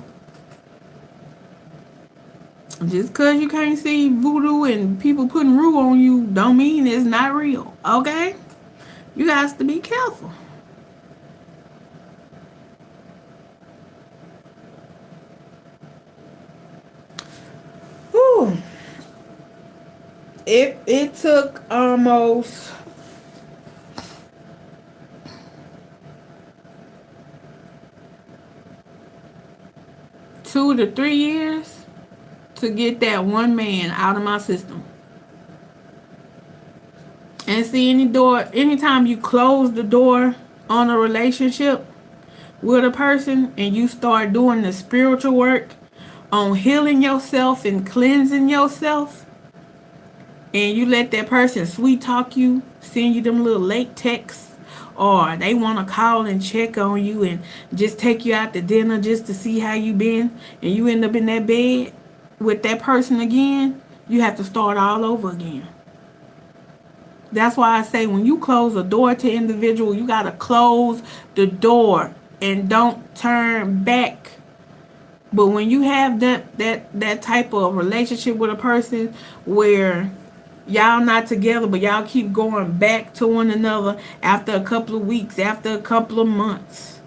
A: Just cause you can't see voodoo and people putting rue on you don't mean it's not real. Okay, you guys to be careful. Whew. It took almost 2 to 3 years to get that one man out of my system. And see, anytime you close the door on a relationship with a person and you start doing the spiritual work on healing yourself and cleansing yourself, and you let that person sweet talk you, send you them little late texts, or they want to call and check on you and just take you out to dinner just to see how you been, and you end up in that bed with that person again, you have to start all over again. That's why I say when you close a door to individual, you got to close the door and don't turn back. But when you have that type of relationship with a person where y'all not together, but y'all keep going back to one another after a couple of weeks, after a couple of months,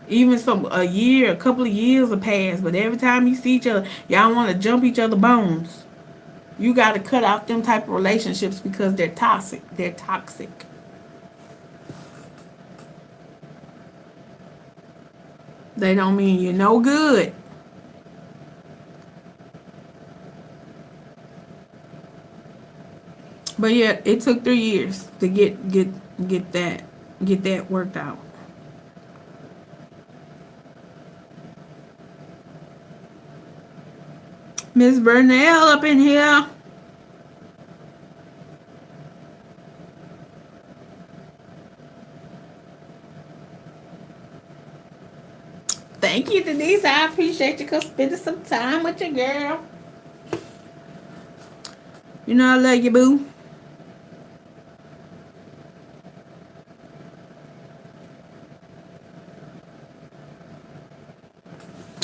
A: even a year, a couple of years have passed, but every time you see each other, y'all want to jump each other bones. You got to cut out them type of relationships because they're toxic. They're toxic. They don't mean you're no good. But yeah, it took 3 years to get that worked out. Miss Burnell up in here. Thank you, Denise. I appreciate you spending some time with your girl. You know I love you, boo.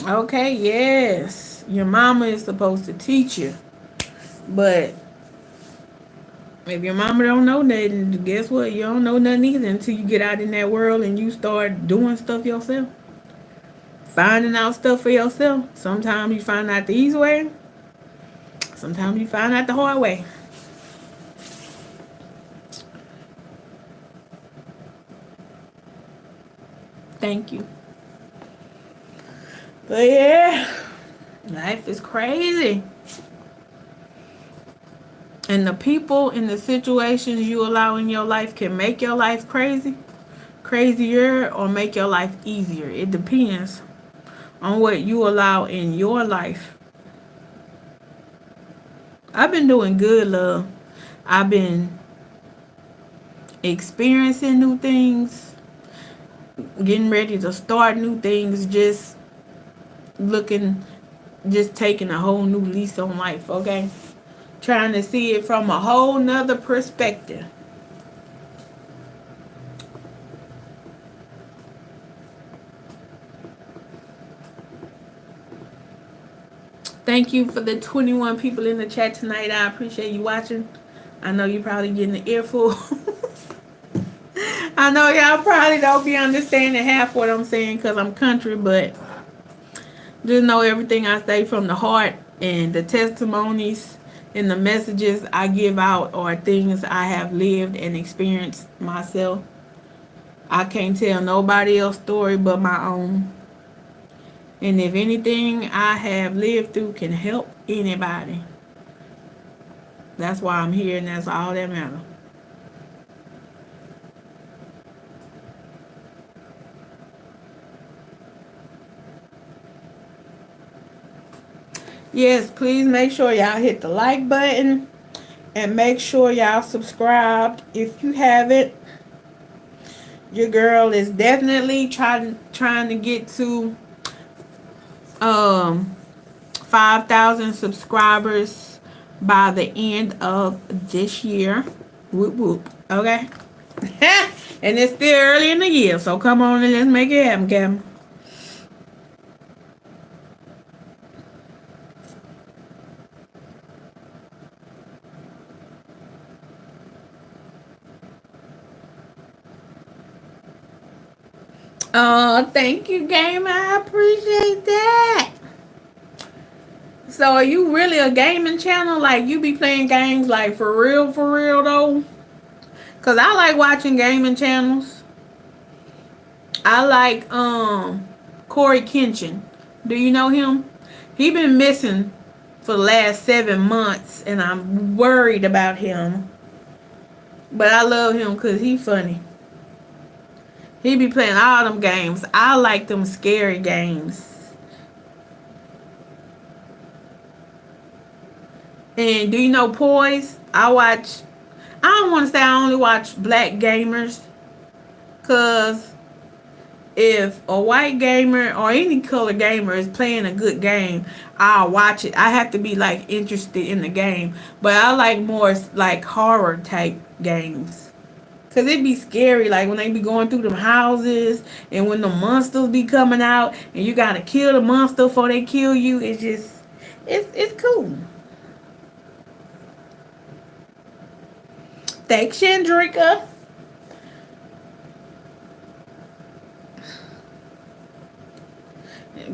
A: Okay, yes. Your mama is supposed to teach you. But if your mama don't know nothing, guess what? You don't know nothing either until you get out in that world and you start doing stuff yourself. Finding out stuff for yourself. Sometimes you find out the easy way. Sometimes you find out the hard way. Thank you. But yeah, life is crazy. And the people and the situations you allow in your life can make your life crazier, or make your life easier. It depends on what you allow in your life. I've been doing good, love. I've been experiencing new things, getting ready to start new things, looking, just taking a whole new lease on life, okay? Trying to see it from a whole nother perspective. Thank you for the 21 people in the chat tonight. I appreciate you watching. I know you're probably getting the earful. I know y'all probably don't be understanding half what I'm saying because I'm country, but just know everything I say from the heart, and the testimonies and the messages I give out are things I have lived and experienced myself. I can't tell nobody else's story but my own. And if anything I have lived through can help anybody, that's why I'm here, and that's all that matters. Yes, please make sure y'all hit the like button, and make sure y'all subscribed if you haven't. Your girl is definitely trying to get to 5,000 subscribers by the end of this year. Whoop whoop. Okay. And it's still early in the year, so come on and let's make it happen, Cam. Oh, thank you, Gamer. I appreciate that. So, are you really a gaming channel? Like, you be playing games, like, for real, though? Because I like watching gaming channels. I like, Corey Kenshin. Do you know him? He been missing for the last 7 months, and I'm worried about him. But I love him because he funny. He be playing all them games. I like them scary games. And do you know Poise? I don't want to say I only watch black gamers. Because if a white gamer or any color gamer is playing a good game, I'll watch it. I have to be like interested in the game. But I like more like horror type games. Cause it be scary, like when they be going through them houses, and when the monsters be coming out, and you gotta kill the monster before they kill you. It's just, it's cool. Thanks, Chandrika.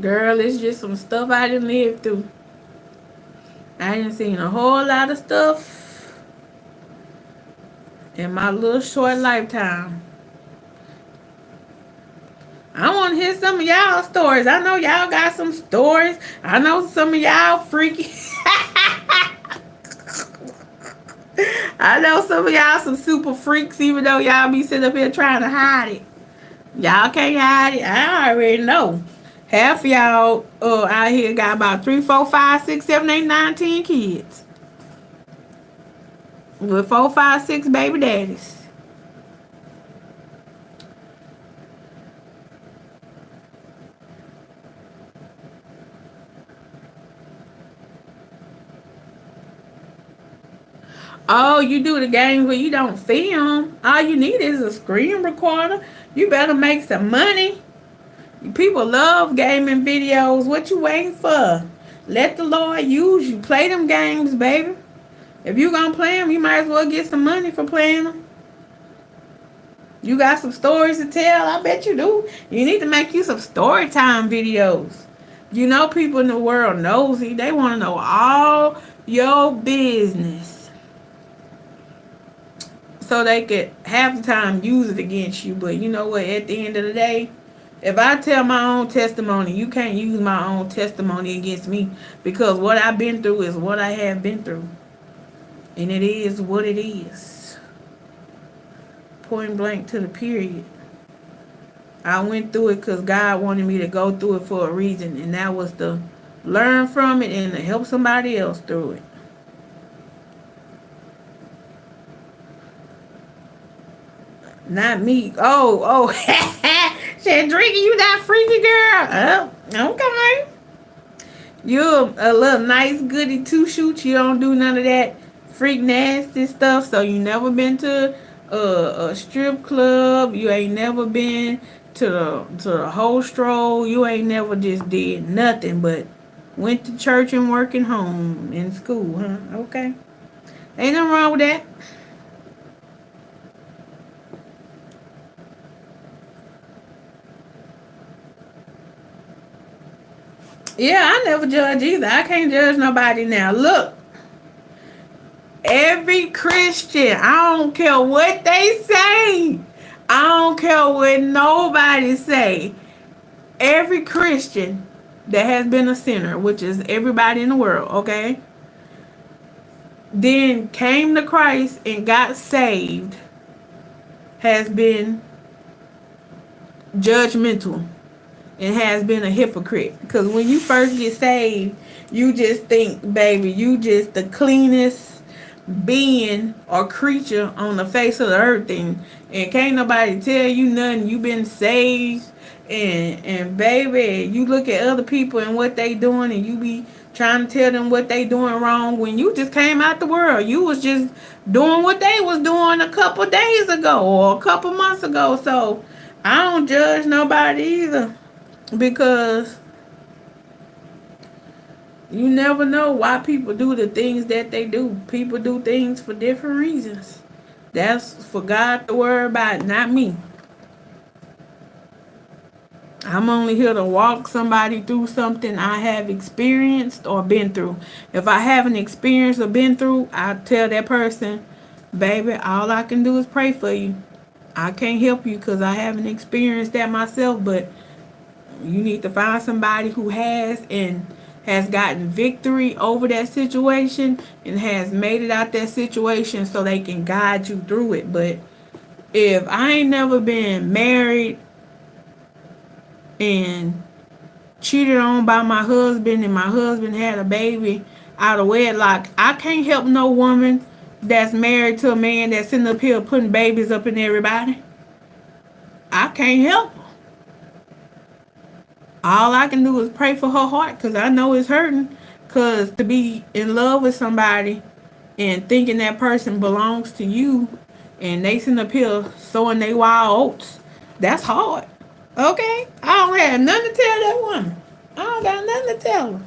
A: Girl, it's just some stuff I didn't live through. I didn't seen a whole lot of stuff in my little short lifetime. I want to hear some of y'all stories. I know y'all got some stories. I know some of y'all freaky. I know some of y'all some super freaks, even though y'all be sitting up here trying to hide it. Y'all can't hide it. I already know. Half of y'all out here got about 3, 4, 5, 6, 7, 8, 9, 10 kids. With 4, 5, 6 baby daddies. Oh, you do the games where you don't film. All you need is a screen recorder. You better make some money. People love gaming videos. What you waiting for? Let the Lord use you. Play them games, baby. If you gonna play them, you might as well get some money for playing them. You got some stories to tell. I bet you do. You need to make you some story time videos. You know, people in the world nosy. They want to know all your business, so they could half the time use it against you. But you know what? At the end of the day, if I tell my own testimony, you can't use my own testimony against me, because what I've been through is what I have been through. And it is what it is. Point blank to the period. I went through it because God wanted me to go through it for a reason. And that was to learn from it and to help somebody else through it. Not me. Oh. Said, Drinky, you not freaky, girl. Oh, okay. You're a little nice goody two-shoot. You don't do none of that freak nasty stuff. So you never been to a strip club. You ain't never been to the whole stroll. You ain't never just did nothing but went to church and working home and school, huh? Okay. Ain't nothing wrong with that. Yeah, I never judge either. I can't judge nobody now. Look, every Christian, I don't care what they say. I don't care what nobody say. Every Christian that has been a sinner, which is everybody in the world, okay, then came to Christ and got saved, has been judgmental and has been a hypocrite. Because when you first get saved, you just think, baby, you just the cleanest being or creature on the face of the earth, and can't nobody tell you nothing. You been saved, and baby, you look at other people and what they doing, and you be trying to tell them what they doing wrong when you just came out the world. You was just doing what they was doing a couple days ago or a couple months ago. So I don't judge nobody either, because you never know why people do the things that they do. People do things for different reasons. That's for God to worry about, not me. I'm only here to walk somebody through something I have experienced or been through. If I haven't experienced or been through, I tell that person, baby, all I can do is pray for you. I can't help you because I haven't experienced that myself, but you need to find somebody who has, and has gotten victory over that situation and has made it out that situation, so they can guide you through it. But if I ain't never been married and cheated on by my husband, and my husband had a baby out of wedlock, I can't help no woman that's married to a man that's sitting up here putting babies up in everybody. I can't help her. All I can do is pray for her heart, because I know it's hurting. Because to be in love with somebody and thinking that person belongs to you, and they sitting up here sowing they wild oats, that's hard. Okay? I don't have nothing to tell that woman. I don't got nothing to tell her.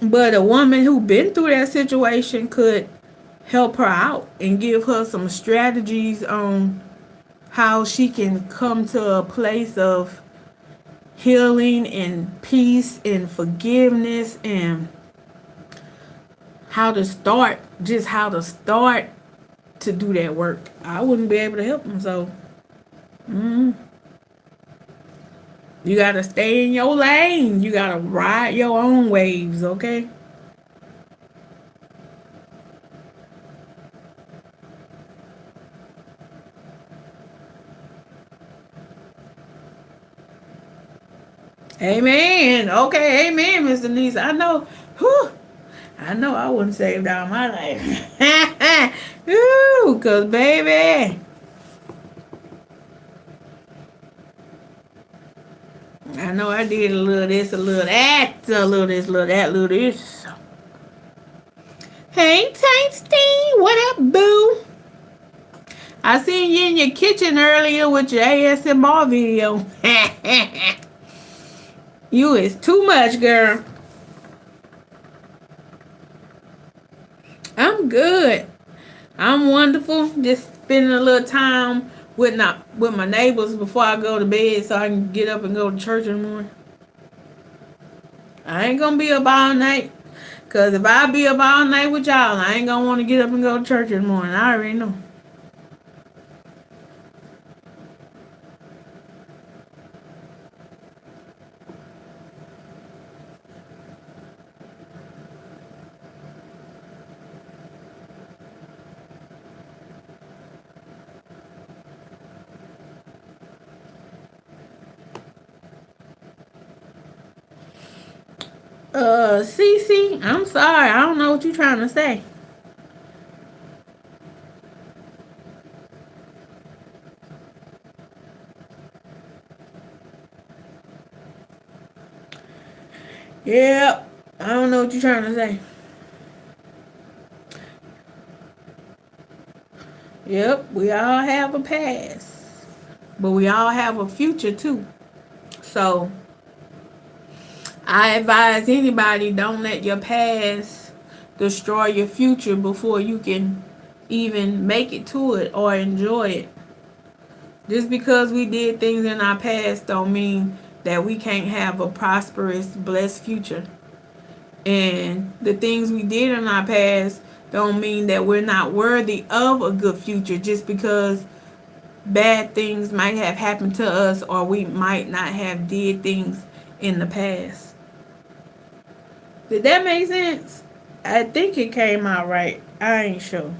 A: But a woman who been through that situation could help her out and give her some strategies on how she can come to a place of healing and peace and forgiveness, and how to start to do that work. I wouldn't be able to help them. So you gotta stay in your lane. You gotta ride your own waves, okay? Amen. Okay, amen, Miss Denise. I know. Whew, I know I wouldn't save down my life. Ooh, cause baby, I know I did a little this, a little that, a little this, a little that, a little this. Hey, Weinstein, what up, boo? I seen you in your kitchen earlier with your ASMR video. You is too much, girl. I'm good. I'm wonderful. Just spending a little time with my neighbors before I go to bed so I can get up and go to church in the morning. I ain't gonna be up all night. Cause if I be up all night with y'all, I ain't gonna want to get up and go to church in the morning. I already know. Cece, I'm sorry. I don't know what you're trying to say. Yep. I don't know what you're trying to say. Yep, we all have a past. But we all have a future too. So I advise anybody, don't let your past destroy your future before you can even make it to it or enjoy it. Just because we did things in our past don't mean that we can't have a prosperous, blessed future. And the things we did in our past don't mean that we're not worthy of a good future just because bad things might have happened to us or we might not have did things in the past. Did that make sense? I think it came out right. I ain't sure.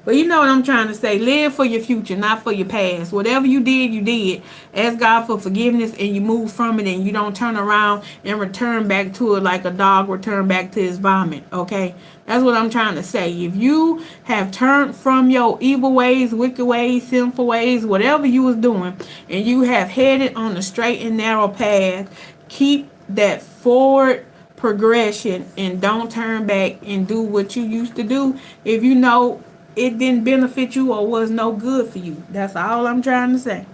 A: But you know what I'm trying to say. Live for your future, not for your past. Whatever you did, you did. Ask God for forgiveness and you move from it and you don't turn around and return back to it like a dog return back to his vomit. Okay? That's what I'm trying to say. If you have turned from your evil ways, wicked ways, sinful ways, whatever you was doing, and you have headed on the straight and narrow path, keep that forward progression and don't turn back and do what you used to do if you know it didn't benefit you or was no good for you. That's all I'm trying to say.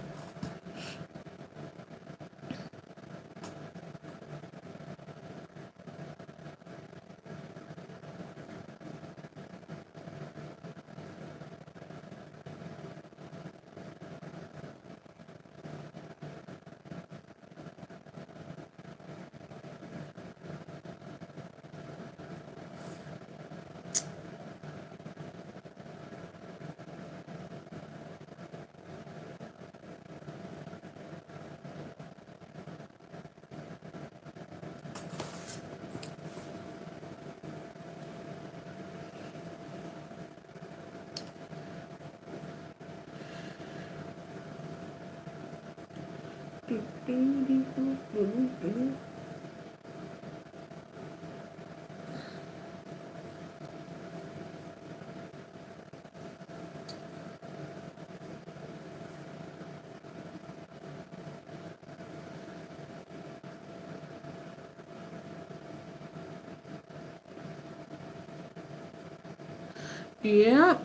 A: Yeah,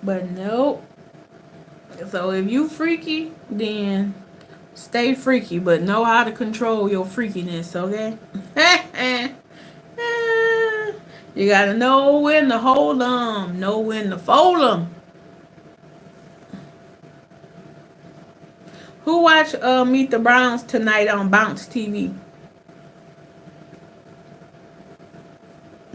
A: but nope. So if you freaky, then stay freaky, but know how to control your freakiness, okay? You gotta know when to hold 'em, know when to fold 'em. Who watched Meet the Browns tonight on Bounce TV?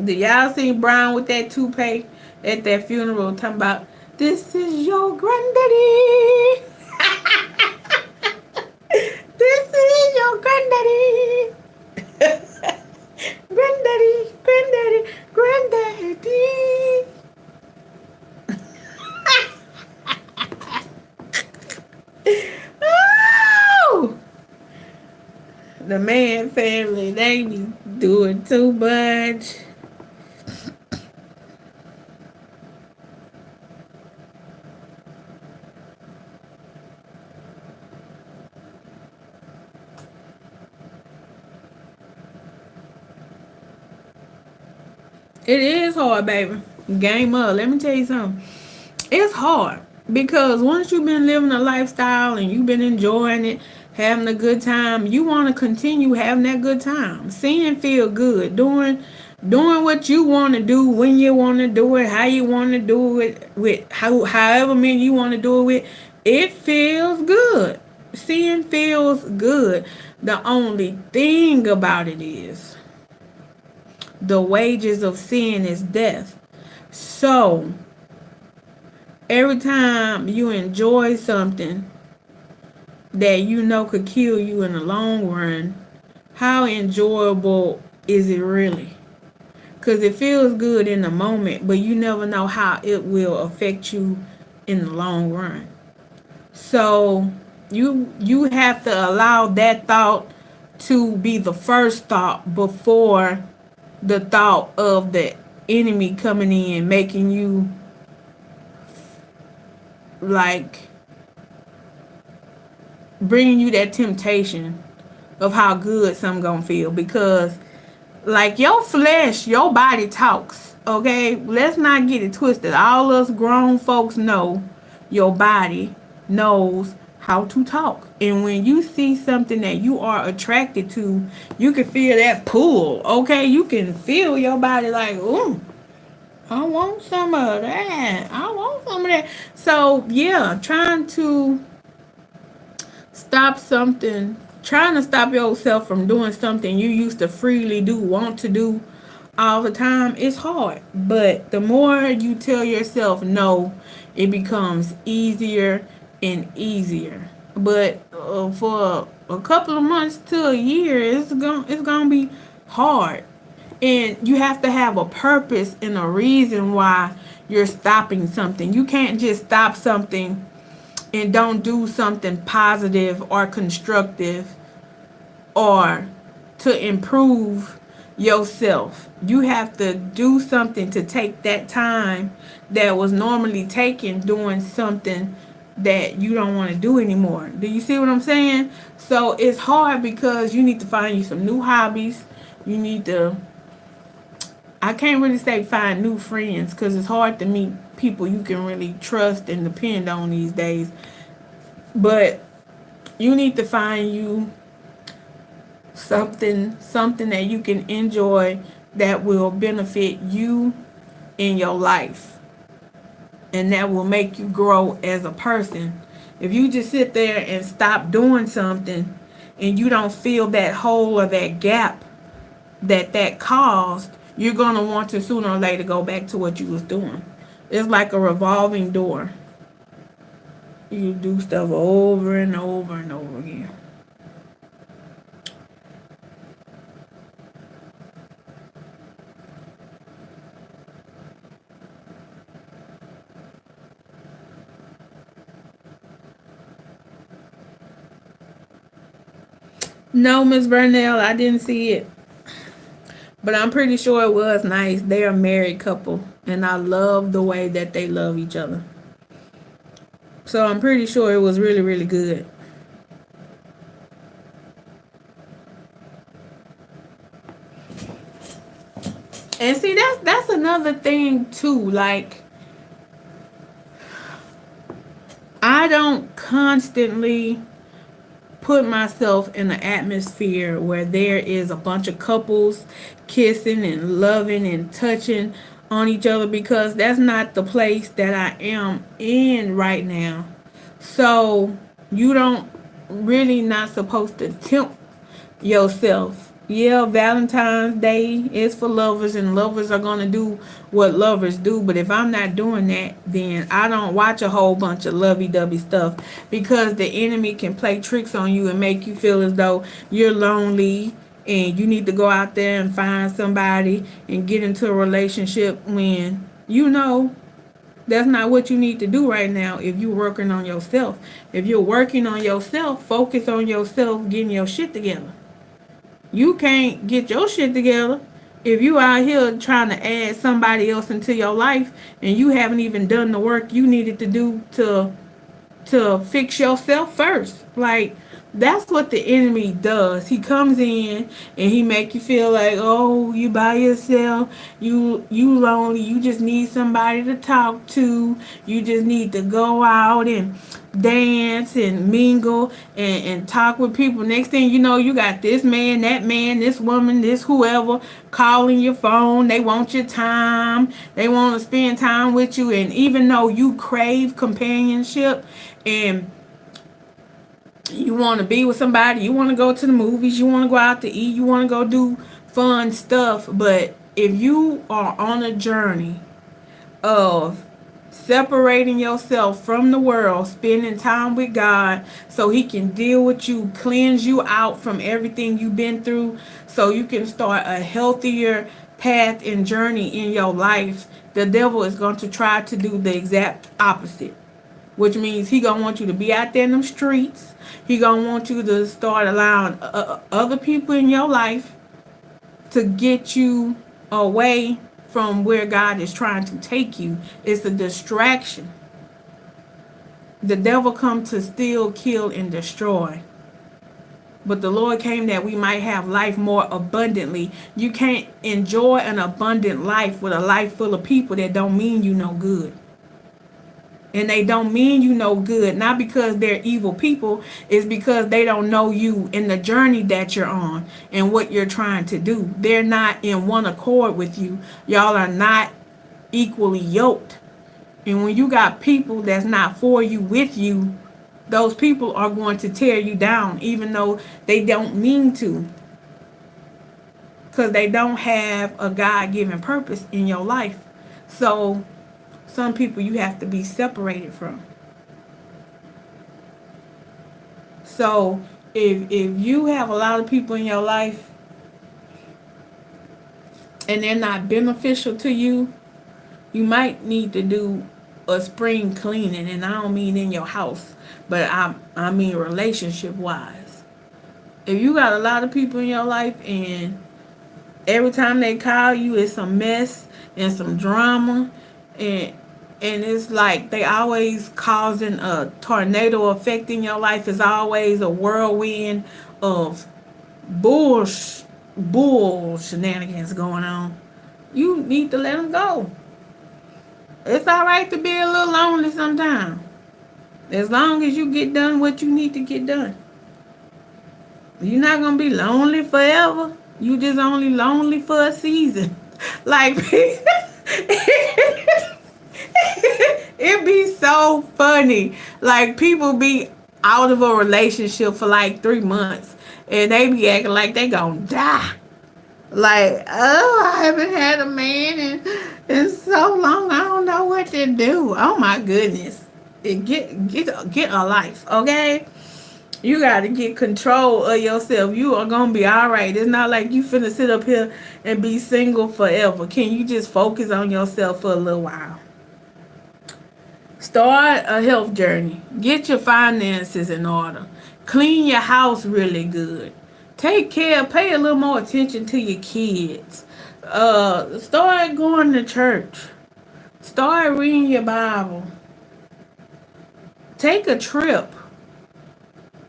A: Did y'all see Brown with that toupee at that funeral talking about, this is your granddaddy? This is your granddaddy. Granddaddy, granddaddy, granddaddy. Oh! The man family, they be doing too much. It is hard, baby. Game up. Let me tell you something. It's hard because once you've been living a lifestyle and you've been enjoying it, having a good time, you want to continue having that good time. Seeing feel good, doing what you want to do when you want to do it, how you want to do it, with however many you want to do it with. It feels good. Seeing feels good. The only thing about it is the wages of sin is death. So every time you enjoy something that you know could kill you in the long run, how enjoyable is it really? Because it feels good in the moment, but you never know how it will affect you in the long run. So you have to allow that thought to be the first thought before the thought of the enemy coming in, making you like bringing you that temptation of how good some gonna feel. Because like your flesh, your body talks, okay? Let's not get it twisted. All us grown folks know your body knows how to talk. And when you see something that you are attracted to, you can feel that pull, okay? You can feel your body like, ooh, I want some of that. I want some of that. So yeah, trying to stop yourself from doing something you used to freely do, want to do all the time, is hard. But the more you tell yourself no, it becomes easier and easier. But for a couple of months to a year, it's gonna be hard. And you have to have a purpose and a reason why you're stopping something. You can't just stop something and don't do something positive or constructive or to improve yourself. You have to do something to take that time that was normally taken doing something that you don't want to do anymore. Do you see what I'm saying? So it's hard because you need to find you some new hobbies. You need to, I can't really say find new friends because it's hard to meet people you can really trust and depend on these days. But you need to find you something that you can enjoy that will benefit you in your life and that will make you grow as a person. If you just sit there and stop doing something and you don't feel that hole or that gap that caused, you're going to want to sooner or later go back to what you was doing. It's like a revolving door. You do stuff over and over and over again. No, Miss Burnell, I didn't see it. But I'm pretty sure it was nice. They're a married couple. And I love the way that they love each other. So I'm pretty sure it was really, really good. And see, that's another thing too. Like, I don't constantly put myself in an atmosphere where there is a bunch of couples kissing and loving and touching on each other because that's not the place that I am in right now. So you don't really not supposed to tempt yourself. Yeah, Valentine's Day is for lovers and lovers are going to do what lovers do. But if I'm not doing that, then I don't watch a whole bunch of lovey-dovey stuff because the enemy can play tricks on you and make you feel as though you're lonely and you need to go out there and find somebody and get into a relationship when you know that's not what you need to do right now if you're working on yourself. If you're working on yourself, focus on yourself getting your shit together. You can't get your shit together if you out here trying to add somebody else into your life and you haven't even done the work you needed to do to fix yourself first. Like, That's what the enemy does. He comes in and he make you feel like, oh, you by yourself, you lonely, you just need somebody to talk to, you just need to go out and dance and mingle and talk with people. Next thing you know, you got this man, this woman, this whoever calling your phone. They want your time. They want to spend time with you. And even though you crave companionship and you want to be with somebody, you want to go to the movies, you want to go out to eat, you want to go do fun stuff. But if you are on a journey of separating yourself from the world, spending time with God so he can deal with you, cleanse you out from everything you've been through, so you can start a healthier path and journey in your life, the devil is going to try to do the exact opposite, which means he gonna want you to be out there in them streets. He gonna want you to start allowing other people in your life to get you away from where God is trying to take you. It's a distraction. The devil come to steal, kill, and destroy. But the Lord came that we might have life more abundantly. You can't enjoy an abundant life with a life full of people that don't mean you no good. And they don't mean you no good, not because they're evil people, it's because they don't know you in the journey that you're on and what you're trying to do. They're not in one accord with you. Y'all are not equally yoked. And when you got people that's not for you, with you, those people are going to tear you down, even though they don't mean to. Because they don't have a God-given purpose in your life. So some people you have to be separated from. So if you have a lot of people in your life and they're not beneficial to you, you might need to do a spring cleaning. And I don't mean in your house, but I mean relationship wise. If you got a lot of people in your life and every time they call you it's some mess and some drama, and it's like they always causing a tornado effect in your life. Is always a whirlwind of bull shenanigans going on. You need to let them go. It's all right to be a little lonely sometimes, as long as you get done what you need to get done. You're not gonna be lonely forever. You just only lonely for a season. Like it be so funny. Like people be out of a relationship for like 3 months and they be acting like they gonna die. Like, oh, I haven't had a man in so long. I don't know what to do. Oh my goodness. Get a life, okay? You gotta get control of yourself. You are gonna be alright. It's not like you finna sit up here and be single forever. Can you just focus on yourself for a little while? Start a health journey. Get your finances in order. Clean your house really good. Take care, pay a little more attention to your kids. Start going to church. Start reading your Bible. Take a trip.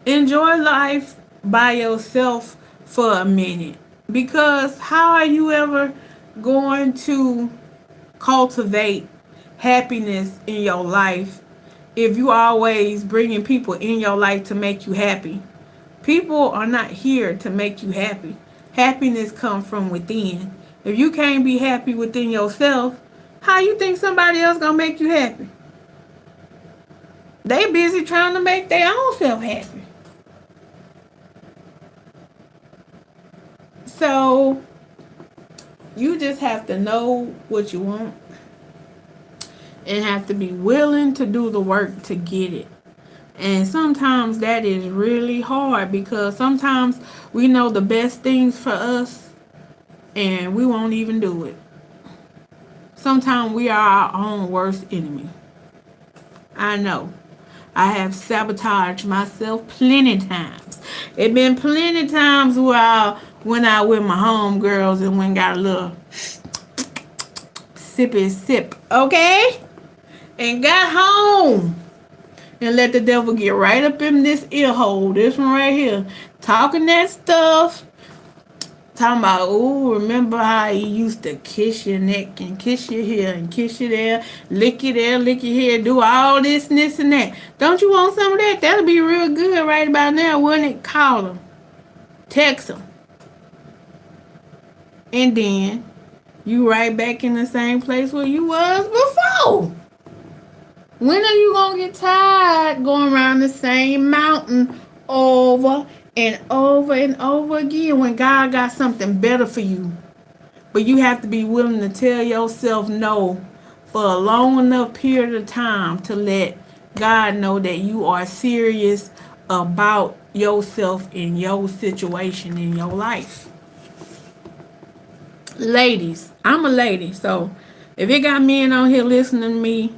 A: Enjoy life by yourself for a minute. Because how are you ever going to cultivate happiness in your life if you always bringing people in your life to make you happy? People are not here to make you happy. Happiness comes from within. If you can't be happy within yourself, how you think somebody else gonna make you happy? They busy trying to make their own self happy. So you just have to know what you want and have to be willing to do the work to get it. And sometimes that is really hard because sometimes we know the best things for us and we won't even do it. Sometimes we are our own worst enemy. I know. I have sabotaged myself plenty times. It been plenty times where I went out with my homegirls and went and got a little sippy sip, okay? And got home and let the devil get right up in this ear hole. This one right here. Talking that stuff. Talking about, oh, remember how he used to kiss your neck and kiss you here and kiss you there, lick you there, lick you here, do all this and this and that. Don't you want some of that? That'll be real good right about now, wouldn't it? Call him. Text him. And then you right back in the same place where you was before. When are you going to get tired going around the same mountain over and over and over again when God got something better for you? But you have to be willing to tell yourself no for a long enough period of time to let God know that you are serious about yourself and your situation in your life. Ladies, I'm a lady, so if you got men on here listening to me,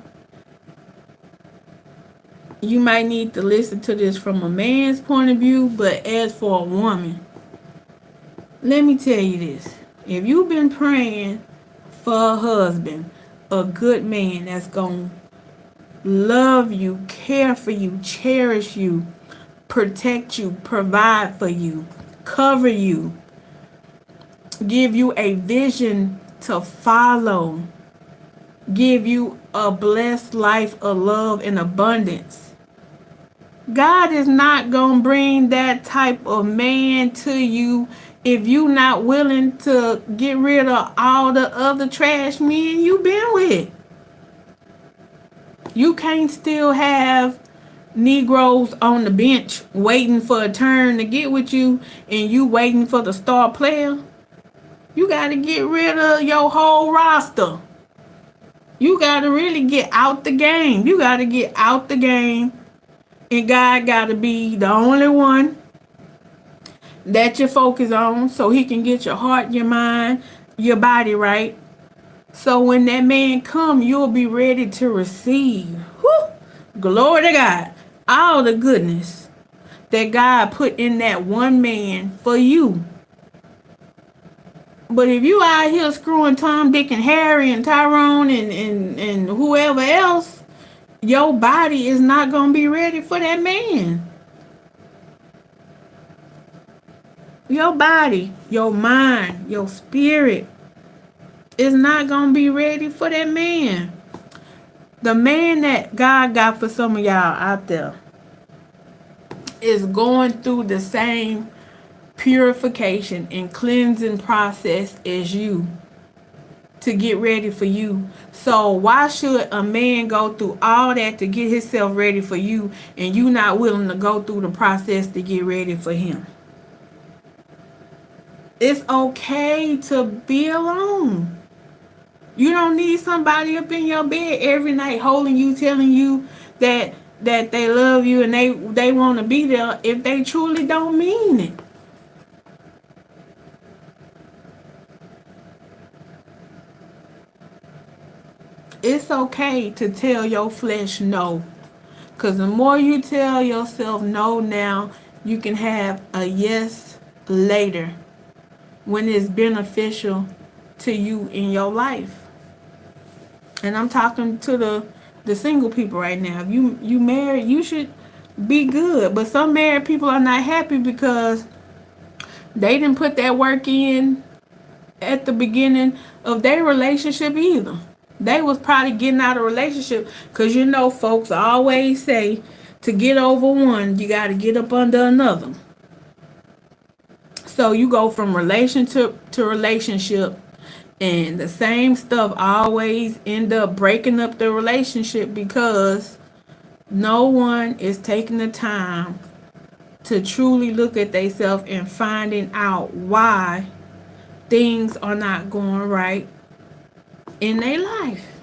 A: you might need to listen to this from a man's point of view, but as for a woman, let me tell you this. If you've been praying for a husband, a good man that's going to love you, care for you, cherish you, protect you, provide for you, cover you, give you a vision to follow, give you a blessed life of love and abundance, God is not going to bring that type of man to you if you're not willing to get rid of all the other trash men you've been with. You can't still have Negroes on the bench waiting for a turn to get with you and you waiting for the star player. You got to get rid of your whole roster. You got to really get out the game. You got to get out the game. And God got to be the only one that you focus on so he can get your heart, your mind, your body right. So when that man come, you'll be ready to receive. Whew, glory to God. All the goodness that God put in that one man for you. But if you out here screwing Tom, Dick, and Harry, and Tyrone, and whoever else, your body is not going to be ready for that man. Your body, your mind, your spirit is not going to be ready for that man. The man that God got for some of y'all out there is going through the same purification and cleansing process as you to get ready for you. So why should a man go through all that to get himself ready for you and you not willing to go through the process to get ready for him? It's okay to be alone. You don't need somebody up in your bed every night holding you, telling you that they love you and they want to be there if they truly don't mean it. It's okay to tell your flesh no. Because the more you tell yourself no now, you can have a yes later when it's beneficial to you in your life. And I'm talking to the single people right now. If you married, you should be good. But some married people are not happy because they didn't put that work in at the beginning of their relationship either. They was probably getting out of a relationship because you know folks always say to get over one, you got to get up under another. So you go from relationship to relationship and the same stuff always end up breaking up the relationship because no one is taking the time to truly look at themselves and finding out why things are not going right in their life.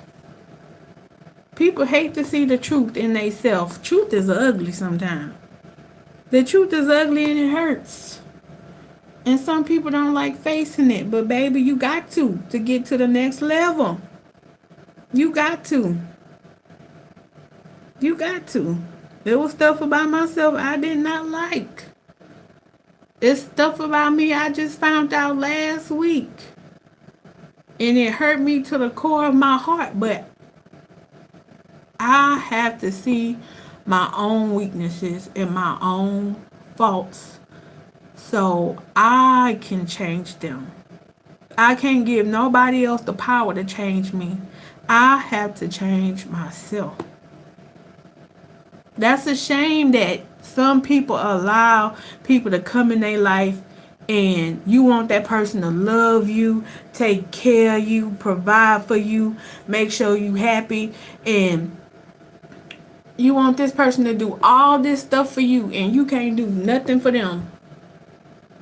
A: People hate to see the truth in themselves. Truth is ugly sometimes. The truth is ugly and it hurts. And some people don't like facing it. But baby, you got to get to the next level. You got to. You got to. There was stuff about myself I did not like. It's stuff about me I just found out last week. And it hurt me to the core of my heart. But I have to see my own weaknesses and my own faults so I can change them. I can't give nobody else the power to change me. I have to change myself. That's a shame that some people allow people to come in their life and you want that person to love you, take care of you, provide for you, make sure you happy, and you want this person to do all this stuff for you and you can't do nothing for them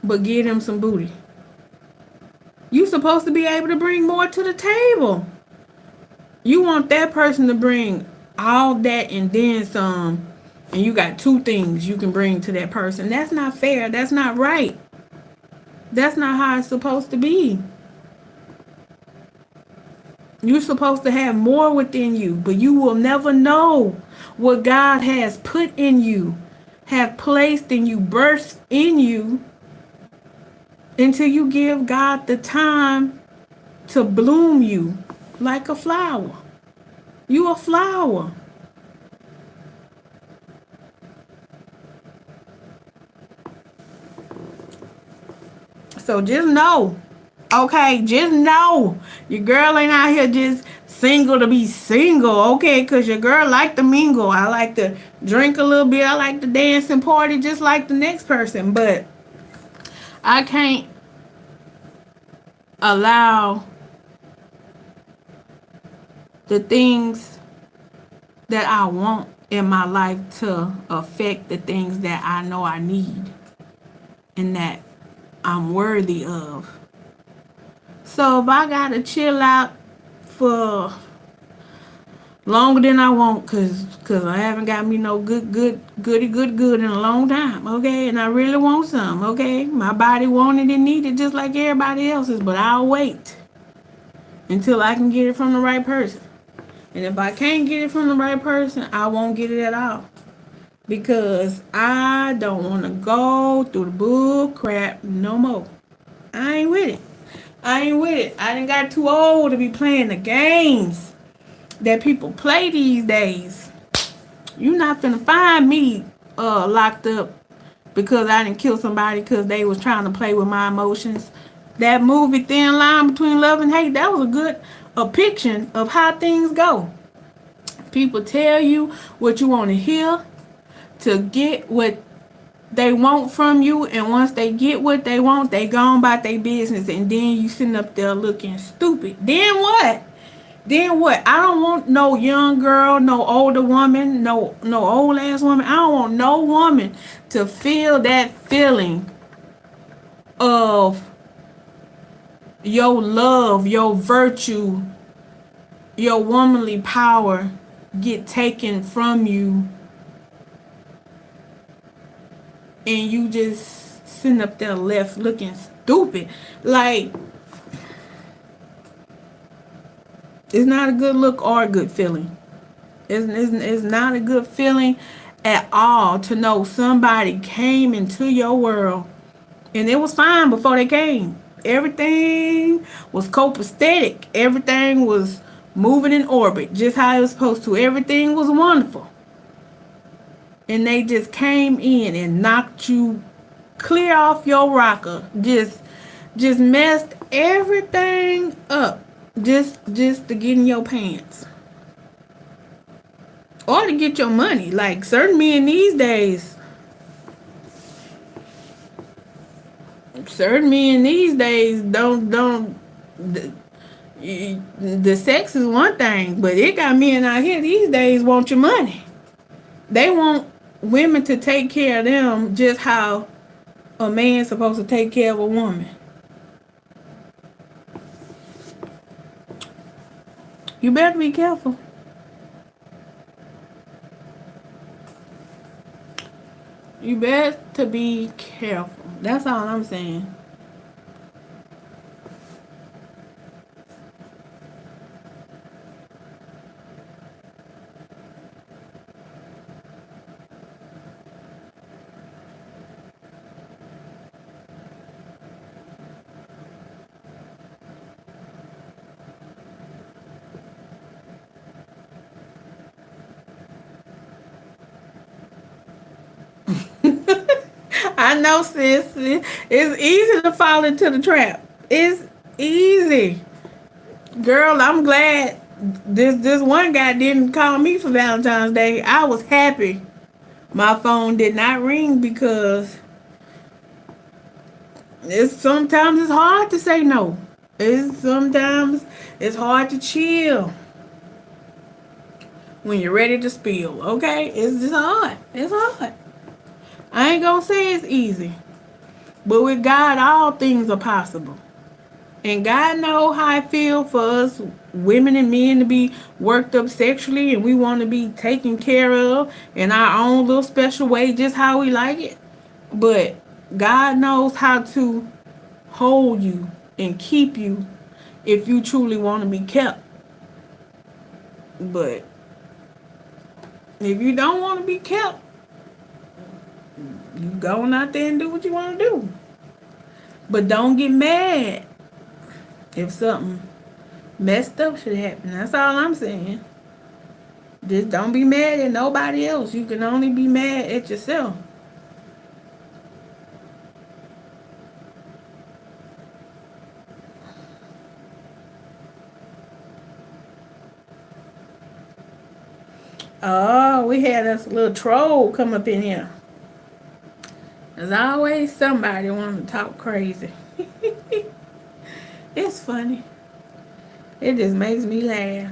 A: but give them some booty. You supposed to be able to bring more to the table. You want that person to bring all that and then some, and you got two things you can bring to that person. That's not fair. That's not right. That's not how it's supposed to be. You're supposed to have more within you, but you will never know what God has put in you, have placed in you, birthed in you, until you give God the time to bloom you like a flower. You a flower. So just know, okay, just know your girl ain't out here just single to be single, okay? Because your girl like to mingle. I like to drink a little bit. I like to dance and party just like the next person. But I can't allow the things that I want in my life to affect the things that I know I need and that I'm worthy of. So if I gotta chill out for longer than I want, cause I haven't got me no good in a long time, okay? And I really want some, okay? My body wanted and needed just like everybody else's, but I'll wait until I can get it from the right person. And if I can't get it from the right person, I won't get it at all. Because I don't want to go through the bull crap no more. I ain't with it. I ain't with it. I done got too old to be playing the games that people play these days. You not finna find me locked up because I didn't kill somebody because they was trying to play with my emotions. That movie Thin Line Between Love and Hate, that was a good depiction of how things go. People tell you what you want to hear to get what they want from you, and once they get what they want, they gone about their business, and then you sitting up there looking stupid. Then what? Then what? I don't want no young girl, no older woman, no old ass woman. I don't want no woman to feel that feeling of your love, your virtue, your womanly power get taken from you, and you just sitting up there left looking stupid. Like, it's not a good look or a good feeling. It's not a good feeling at all to know somebody came into your world and it was fine before they came. Everything was copacetic. Everything was moving in orbit just how it was supposed to. Everything was wonderful. And they just came in and knocked you clear off your rocker. Just messed everything up. Just to get in your pants. Or to get your money. Like certain men these days. Don't the sex is one thing, but it got men out here these days want your money. They want women to take care of them just how a man's supposed to take care of a woman. You better be careful. You better be careful. That's all I'm saying. I know, sis. It's easy to fall into the trap. It's easy. Girl, I'm glad this one guy didn't call me for Valentine's Day. I was happy. My phone did not ring because sometimes it's hard to say no. Sometimes it's hard to chill when you're ready to spill. Okay, it's just hard. It's hard. I ain't gonna say it's easy, but with God, all things are possible. And God knows how I feel for us women and men to be worked up sexually, and we want to be taken care of in our own little special way, just how we like it. But God knows how to hold you and keep you if you truly want to be kept. But if you don't want to be kept, you go out there and do what you want to do. But don't get mad if something messed up should happen. That's all I'm saying. Just don't be mad at nobody else. You can only be mad at yourself. Oh, we had this little troll come up in here. There's always somebody wanting to talk crazy. It's funny. It just makes me laugh.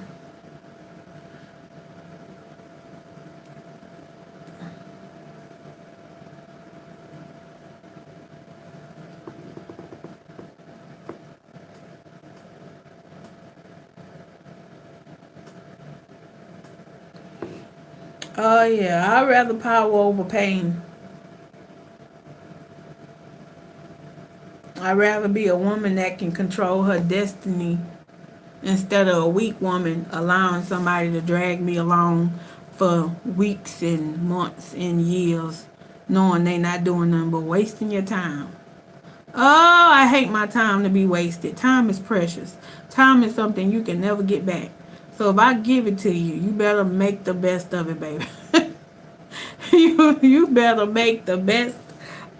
A: Oh yeah, I'd rather power over pain. I'd rather be a woman that can control her destiny instead of a weak woman allowing somebody to drag me along for weeks and months and years, knowing they not doing nothing but wasting your time. Oh, I hate my time to be wasted. Time is precious. Time is something you can never get back. So if I give it to you, you better make the best of it, baby. You better make the best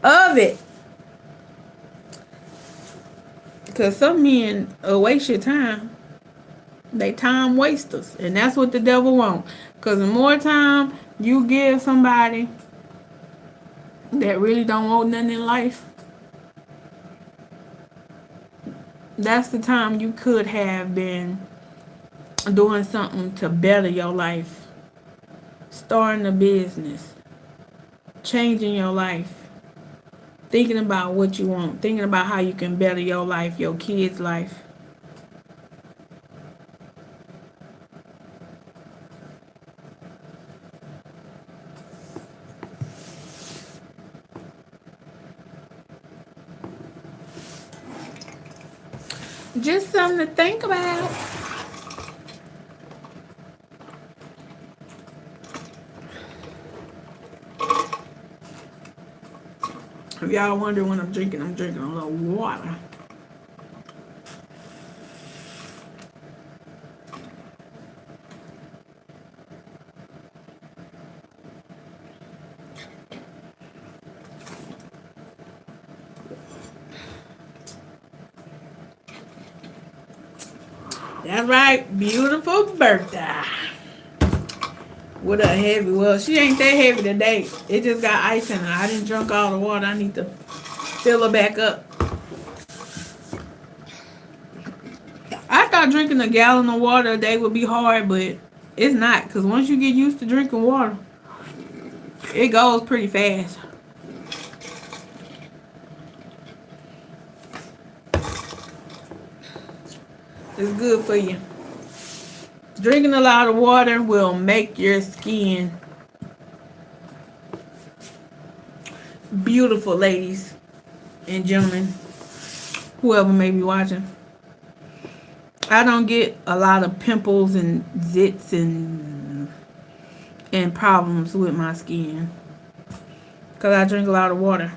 A: of it. Because some men waste your time. They time wasters. And that's what the devil wants. Because the more time you give somebody that really don't want nothing in life, that's the time you could have been doing something to better your life. Starting a business. Changing your life. Thinking about what you want. Thinking about how you can better your life, your kids' life. Just something to think about. If y'all wonder what I'm drinking a little water. That's right, beautiful Bertha. What a heavy, well, she ain't that heavy today. It just got ice in her. I didn't drink all the water. I need to fill her back up. I thought drinking a gallon of water a day would be hard, but it's not. Because once you get used to drinking water, it goes pretty fast. It's good for you. Drinking a lot of water will make your skin beautiful, ladies and gentlemen, whoever may be watching. I don't get a lot of pimples and zits and problems with my skin because I drink a lot of water.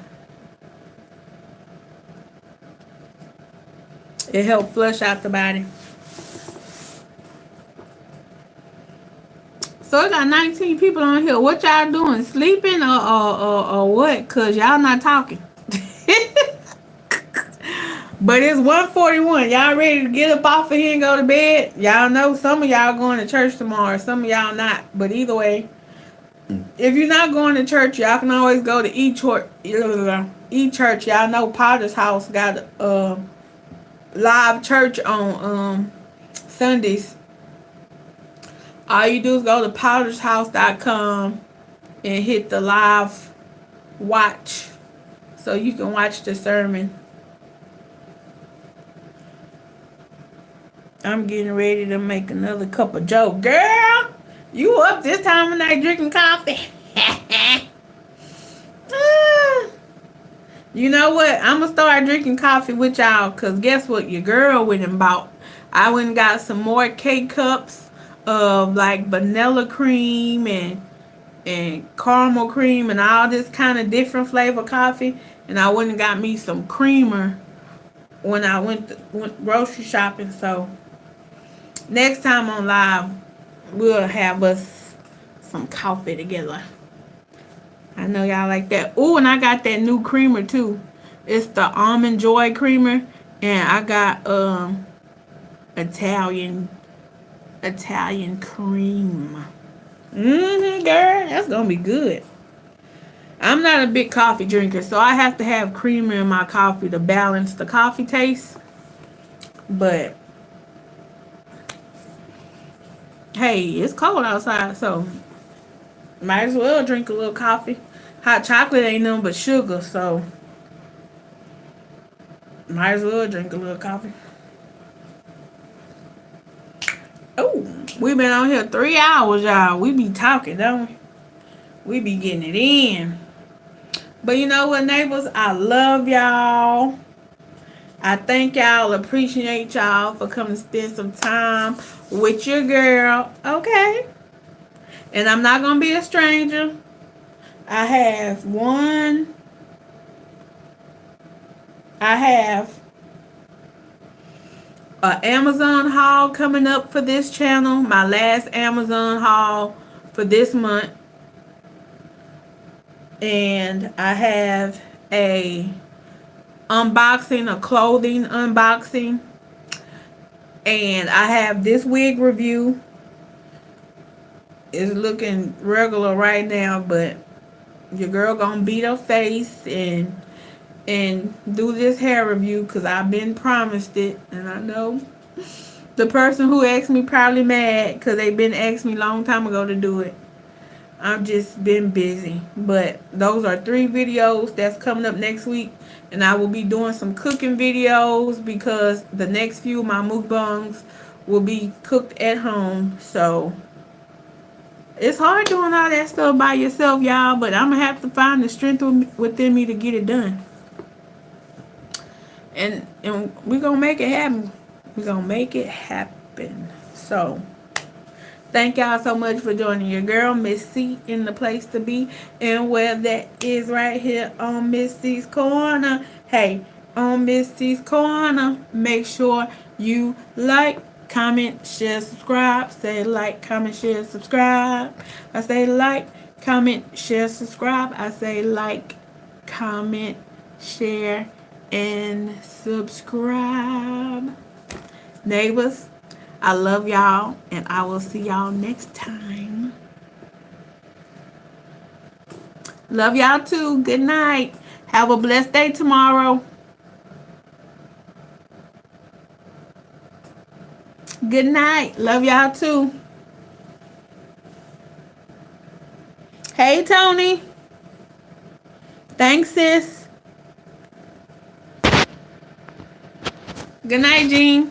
A: It helps flush out the body. So it got 19 people on here. What y'all doing? Sleeping or what? Cause y'all not talking. But it's 1:41. Y'all ready to get up off of here and go to bed? Y'all know some of y'all going to church tomorrow. Some of y'all not. But either way, if you're not going to church, y'all can always go to church. Church. Y'all know Potter's House got live church on Sundays. All you do is go to pottershouse.com and hit the live watch so you can watch the sermon. I'm getting ready to make another cup of joe. Girl, you up this time of night drinking coffee? You know what? I'm going to start drinking coffee with y'all because guess what? Your girl went and bought. I went and got some more K-cups of like vanilla cream and caramel cream and all this kind of different flavor coffee. And I went and got me some creamer when I went grocery shopping. So next time on live, we'll have us some coffee together. I know y'all like that. Ooh, and I got that new creamer too. It's the Almond Joy creamer. And I got Italian cream. Girl, that's gonna be good. I'm not a big coffee drinker, so I have to have creamer in my coffee to balance the coffee taste. But hey, it's cold outside, so might as well drink a little coffee. Hot chocolate ain't nothing but sugar, so might as well drink a little coffee. Oh, we've been on here 3 hours, y'all. We be talking, don't we? We be getting it in. But you know what, neighbors? I love y'all. I thank y'all, appreciate y'all for coming to spend some time with your girl. Okay. And I'm not going to be a stranger. I have an Amazon haul coming up for this channel. My last Amazon haul for this month. And I have a clothing unboxing. And I have this wig review. It's looking regular right now, but your girl gonna beat her face and do this hair review because I've been promised it. And I know the person who asked me probably mad because they've been asking me a long time ago to do it. I've just been busy. But those are 3 videos that's coming up next week. And I will be doing some cooking videos because the next few of my mukbangs will be cooked at home. So it's hard doing all that stuff by yourself, y'all. But I'm going to have to find the strength within me to get it done. And we're going to make it happen. We're going to make it happen. So thank y'all so much for joining your girl, Miss C, in the place to be. And where that is right here on Miss C's Corner. Hey, on Miss C's Corner, make sure you like, comment, share, subscribe. Say like, comment, share, subscribe. I say like, comment, share, subscribe. I say like, comment, share, and subscribe. Neighbors, I love y'all, and I will see y'all next time. Love y'all too. Good night. Have a blessed day tomorrow. Good night. Love y'all too. Hey, Tony. Thanks, sis. Good night, Jean.